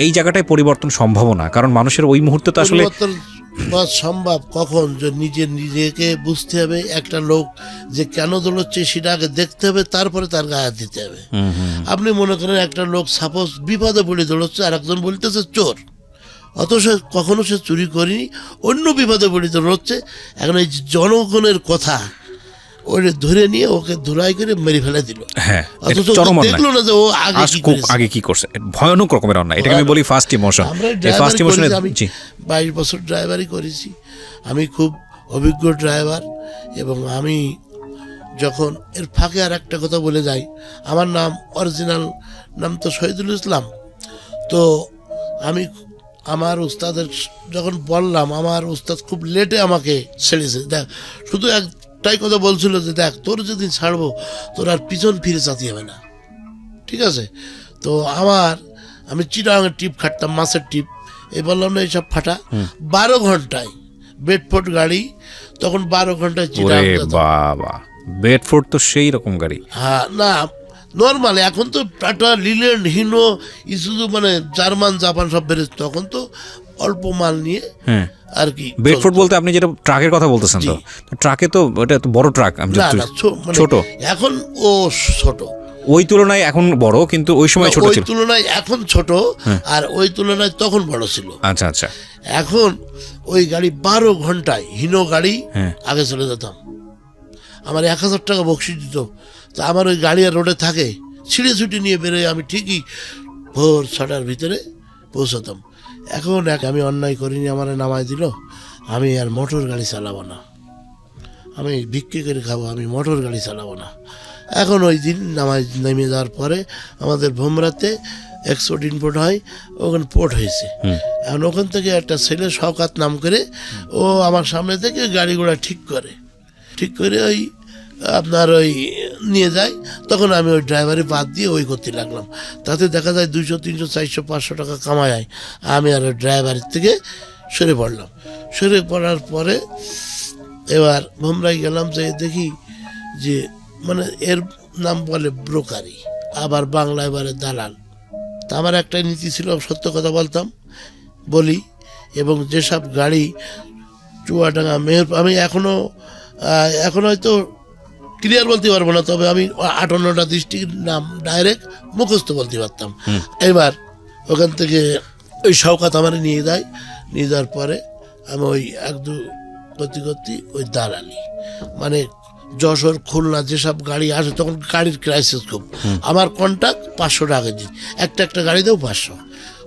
এই জায়গাটায় পরিবর্তন সম্ভব না, কারণ মানুষের ওই মুহূর্তে তো আসলে সম্ভব কখন, যে নিজেকে বুঝতে হবে, একটা লোক যে কেন দৌড়চ্ছে সেটা আগে দেখতে হবে, তারপরে তার গায়ে দিতে হবে। আপনি মনে করেন একটা লোক সাপোজ বিপদে পড়ে দৌড়চ্ছে, আর একজন বলতেছে চোর, অত সে কখনো সে চুরি করেনি, অন্য বিপদে পড়িত হচ্ছে। এখন এই জনগণের কথা ওরে ধরে নিয়ে ওকে ধরাই করে মেরে ফেলে দিল। হ্যাঁ, অথচ চরম অন্যায়। দেখলো না যে ও আগে কি করছে, ভয়ানক রকমের অন্যায়। এটাকে আমি বলি ফার্স্ট ইমোশন। এই ফার্স্ট ইমোশনে আমি 22 বছর ড্রাইভারি করেছি, আমি খুব অভিজ্ঞ ড্রাইভার। এবং আমি যখন এর ফাঁকে আর একটা কথা বলে যাই, আমার নাম অরিজিনাল নাম তো শহীদুল ইসলাম। তো আমি আমার উস্তাদের যখন বললাম, আমার উস্তাদ খুব লেটে আমাকে ছেড়েছে। দেখ, শুধু একটাই কথা বলছিল যে দেখ, তোর যেদিন ছাড়বো তোর আর পিছন ফিরে চাতি হবে না, ঠিক আছে? তো আমি চিটাগাঙের টিপ খাটতাম, মাছের টিপ। এই বললাম না এইসব ফাটা 12 ঘন্টায় বেডফোর্ড গাড়ি, তখন 12 ঘন্টায় চিটাগাং যেতাম। বাবা, বেডফোর্ড তো সেই রকম গাড়ি। হ্যাঁ, না নর্মাল, এখন তো টাটা, লিল্যান্ড, হিনো, ইসুজু, মানে জার্মান, জাপান সব বেড়েছে। তখন তো অল্প মাল নিয়ে হ্যাঁ আর কি। বেডফোর্ড বলতে আপনি যেটা ট্রাকের কথা বলতেছেন, তো ট্রাকে তো এটা তো বড় ট্রাক। আমি না না, মানে ছোট, এখন ও ছোট, ওই তুলনায় এখন বড়, কিন্তু ওই সময় ছোট ছিল। ওই তুলনায় এখন ছোট, আর ওই তুলনায় তখন বড় ছিল। আচ্ছা আচ্ছা। এখন ওই গাড়ি 12 ঘন্টায়, হিনো গাড়ি, আগে চলে যেতাম। আমার 1000 টাকা বকশিস দিত। তা আমার ওই গাড়ি আর রোডে থাকে, ছিঁড়ে ছুটি নিয়ে বেরোয় আমি ঠিকই ভোর 6টার ভিতরে পৌঁছাতাম। এখন আমি অন্যায় করিনি, আমার নামায় দিল, আমি আর মোটর গাড়ি চালাবো না, আমি ভিক্ষে করে খাবো, আমি মোটর গাড়ি চালাবো না। এখন ওই দিন নেমে যাওয়ার পরে আমাদের ভোমরাতে এক্সপোর্ট ইম্পোর্ট হয়, ওখানে পোর্ট হয়েছে। এখন ওখান থেকে একটা ছেলে শওকাত নাম করে, ও আমার সামনে থেকে গাড়ি ঘোড়া ঠিক করে ওই আপনার ওই নিয়ে যায়। তখন আমি ওই ড্রাইভারে বাদ দিয়ে ওই করতে লাগলাম। তাতে দেখা যায় 200, 300, 400, 500 টাকা কামাই হয়। আমি আর ওই ড্রাইভারের থেকে সরে পড়লাম। সরে পড়ার পরে এবার ভোমরাই গেলাম, যে দেখি যে মানে এর নাম বলে ব্রোকারি, আবার বাংলায় বলে দালাল। তা আমার একটা নীতি ছিল, সত্য কথা বলি। এবং যেসব গাড়ি চুয়াডাঙ্গা, আমি এখন হয়তো ক্লিয়ার বলতে পারবো না, তবে আমি 58টা ডিস্ট্রিক্টের নাম ডাইরেক্ট মুখস্থ বলতে পারতাম। এবার ওখান থেকে ওই শওকাত আমার নিয়ে যাওয়ার পরে আমি ওই 1-2 করতে ওই দালালি, মানে যশোর, খুলনা যেসব গাড়ি আসে, তখন গাড়ির ক্রাইসিস খুব। আমার কন্ট্যাক্ট 500 টাকা দিই, একটা গাড়ি দেও 500,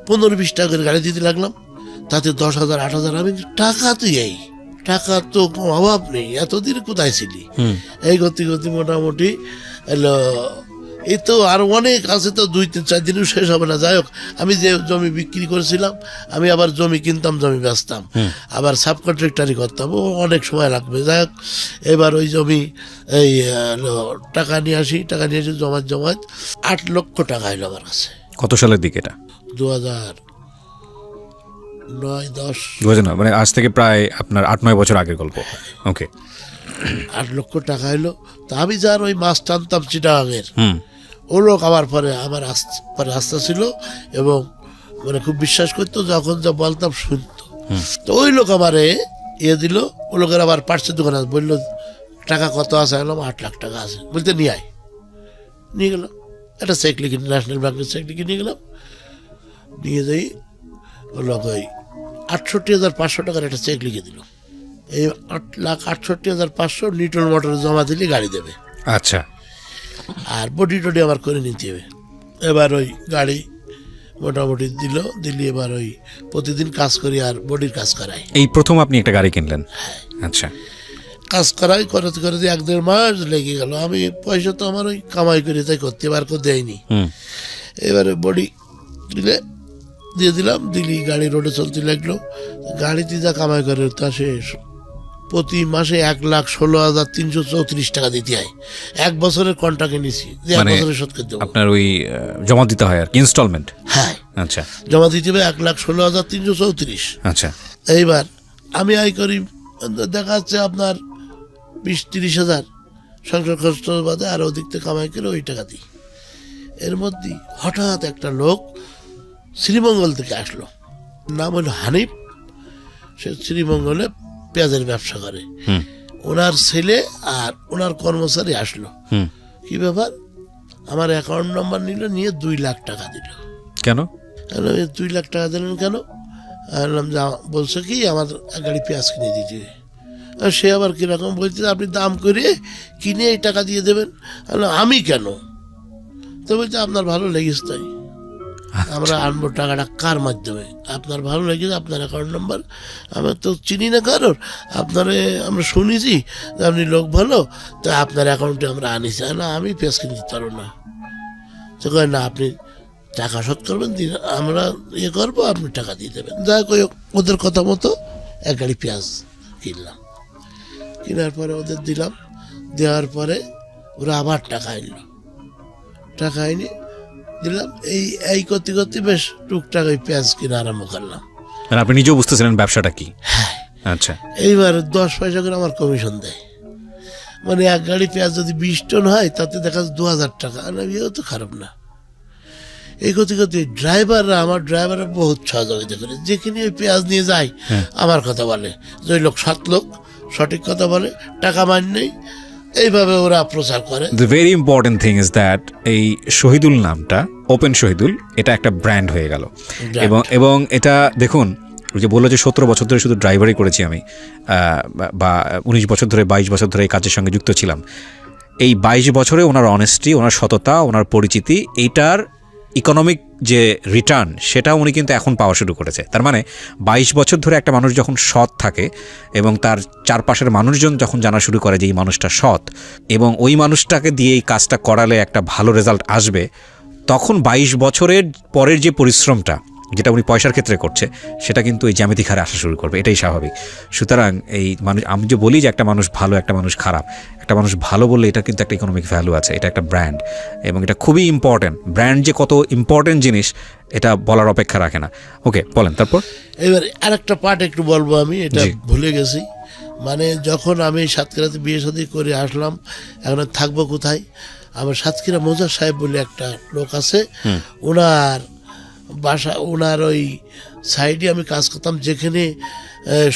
15-20 টাকার গাড়ি দিতে লাগলাম। তাতে 10,000, 8,000, আমি টাকা তো টাকা তো অভাব নেই, এতদিন কোথায় ছিলি? এই করতে মোটামুটি এলো। এই তো আর অনেক আছে, তো 2-4 দিনও শেষ হবে না। যাই হোক, আমি যে জমি বিক্রি করেছিলাম, আমি আবার জমি কিনতাম, জমি বেচতাম, আবার সাব কন্ট্রাক্টারি করতাম, ও অনেক সময় লাগবে। যাই হোক, এবার ওই জমি এই টাকা নিয়ে আসি জমাত 8 লক্ষ টাকা এলো আমার কাছে। কত সালের দিকে এটা? 2009-10, মানে আজ থেকে প্রায় আপনার 8-9 বছর আগের গল্প। ওকে, 8 লক্ষ টাকা এলো। তা আমি যার ওই মাছ টানতাম চিটাগাঙের, ও লোক আমার পরে আস্থা ছিল এবং মানে খুব বিশ্বাস করতো, যখন যা বলতাম শুনতো। তো ওই লোক আমারে দিল। ও লোকের আবার পার্সের দোকান আছে, বললো টাকা কত আছে? এলাম 8 লাখ টাকা আছে। বলতে নিয়ে গেলাম একটা চেক লিখে, ন্যাশনাল ব্যাংকের চেক লিখে নিয়ে গেলাম। নিয়ে যাই ও লোক ওই 68,500 টাকার একটা চেক লিখে দিল। এই 8,68,500 নিউটন মোটরে জমা দিলে গাড়ি দেবে। আচ্ছা, আর বডি টডি আবার করে নিতে হবে। এবার ওই গাড়ি মোটামুটি দিলি এবার ওই প্রতিদিন কাজ করি আর বডির কাজ করাই। এই প্রথম আপনি একটা গাড়ি কিনলেন? আচ্ছা, কাজ করাই করতে 1-1.5 মাস লেগে গেল। আমি পয়সা তো আমার ওই কামাই করে তাই করতে দেয়নি। এবারে বডি দিয়ে দিলাম, গাড়ি রোডে চলতে লাগলো। গাড়িতে যা কামাই করে তা শেষ। প্রতি মাসে 1,16,334 টাকা দিতে হয়। 1 বছরের কন্ট্রাক্টে নিছি, যে 1 বছরে শোধ করে দেবো। আপনার ওই জমা দিতে হয় আর ইনস্টলমেন্ট? হ্যাঁ, আচ্ছা, জমা দিতে হবে 1,16,334। আচ্ছা। এইবার আমি আয় করি, দেখা যাচ্ছে আপনার 20-30 হাজার সংসার খরচ বাদে, আর ওদিক থেকে কামাই করে ওই টাকা দিই। এর মধ্যে হঠাৎ একটা লোক শ্রীমঙ্গল থেকে আসলো, নাম হলো হানিফ। সে শ্রীমঙ্গলে পেঁয়াজের ব্যবসা করে। ওনার ছেলে আর ওনার কর্মচারী আসলো। কি ব্যাপার? আমার অ্যাকাউন্ট নাম্বার নিয়ে 2 লাখ টাকা দিল। কেন? 2 লাখ টাকা দিলেন কেন? বললাম যে বলছে কি আমার এক গাড়ি পেঁয়াজ কিনে দিতে। আর সে আবার কীরকম বলছে আপনি দাম করে কিনে এই টাকা দিয়ে দেবেন। আমি কেন? তো বলছে আপনার ভালো লেগেছে তাই আমরা আনবো টাকাটা কার মাধ্যমে, আপনার ভালো লেগেছে আপনার অ্যাকাউন্ট নাম্বার, আমরা তো চিনি না কারোর, আপনারে আমরা শুনেছি যে আপনি লোক ভালো, তো আপনার অ্যাকাউন্টে আমরা আনিছি। না আমি পেঁয়াজ কিনে দিতে পারবো না। তো কয় না আপনি টাকা শোধ করবেন, দিন আমরা ইয়ে করবো, আপনি টাকা দিয়ে দেবেন। যাই হোক ওদের কথা মতো এক গাড়ি পেঁয়াজ কিনলাম। কেনার পরে ওদের দিলাম, দেওয়ার পরে ওরা আবার টাকা আনলো, টাকা এনে দিলাম। এই করতে করতে বেশ টুকটাক ওই পেঁয়াজ কিনে আরম্ভ করলাম। মানে আপনি নিজেও বুঝতেছিলেন ব্যবসাটা কি? হ্যাঁ। আচ্ছা। এইবার 10 পয়সা করে আমার কমিশন দেয়, মানে এক গাড়ি পেঁয়াজ যদি 20 টন হয় তাতে দেখা যাচ্ছে 2000 টাকা। এও তো খারাপ না। এই করতে করতে আমার ড্রাইভাররা বহুত সহযোগিতা করে, যেখানে ওই পেঁয়াজ নিয়ে যায় আমার কথা বলে যে ওই লোক 7 লোক সঠিক কথা বলে, টাকা মান নেই, এইভাবে ওরা প্রচার করে। The very important thing is that এই শহীদুল নামটা, ওপেন শহীদুল, এটা একটা ব্র্যান্ড হয়ে গেল। এবং এটা দেখুন, ওই যে বললো যে 17 বছর ধরে শুধু ড্রাইভারই করেছি আমি, বা 19 বছর ধরে 22 বছর ধরে এই কাজের সঙ্গে যুক্ত ছিলাম। এই 22 বছরে ওনার অনেস্টি, ওনার সততা, ওনার পরিচিতি, এইটার ইকোনমিক যে রিটার্ন সেটা উনি কিন্তু এখন পাওয়া শুরু করেছে। তার মানে 22 বছর ধরে একটা মানুষ যখন সৎ থাকে এবং তার চারপাশের মানুষজন যখন জানা শুরু করে যে এই মানুষটা সৎ এবং ওই মানুষটাকে দিয়ে এই কাজটা করালে একটা ভালো রেজাল্ট আসবে, তখন 22 বছরের পরের যে পরিশ্রমটা যেটা উনি পয়সার ক্ষেত্রে করছে সেটা কিন্তু এই জ্যামিতিক হারে আসা শুরু করবে, এটাই স্বাভাবিক। সুতরাং এই মানুষ, আমি যে বলি যে একটা মানুষ ভালো একটা মানুষ খারাপ, একটা মানুষ ভালো বললে এটা কিন্তু একটা ইকোনমিক ভ্যালু আছে, এটা একটা ব্র্যান্ড এবং এটা খুবই ইম্পর্টেন্ট। ব্র্যান্ড যে কত ইম্পর্টেন্ট জিনিস এটা বলার অপেক্ষা রাখে না। ওকে, বলেন তারপর। এবার আরেকটা পার্ট একটু বলবো, আমি এটা ভুলে গেছি। মানে যখন আমি সাতক্ষীরাতে বিয়ে শাদী করে আসলাম, এখন থাকবো কোথায়? আমার সাতক্ষীরা মোজার সাহেব বলে একটা লোক আছে, ওনার বাসা, ওনার ওই সাইডে আমি কাজ করতাম, যেখানে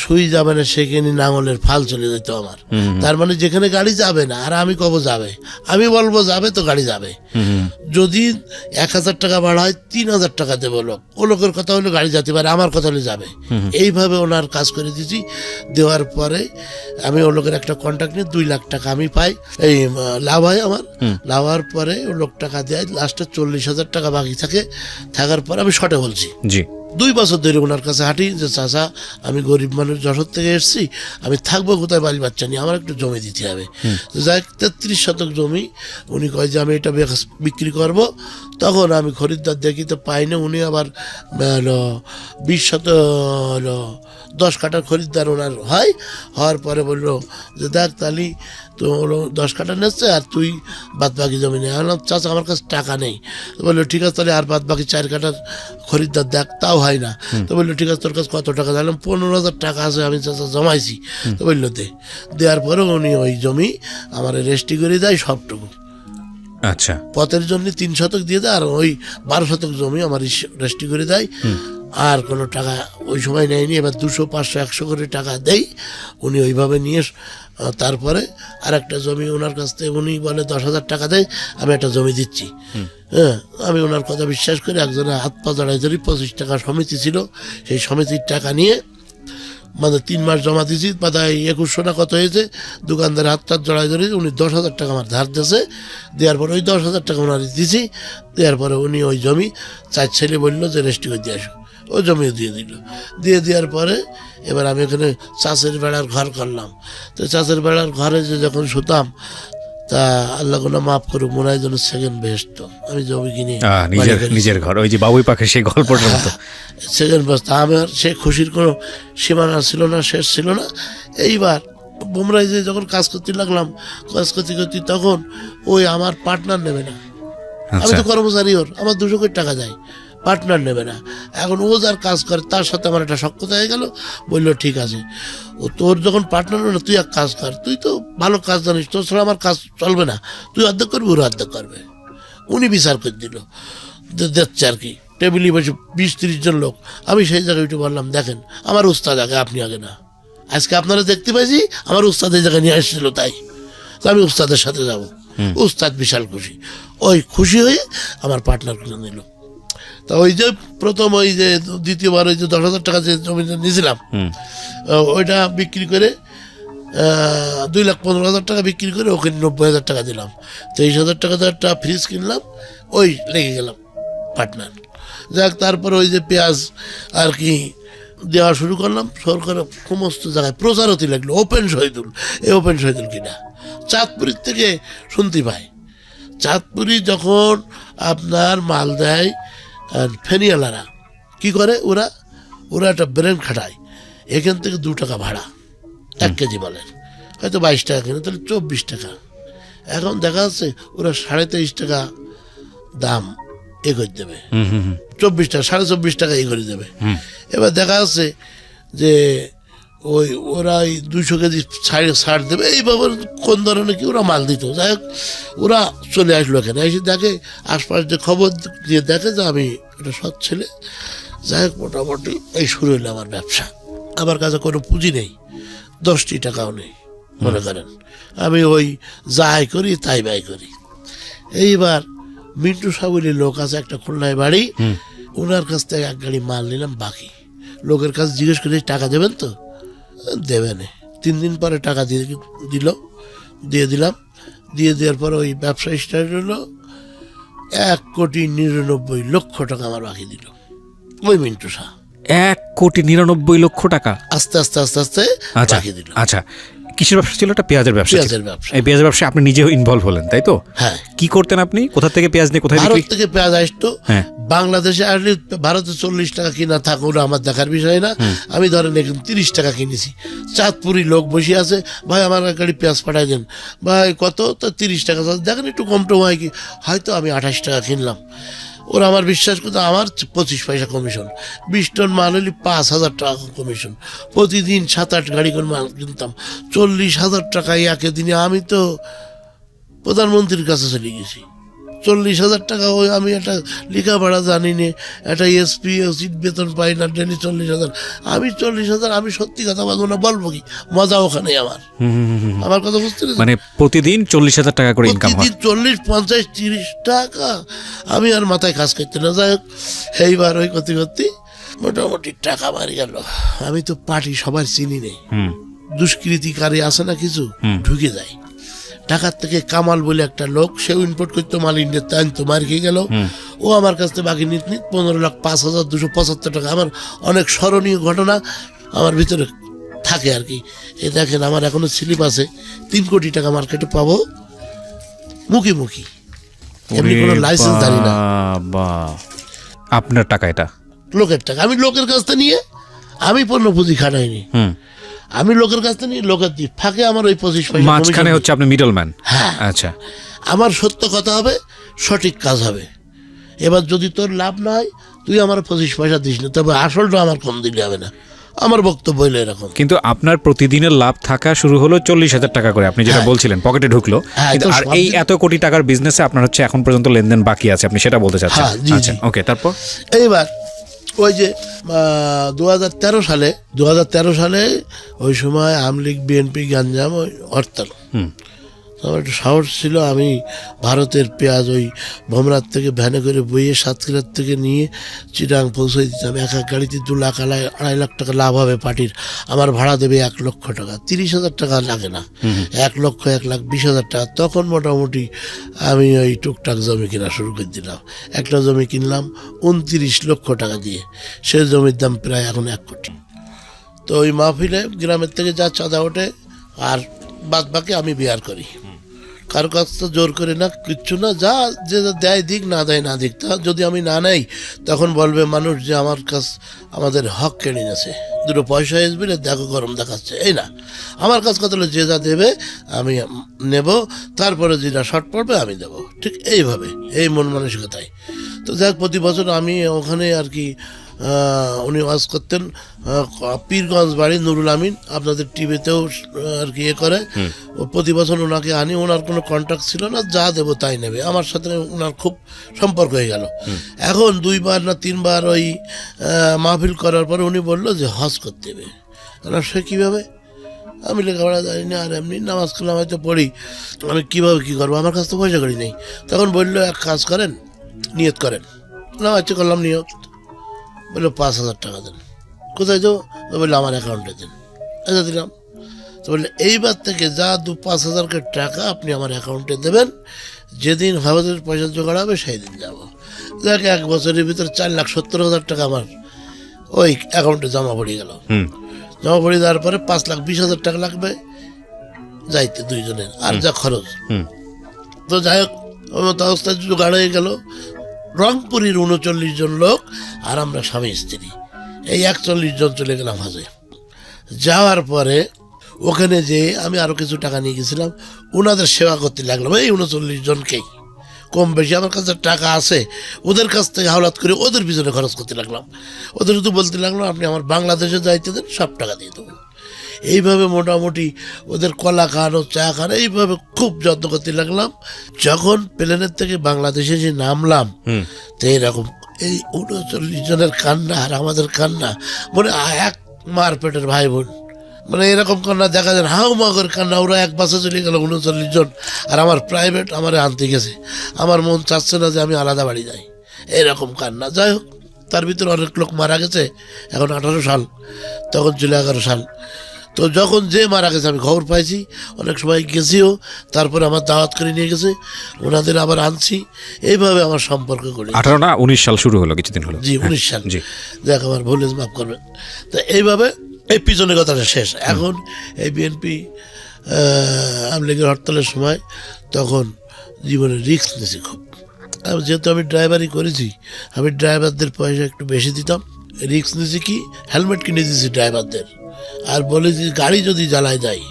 সুই যাবে না সেখানে নাঙলের ফাল চলে যেত আমার। তার মানে যেখানে গাড়ি যাবে না আর আমি কব যাবে, আমি বলবো যাবে তো গাড়ি যাবে। যদি 1000 টাকা ভাড়া হয় 3000 টাকা দেবো লোক, ও লোকের কথা হলো গাড়ি যেতে পারে, আমার কথা হলে যাবে। এইভাবে ওনার কাজ করে দিয়েছি। দেওয়ার পরে আমি ও লোকের একটা কন্ট্রাক্ট নিয়ে 2 লাখ টাকা আমি পাই, এই লাভ হয় আমার। লাভ হওয়ার পরে ও লোক টাকা দেয়, লাস্টে 40,000 টাকা বাকি থাকে। থাকার পরে আমি শর্টে বলছি, জি 2 বছর ধরে ওনার কাছে হাঁটি যে চাচা আমি গরিব মানুষ, যশোর থেকে এসেছি, আমি থাকবো কোথায়, বাড়ি বাচ্চা নিয়ে, আমার একটু জমি দিতে হবে। যাই 33 শতক জমি, উনি কয় যে আমি এটা বিক্রি করব। তখন আমি খরিদ্দার দেখি তো পাই না। উনি আবার 20 শতক 10 কাঠার খরিদ্দার ওনার হয়। হওয়ার পরে বললো যে দেখ তালি তো 10 কাঠা নিচ্ছে আর তুই বাদ বাকি জমি নেই। আমি চাচা আমার কাছে টাকা নেই। তো বললো ঠিক আছে তাহলে আর বাদ বাকি 4 কাঠার খরিদ্দার দেখ, তাও হয় না। তো বললো ঠিক আছে তোর কাছে কত টাকা? জানলাম 15,000 টাকা আছে, আমি চাচা জমাইছি। তো বললো দেওয়ার পরে উনি ওই জমি আমার রেজিস্ট্রি করে দেয় সবটুকু। আচ্ছা, পথের জন্য 3 শতক দিয়ে দেয়, আর ওই 12 শতক জমি আমার রেজিস্ট্রি করে দেয়। আর কোনো টাকা ওই সময় নেয়নি। এবার 200, 500, 100 করে টাকা দেয় উনি, ওইভাবে নিয়ে তারপরে আর একটা জমি ওনার কাছ থেকে উনি বলে 10,000 টাকা দেয়, আমি একটা জমি দিচ্ছি। হ্যাঁ, আমি ওনার কথা বিশ্বাস করি। একজনের হাত পা জড়াই ধরি, 25 টাকা সমিতি ছিল, সেই সমিতির টাকা নিয়ে মানে 3 মাস জমা দিয়েছি, বাদায় 2100 না কত হয়েছে। দোকানদার হাত টাত জড়াই ধরে উনি 10,000 টাকা আমার ধার দিয়েছে। দেওয়ার পরে ওই 10,000 টাকা ওনার দিয়েছি। দেওয়ার পরে উনি ওই জমি 4 ছেলে বললো যে রেজিস্ট্রি করে দিয়ে আসো, ও জমিও দিয়ে দিল। দেওয়ার পরে এবার আমি ওখানে চাষের বেড়ার ঘর করলাম। তো চাষের বেড়ার ঘরে যে যখন শুতাম, তা আল্লাহ কোনো মাফ করুক, মনে হয় যেন সেকেন্ড বেস্ট। আমি জমি কিনে নিজের ঘর, ওই যে বাবুই পাখি সেই গল্পটার মতো সেকেন্ড বেস্ট। আমার সে খুশির কোনো সীমানা ছিল না, শেষ ছিল না। এইবার বুমরাই যে যখন কাজ করতে লাগলাম, কাজ করতে করতে তখন ওই আমার পার্টনার নেবে না। আমি তো কর্মচারী ওর, আমার 200 কোটি টাকা যায়, পার্টনার নেবে না। এখন ও যার কাজ করে তার সাথে আমার একটা সখ্যতা হয়ে গেল। বললো ঠিক আছে, ও তোর যখন পার্টনার নেবে না, তুই এক কাজ কর, তুই তো ভালো কাজ জানিস, তোর ছাড়া আমার কাজ চলবে না, তুই অর্ধেক করবি, ওরা অর্ধেক করবে। উনি বিচার করে দিল, দেখছে আর কি, টেবিলে বসে 20-30 জন লোক। আমি সেই জায়গায় উঠে বললাম দেখেন আমার উস্তাদ আগে, আপনি আগে না। আজকে আপনারা দেখতে পাইছি আমার উস্তাদ এই জায়গায় নিয়ে আসছিল, তাই তো আমি উস্তাদের সাথে যাব। উস্তাদ বিশাল খুশি, ওই খুশি হয়ে আমার পার্টনার করে নিল। তা ওই যে প্রথম ওই যে দ্বিতীয়বার ওই যে 10,000 টাকা যে জমিটা নিয়েছিলাম, ওইটা বিক্রি করে 2,15,000 টাকা বিক্রি করে ওকে 90,000 টাকা দিলাম। 23,000 টাকা একটা ফ্রিজ কিনলাম, ওই লেগে গেলাম পার্টনার। যাক, তারপর ওই যে পেঁয়াজ আর কি দেওয়া শুরু করলাম, সরকার সমস্ত জায়গায় প্রচার হতে লাগলো, ওপেন শহীদুল, এই ওপেন শহীদুল কিনা চাঁদপুরের থেকে শুনতে পাই। চাঁদপুরি যখন আপনার মাল দেয় ফেনিয়ালারা কি করে, ওরা একটা ব্রেন খাটায়, এখান থেকে 2 টাকা ভাড়া 1 কেজি মালের, হয়তো 22 টাকা কিনে, তাহলে 24 টাকা। এখন দেখা যাচ্ছে ওরা 23.5 টাকা দাম এ করে দেবে, 24 টাকা 24.5 টাকা এ করে দেবে। এবার দেখা যাচ্ছে যে ওই ওরা ওই 200 কেজি ছাড় দেবে, এইভাবে কোন ধরনের কি ওরা মাল দিত। যাই হোক, ওরা চলে আসলো এখানে, এসে দেখে আশপাশ যে খবর দিয়ে দেখে যে আমি একটা সৎ ছেলে। যাই হোক, মোটামুটি এই শুরু হলো আমার ব্যবসা। আমার কাছে কোনো পুঁজি নেই, 10টি টাকাও নেই মনে করেন, আমি ওই যাই করি তাই ব্যয় করি। এইবার মিন্টু সাবুলির লোক আছে একটা খুলনায় বাড়ি, ওনার কাছ থেকে 1 গাড়ি মাল নিলাম বাকি। লোকের কাছে জিজ্ঞেস করে টাকা দেবেন তো, দেবে না। 3 দিন পরে টাকা দিয়ে দিলাম। দিয়ে দেওয়ার পর ওই ব্যবসা স্টার্ট হলো। 1,99,00,000 টাকা আমার বাকি দিল ওই মিন্টু শাহ। 1,99,00,000 টাকা আস্তে আস্তে আস্তে আস্তে আচ্ছা বাকি দিল। আচ্ছা, কিসের ব্যবসা ছিল? এটা পেঁয়াজের ব্যবসা ছিল। পেঁয়াজের ব্যবসা। এই পেঁয়াজের ব্যবসায় আপনি নিজেও ইনভলভ হলেন, তাই তো? হ্যাঁ। কি করতেন আপনি? কোথা থেকে পেঁয়াজ নিয়ে কোথায় ভারত বিক্রি? থেকে পেঁয়াজ আসতো, হ্যাঁ। বাংলাদেশে আসলে ভারতে 40 টাকা কিনা থাকুক, ওটা আমার দেখার বিষয় না। আমি ধরেন এখন 30 টাকা কিনেছি। চাঁদপুরি লোক বসে আছে, ভাই আমার 1 গাড়ি পেঁয়াজ পাঠাই দেন। ভাই কত? তো 30 টাকা। দেখেন একটু কম টম হয় কি, হয়তো আমি 28 টাকা কিনলাম। ওরা আমার বিশ্বাস করতো, আমার 25 পয়সা কমিশন। 20 টন মাল হলে 5,000 টাকা কমিশন। প্রতিদিন 7-8 গাড়ি করে মাল কিনতাম, 40,000 টাকায় একে দিনে। আমি তো প্রধানমন্ত্রীর কাছে চলে গেছি। 40,000 টাকা ওই আমি একটা লেখাপড়া জানি না, একটা এসপি সিট বেতন পাই না, ডেলি 40,000। আমি 40,000, আমি সত্যি কথা বলবো না, বলবো কি, মজা ওখানে আমার কথা বুঝতে পেরেছেন? মানে প্রতিদিন 40,000 টাকা করে ইনকাম হয়? প্রতিদিন 40, 50, 30 টাকা। আমি আর মাথায় কাজ করতে না। যাই হোক, এইবার ওই করতে করতে মোটামুটি টাকা মারি গেল। আমি তো পার্টি সবার চিনি নেই, দুষ্কৃতিকারী আছে না কিছু, ঢুকে যায়। ঢাকার থেকে কামাল বলে একটা লোক, সেও ইম্পোর্ট করতো মাল, ইন্ডিয়াতে আনতো, মার খেয়ে গেল। ও আমার কাছ থেকে বাকি নিত 15,05,275 টাকা। আমার অনেক স্মরণীয় ঘটনা আমার ভিতরে থাকে আর কি। এই দেখেন, আমার এখনো স্লিপ আছে, 3 কোটি টাকা মার্কেটে পাবো মুখি। এমনি কোনো লাইসেন্স জানি না। আপনার টাকা এটা? লোকের টাকা। আমি লোকের কাছ থেকে নিয়ে, আমি পণ্য পুঁজি খাটাইনি, আমি লোকের কাছ থেকে নিয়ে লোকের দিই, ফাঁকে আমার ওই 25 পয়সা মাঝখানে হচ্ছে আপনি মিডল ম্যান। হ্যাঁ। আচ্ছা, আমার সত্য কথা হবে, সঠিক কাজ হবে। এবার যদি তোর লাভ না হয়, তুই আমার 25 পয়সা দিস না, তবে আসলটা আমার কম দিলে হবে না। আমার বক্তব্য হইলো এরকম। কিন্তু আপনার প্রতিদিনের লাভ থাকা শুরু হলো 40,000 টাকা করে, আপনি যেটা বলছিলেন, পকেটে ঢুকলো। কিন্তু আর এই এত কোটি টাকার বিজনেসে আপনার হচ্ছে এখন পর্যন্ত লেনদেন বাকি আছে, আপনি সেটা বলতে চাচ্ছেন? আচ্ছা, ওকে, তারপর? এইবার ওই যে 2013 সালে ওই সময় আওয়ামী লীগ বিএনপি গাঞ্জাম ওই হরতাল। আমার একটু সাহস ছিল, আমি ভারতের পেঁয়াজ ওই ভমরাত থেকে ভ্যানে করে বইয়ে সাতক্ষীরার থেকে নিয়ে চিটাং পৌঁছে দিতাম। এক গাড়িতে 2 লাখ 2.5 লাখ টাকা লাভ হবে পার্টির। আমার ভাড়া দেবে 1 লক্ষ টাকা, 30,000 টাকা লাগে না, 1 লক্ষ 1,20,000 টাকা। তখন মোটামুটি আমি ওই টুকটাক জমি কেনা শুরু করে দিলাম। একটা জমি কিনলাম 29 লক্ষ টাকা দিয়ে, সে জমির দাম প্রায় এখন 1 কোটি। তো ওই মাহফিলে গ্রামের থেকে যা চাঁদা ওঠে, আর বাদ বাকি আমি বিয়ার করি। কারো কাছ তো জোর করে না, কিচ্ছু না, যা যে দেয় দিক, না দেয় না দিক। তা যদি আমি না নেই, তখন বলবে মানুষ যে আমার কাছ আমাদের হক কেড়ে গেছে, 2 পয়সা আসবে, দেখো গরম দেখাচ্ছে। এই না, আমার কাছ কথা হলো যে যা দেবে আমি নেব, তারপরে যেটা শর্ট পড়বে আমি দেবো। ঠিক এইভাবে, এই মন মানসিকতায়। তো যাক, প্রতি বছর আমি ওখানে আর কি, উনি ওয়াজ করতেন, পীরগঞ্জ বাড়ি, নুরুল আমিন, আপনাদের টিভিতেও আর কি ইয়ে করে। প্রতি বছর ওনাকে আনি, ওনার কোনো কন্ট্যাক্ট ছিল না, যা দেবো তাই নেবে। আমার সাথে ওনার খুব সম্পর্ক হয়ে গেল। এখন 2বার না 3বার ওই মাহফিল করার পরে উনি বললো যে হজ করতে হবে। সে কীভাবে? আমি লেখাপড়া জানি না, আর এমনি নামাজ কালাম হয়তো পড়ি, আমি কীভাবে কী করবো, আমার কাছে তো পয়সা করি নেই। তখন বললো, এক কাজ করেন, নিয়ত করেন, না আচ্ছা করলাম নিয়োগ, বললো 5,000 টাকা দেন। কোথায় দেবো? তো বললো আমার অ্যাকাউন্টে দেন। আচ্ছা দিলাম। তো বললে এইবার থেকে যা 5,000 টাকা আপনি আমার অ্যাকাউন্টে দেবেন, যেদিন হাওয়াজের পয়সা জোগাড় হবে সেই দিন যাবো। দেখ 1 বছরের ভিতরে 4,70,000 টাকা আমার ওই অ্যাকাউন্টে জমা পড়ে গেল। জমা পড়ে যাওয়ার পরে 5,20,000 টাকা লাগবে যাইতে দুইজনের, আর যা খরচ। তো যাই হোক ওই মতো অবস্থায় জোগাড় হয়ে গেল। রংপুরের 39 জন লোক আর আমরা স্বামী স্ত্রী, এই 41 জন চলে গেলাম হজে। যাওয়ার পরে ওখানে যে আমি আরও কিছু টাকা নিয়ে গেছিলাম, ওনাদের সেবা করতে লাগলাম এই 39 জনকেই। কম বেশি আমার কাছে টাকা আছে, ওদের কাছ থেকে হাওলাত করে ওদের পিছনে খরচ করতে লাগলাম। ওদের শুধু বলতে লাগলাম আপনি আমার বাংলাদেশে যাইতে দেন, সব টাকা দিয়ে দেবো। এইভাবে মোটামুটি ওদের কলা খাওয়ানো, চা খাওয়ানো, এইভাবে খুব যত্ন করতে লাগলাম। যখন প্লেনের থেকে বাংলাদেশে যে নামলাম, তো এরকম এই 39 জনের কান্না আর আমাদের কান্না, মানে এক মার পেটের ভাই বোন, মানে এরকম কান্না দেখা যায় হাউ মাগের কান্না। ওরা এক বাসে চলে গেল 39 জন, আর আমার প্রাইভেট আমার আনতে গেছে। আমার মন চাচ্ছে না যে আমি আলাদা বাড়ি যাই, এরকম কান্না। যাই হোক তার ভিতরে অনেক লোক মারা গেছে। এখন 18 সাল, তখন ছিল 11 সাল। তো যখন যে মারা গেছে আমি খবর পাইছি, অনেক সময় গেছিও, তারপরে আমার দাওয়াত করে নিয়ে গেছে, ওনাদের আবার আনছি। এইভাবে আমার সম্পর্ক করে 18 না 19 সাল শুরু হলো, কিছুদিন হলো। জি 19 সাল। জি, দেখ আমার ভুল মাফ করবেন। তো এইভাবে এই পিছনের কথাটা শেষ। এখন এই বিএনপি আওয়ামী লীগের হরতালের সময় তখন জীবনে রিস্ক নিয়েছি খুব। যেহেতু আমি ড্রাইভারই করেছি, আমি ড্রাইভারদের পয়সা একটু বেশি দিতাম। রিস্ক নিয়েছি কি, হেলমেট কিনে দিয়েছি ড্রাইভারদের, আর বলেছি গাড়ি যদি জ্বালায় যায়,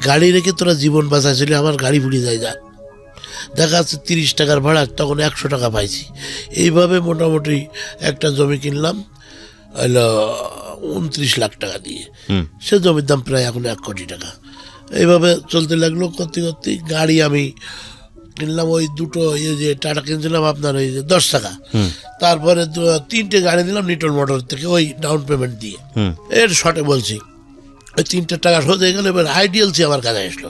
গাড়ি রেখে তোরা জীবন বাঁচাইছিলি, আমার গাড়ি পুড়ে যায় যা। দেখা যাচ্ছে 30 টাকার ভাড়া, তখন 100 টাকা পাইছি। এইভাবে মোটামুটি একটা জমি কিনলাম হলো 29 লাখ টাকা দিয়ে। সে জমির দাম প্রায় এখন 1 কোটি টাকা। এইভাবে চলতে লাগলো। করতে করতে গাড়ি আমি কিনলাম, ওই দুটো যে টাটা কিনছিলাম আপনার ওই যে 10 টাকা। তারপরে 3টে গাড়ি নিলাম নিটল মোটর থেকে, ওই ডাউন পেমেন্ট দিয়ে। এর শর্টে বলছি ওই 3টে টাকা শোধ হয়ে গেল। এবার আইডিয়ালসি আমার কাছে আসলো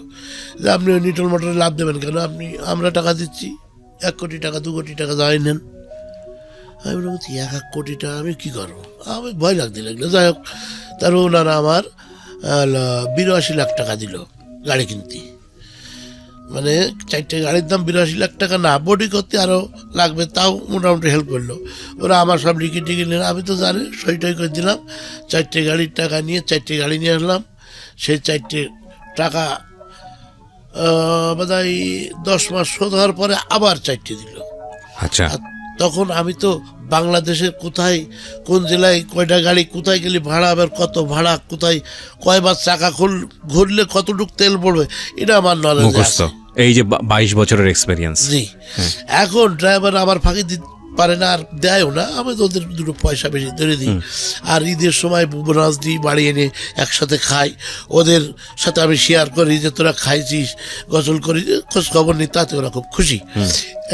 যে আপনি ওই নিটল মোটরে লাভ দেবেন কেন, আমরা টাকা দিচ্ছি 1 কোটি টাকা 2 কোটি টাকা যাই নেন। আমি বলছি 1 কোটি টাকা আমি কী করবো, আমি ভয় লাগতে লাগলো। যাই হোক তার ওনারা আমার 82 লাখ টাকা দিল গাড়ি কিনতে। মানে 4টে গাড়ির দাম 82 লাখ টাকা, না বডি করতে আরও লাগবে, তাও মোটামুটি হেল্প করলো। ওরা আমার সব লিখে টিকে নিলাম, আমি তো জানি সইটাই করে দিলাম। 4টে গাড়ির টাকা নিয়ে 4টে গাড়ি নিয়ে আসলাম। সেই 4টে টাকা বোধহয় 10 মাস শোধ হওয়ার পরে আবার 4টে দিল। আচ্ছা, তখন আমি তো বাংলাদেশের কোথায় কোন জেলায় কয়টা গাড়ি, কোথায় গেলে ভাড়া, আবার কত ভাড়া, কোথায় কয়বার চাকা ঘুরলে কতটুক তেল পড়বে, এটা আমার নলেজ আছে। এই যে 22 বছরের এক্সপেরিয়েন্স। জি। এখন ড্রাইভার আমার ফাঁকি দিতে পারে না, আর দেয়ও না। আমি তো ওদের 2 পয়সা বেশি ধরে দিই, আর ঈদের সময় বোনাস দিই, বাড়ি এনে একসাথে খাই। ওদের সাথে আমি শেয়ার করি যে তোরা খাইছিস, গোসল করি, খোঁজ খবর নিই, তাতে ওরা খুব খুশি।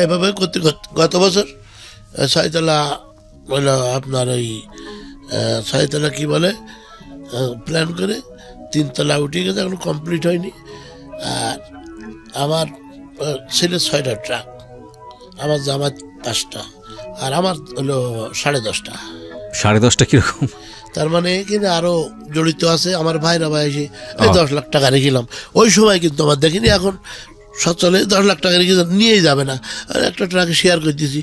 এভাবে করতে গত বছর 6তলা হলো আপনার ওই 6তলা কী বলে প্ল্যান করে 3তলা উঠে গেছে, এখন কমপ্লিট হয়নি। আর আমার ছেলে 6টা ট্রাক, আমার জামাত 5টা, আর আমার হলো 10.5টা। 10.5টা কীরকম? তার মানে এখানে আরও জড়িত আছে আমার ভাইরা ভাই এসে 10 লাখ টাকা রেখেলাম। ওই সময় কিন্তু আমার দেখিনি, এখন সচলে 10 লাখ টাকা রেখে নিয়েই যাবে না, আর একটা ট্রাকে শেয়ার করে দিয়েছি,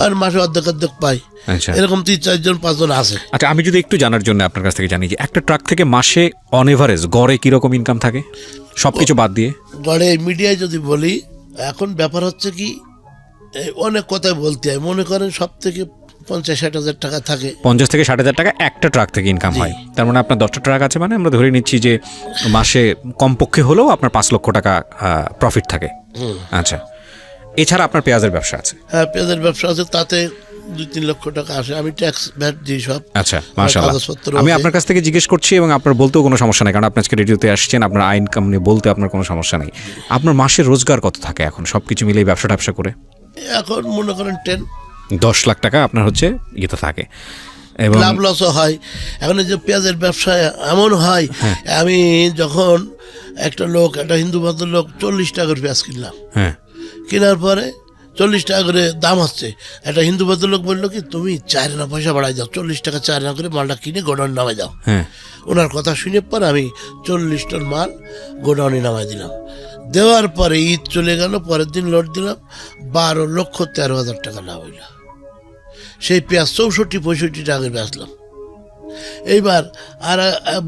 আর মাসে অর্ধেক পাই। এরকম 3-4 জন 5 জন আছে। আচ্ছা, আমি যদি একটু জানার জন্য আপনার কাছ থেকে জানি যে একটা ট্রাক থেকে মাসে অন এভারেজ গড়ে কীরকম ইনকাম থাকে সবকিছু বাদ দিয়ে? গড়ে মিডিয়ায় যদি বলি, এখন ব্যাপার হচ্ছে কি অনেক কথাই বলতে হয়, মনে করেন সব থেকে 50-60 হাজার টাকা থাকে। 50 থেকে 60 হাজার টাকা একটা ট্রাক থেকে ইনকাম হয়। তার মানে আপনার 10টা ট্রাক আছে, মানে আমরা ধরে নিচ্ছি যে মাসে কমপক্ষে হলেও আপনার 5 লক্ষ টাকা প্রফিট থাকে। আচ্ছা, এছাড়া আপনার পেঁয়াজের ব্যবসা আছে? হ্যাঁ, পেঁয়াজের ব্যবসা আছে, তাতে 2-3 লক্ষ টাকা আসে। আমি ট্যাক্স ভ্যাট দিই সব। আচ্ছা, মাশাআল্লাহ। আমি আপনার কাছ থেকে জিজ্ঞেস করছি, এবং আপনার বলতেও কোনো সমস্যা নেই, কারণ আপনি আজকে রেডিওতে আসছেন, আপনার ইনকাম নিয়ে বলতে আপনার কোনো সমস্যা নেই। আপনার মাসের রোজগার কত থাকে এখন সব কিছু মিলে ব্যবসা করে? এখন মনে করেন 10 লাখ টাকা আপনার হচ্ছে ইয়েতে থাকে, এবং লাভ লসও হয়। এখন এই যে পেঁয়াজের ব্যবসায় এমন হয়, আমি যখন একটা হিন্দু ভদ্রলোক 40 টাকার পেঁয়াজ কিনলাম, কেনার পরে 40 টাকা করে দাম হচ্ছে। একটা হিন্দু ভদ্রলোক বললো কি, তুমি 4 আনা পয়সা বাড়াই দাও, 40 টাকা 4 আনা করে মালটা কিনে গোডাউন নামাই দাও। হ্যাঁ, ওনার কথা শুনে পর আমি 40 টন মাল গোডাউনে নামাই দিলাম। দেওয়ার পরে ঈদ চলে গেল, পরের দিন লোড দিলাম, 12,13,000 টাকা লাভ হইল। সেই পেঁয়াজ 64-65 টাকা বেচলাম। এইবার আর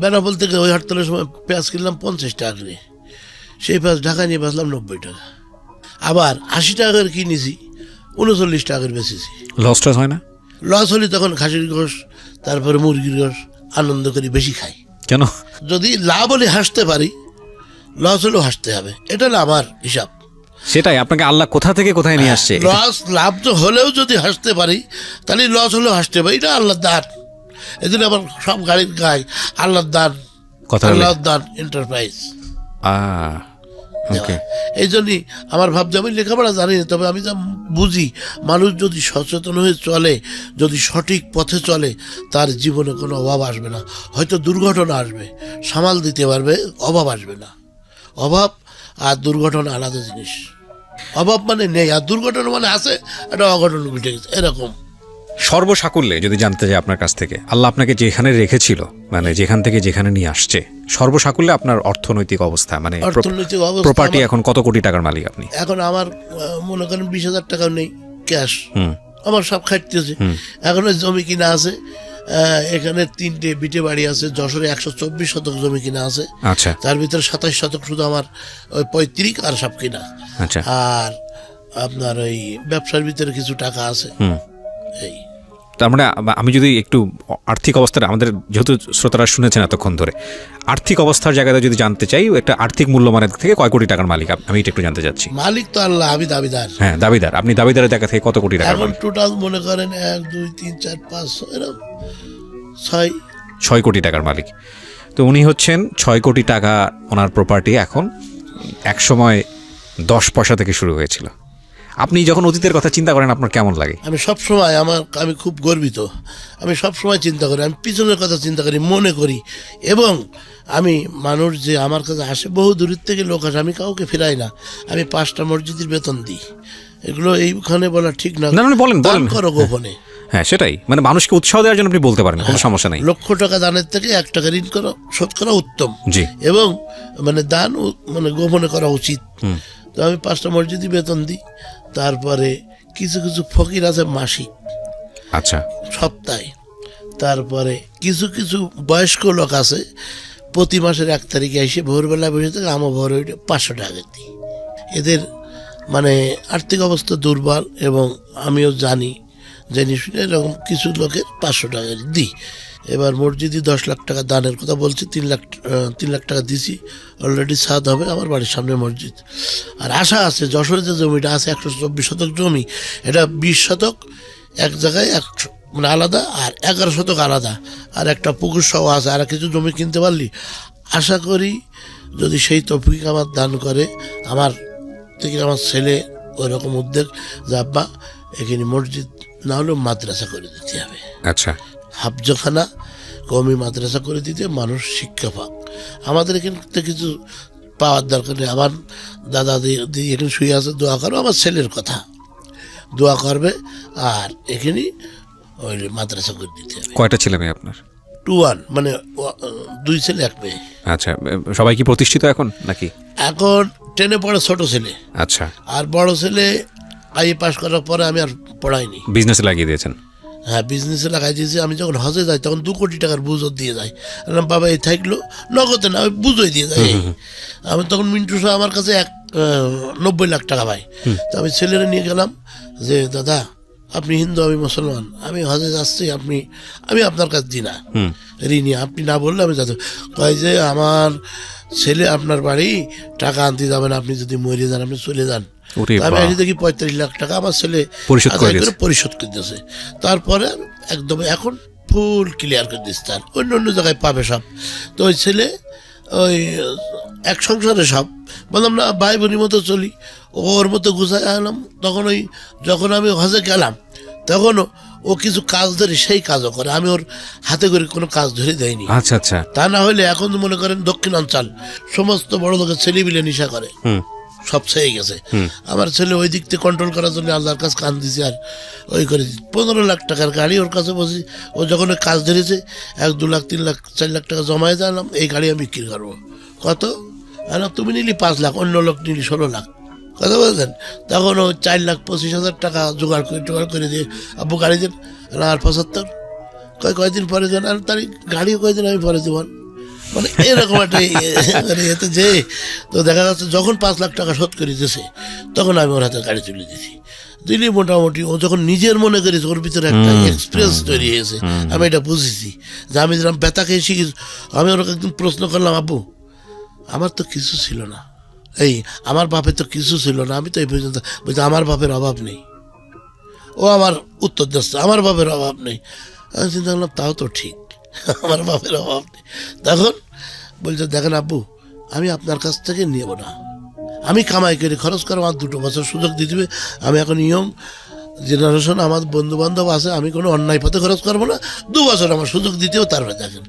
বেনাপোল থেকে ওই হরতালের সময় পেঁয়াজ কিনলাম 50 টাকা করে, সেই পেঁয়াজ ঢাকা নিয়ে বেচলাম 90 টাকা। আবার 80 টাকা করে কিনেছি, 39 টাকা করে বেচেছি। লস টস হয় না? লস হলে তখন খাসির গোশ, তারপরে মুরগির গোশ আনন্দ করে বেশি খাই। কেন? যদি লাভ হলে হাসতে পারি, লস হলেও হাসতে হবে, এটা হলো আমার হিসাব। সেটাই, আপনাকে আল্লাহ কোথা থেকে কোথায় নিয়ে আসছে। লস লাভ তো হলেও যদি হাসতে পারি, তাহলে লস হলেও হাসতে পারি, এটা আল্লাহর দান। এই জন্য আমার সব গাড়ির গায়ে আল্লাহর দান, কথা আল্লাহর দান এন্টারপ্রাইজ। ওকে, এই জন্যই আমার ভাবছি, আমি লেখাপড়া জানি না, তবে আমি যা বুঝি, মানুষ যদি সচেতন হয়ে চলে, যদি সঠিক পথে চলে, তার জীবনে কোনো অভাব আসবে না। হয়তো দুর্ঘটনা আসবে, সামাল দিতে পারবে, অভাব আসবে না। অভাব আর দুর্ঘটনা আলাদা জিনিস। অভাব মানে নেই, আর দুর্ঘটনা মানে আছে, একটা অঘটন ঘটে গেছে, এরকম। সর্বসাকুল্যে যদি জানতে চাই আপনার কাছ থেকে, আল্লাহ আপনাকে যেখানে রেখেছিল, মানে যেখান থেকে যেখানে নিয়ে আসছে, সর্বসাকুল্যে আপনার অর্থনৈতিক অবস্থা, মানে অর্থনৈতিক অবস্থা প্রপার্টি এখন কত কোটি টাকার মালিক আপনি? এখন আমার মনে করেন 20,000 টাকাও নেই ক্যাশ, আমার সব খাটতেছে। এখন ওই জমি কিনা আছে, এখানে 3টে বিটে বাড়ি আছে, যশোরে 124 শতক জমি কিনা আছে। আচ্ছা, তার ভিতরে 27 শতক শুধু আমার ওই 35 আর সব কিনা। আচ্ছা, আর আপনার ওই ব্যবসার ভিতরে কিছু টাকা আছে। এই তার মানে আমি যদি একটু আর্থিক অবস্থাটা, আমাদের যেহেতু শ্রোতারা শুনেছেন এতক্ষণ ধরে, আর্থিক অবস্থার জায়গাটা যদি জানতে চাই, একটা আর্থিক মূল্যমানের থেকে কয় কোটি টাকার মালিক আমি এটা একটু জানতে চাচ্ছি। মালিক তো আল্লাহ, আমি দাবিদার। হ্যাঁ, দাবিদার। আপনি দাবিদারের জায়গা থেকে কত কোটি টাকা? এখন টোটাল মনে করেন 1 2 3 4 5 এরকম 6 কোটি টাকার মালিক। তো উনি হচ্ছেন 6 কোটি টাকা ওনার প্রপার্টি। এখন এক সময় 10 পয়সা থেকে শুরু হয়েছিল। আপনি যখন অতীতের কথা চিন্তা করেন, আপনার কেমন লাগে? আমি সব সময় আমি খুব গর্বিত। আমি সব সময় চিন্তা করি, আমি পিছনের কথা চিন্তা করি, মনে করি। এবং আমি মানুষ যে আমার কাছে আসে, বহু দূরের থেকে লোক আসে, আমি কাউকে ফেরাই না। আমি 5টা মসজিদের বেতন দিই। এগুলো এইখানে বলা ঠিক না, বলেন দান করো গোপনে। হ্যাঁ, সেটাই, মানে মানুষকে উৎসাহ দেওয়ার জন্য আপনি বলতে পারেন, কোনো সমস্যা নেই। 1,00,000 টাকা দানের থেকে 1 টাকা ঋণ করো, শোধ করা উত্তম। জি। এবং মানে দান মানে গোপনে করা উচিত। তো আমি 5টা মসজিদই বেতন দিই। তারপরে কিছু কিছু ফকির আছে মাসিক, আচ্ছা, সপ্তাহে। তারপরে কিছু কিছু বয়স্ক লোক আছে, প্রতি মাসের 1 তারিখে এসে ভোরবেলা বসে থাকে, আমার ভোর 500 টাকা দিই। এদের মানে আর্থিক অবস্থা দুর্বল, এবং আমিও জানি, জেনে শুনে এরকম কিছু লোকের 500 টাকা দিই। এবার মসজিদে 10 লাখ টাকা দানের কথা বলছি, 3 লাখ টাকা দিছি অলরেডি। ছাদ হবে আমার বাড়ির সামনে মসজিদ। আর আশা আছে, যশোরে যে জমিটা আছে 124 শতক জমি, এটা 20 শতক এক জায়গায় মানে আলাদা, আর 11 শতক আলাদা, আর একটা পুকুর সহ আছে। আর কিছু জমি কিনতে পারলি, আশা করি যদি সেই তৌফিক আমার দান করে, আমার থেকে আমার ছেলে ওই রকম উদ্যোগ যে আব্বা এখানে মসজিদ না হলেও মাদ্রাসা করে দিতে হবে। আচ্ছা, হাফজখানা কওমি মাদ্রাসা করে দিতে, মানুষ শিক্ষা পাক। আমাদের এখানে কিছু পাওয়ার দরকার নেই। আমার দাদা দিদি এখানে শুয়ে আছে, দোয়া করো, আমার ছেলের কথা দোয়া করবে। আর এখানে ওই মাদ্রাসা করে দিতে হবে। কয়টা ছেলে মেয়ে আপনার? 2-1, মানে 2 ছেলে 1 মেয়ে। আচ্ছা, সবাই কি প্রতিষ্ঠিত এখন নাকি? এখন 10-এ পড়ে ছোট ছেলে। আচ্ছা, আর বড় ছেলে আইএ পাস করার পরে আমি আর পড়াইনি, বিজনেসে লাগিয়ে দিয়েছেন? হ্যাঁ, বিজনেসে লাগাই দিয়েছি। আমি যখন হজে যাই তখন 2 কোটি টাকার বুঝও দিয়ে যাই। বাবা এই থাকলো নগদে না, আমি বুঝোই দিয়ে যাই। আমি তখন মিন্টু সাহেব আমার কাছে 90 লাখ টাকা পাই। তো আমি ছেলেরা নিয়ে গেলাম যে দাদা আপনি হিন্দু, আমি মুসলমান, আমি হজে যাচ্ছি, আমি আপনার কাছে দিই না ঋণী, আপনি না বললে আমি যাতে। কয় যে আমার ছেলে আপনার বাড়ি টাকা আনতে যাবেন, আপনি যদি মরে যান আপনি চলে যান। আমি এসে দেখি 35 লাখ টাকা আমার ছেলে পরিশোধ করে দিয়েছে। তারপরে একদম এখন ফুল ক্লিয়ার করে দিচ্ছে, তার অন্য অন্য জায়গায় পাবে সব। তো ওই ছেলে ওই এক সংসারে সব বললাম না, ভাই বোনের মতো চলি, ওর মতো গুছাই আনলাম। তখন ওই যখন আমি হজে গেলাম, তখনও ও কিছু কাজ ধরে সেই কাজও করে, আমি ওর হাতে করে কোনো কাজ ধরে দেয়নি। আচ্ছা আচ্ছা, তা না হলে এখন মনে করেন দক্ষিণাঞ্চল সমস্ত বড় লোকের ছেলে মিলে নেশা করে, সব ছেয়ে গেছে। আমার ছেলে ওই দিক থেকে কন্ট্রোল করার জন্য আল্লাহর কাছে কান দিছে আর ওই করে 15 লাখ টাকার গাড়ি ওর কাছে বসি। ও যখন ওই কাজ ধরেছে 1, 2 লাখ, 3 লাখ, 4 লাখ টাকা জমায় জানলাম এই গাড়ি আমি বিক্রি করবো। কত? আর তুমি নিলি 5 লাখ, অন্য লোক নিলি 16 লাখ। কথা বলছেন? তখন ও 4,25,000 টাকা জোগাড় করে দিয়ে আব্বু গাড়ি দেন। আর 75 কয়দিন পরে দেন। আর তার গাড়িও কয়দিন আমি পরে দেবেন। মানে এরকম একটা মানে এতে যে তো দেখা যাচ্ছে যখন 5 লাখ টাকা শোধ করে দিয়েছে তখন আমি ওর হাতে গাড়ি তুলে দিয়েছি। দিলি মোটামুটি ও যখন নিজের মনে করেছে ওর ভিতরে একটা এক্সপিরিয়েন্স তৈরি হয়েছে, আমি এটা বুঝেছি যে আমি যেরকম ব্যথা খেয়ে শিখেছি। আমি ওরকম একদিন প্রশ্ন করলাম, আব্বু আমার তো কিছু ছিল না, এই আমার বাপের তো কিছু ছিল না, আমি তো এই পর্যন্ত বলছি আমার বাপের অভাব নেই। ও আমার উত্তর দিচ্ছে আমার বাপের অভাব নেই। আমি চিন্তা করলাম তাও তো ঠিক, আমার বাপের অভাব নেই। তখন বলছে দেখেন আব্বু আমি আপনার কাছ থেকে নেব না, আমি কামাই করে খরচ করবো, আমার 2 বছর সুযোগ দিয়ে দিবে। আমি এখন ইয়ং জেনারেশন, আমার বন্ধু বান্ধব আছে, আমি কোনো অন্যায় পথে খরচ করবো না, 2 বছর আমার সুযোগ দিতেও তারপরে দেখেন।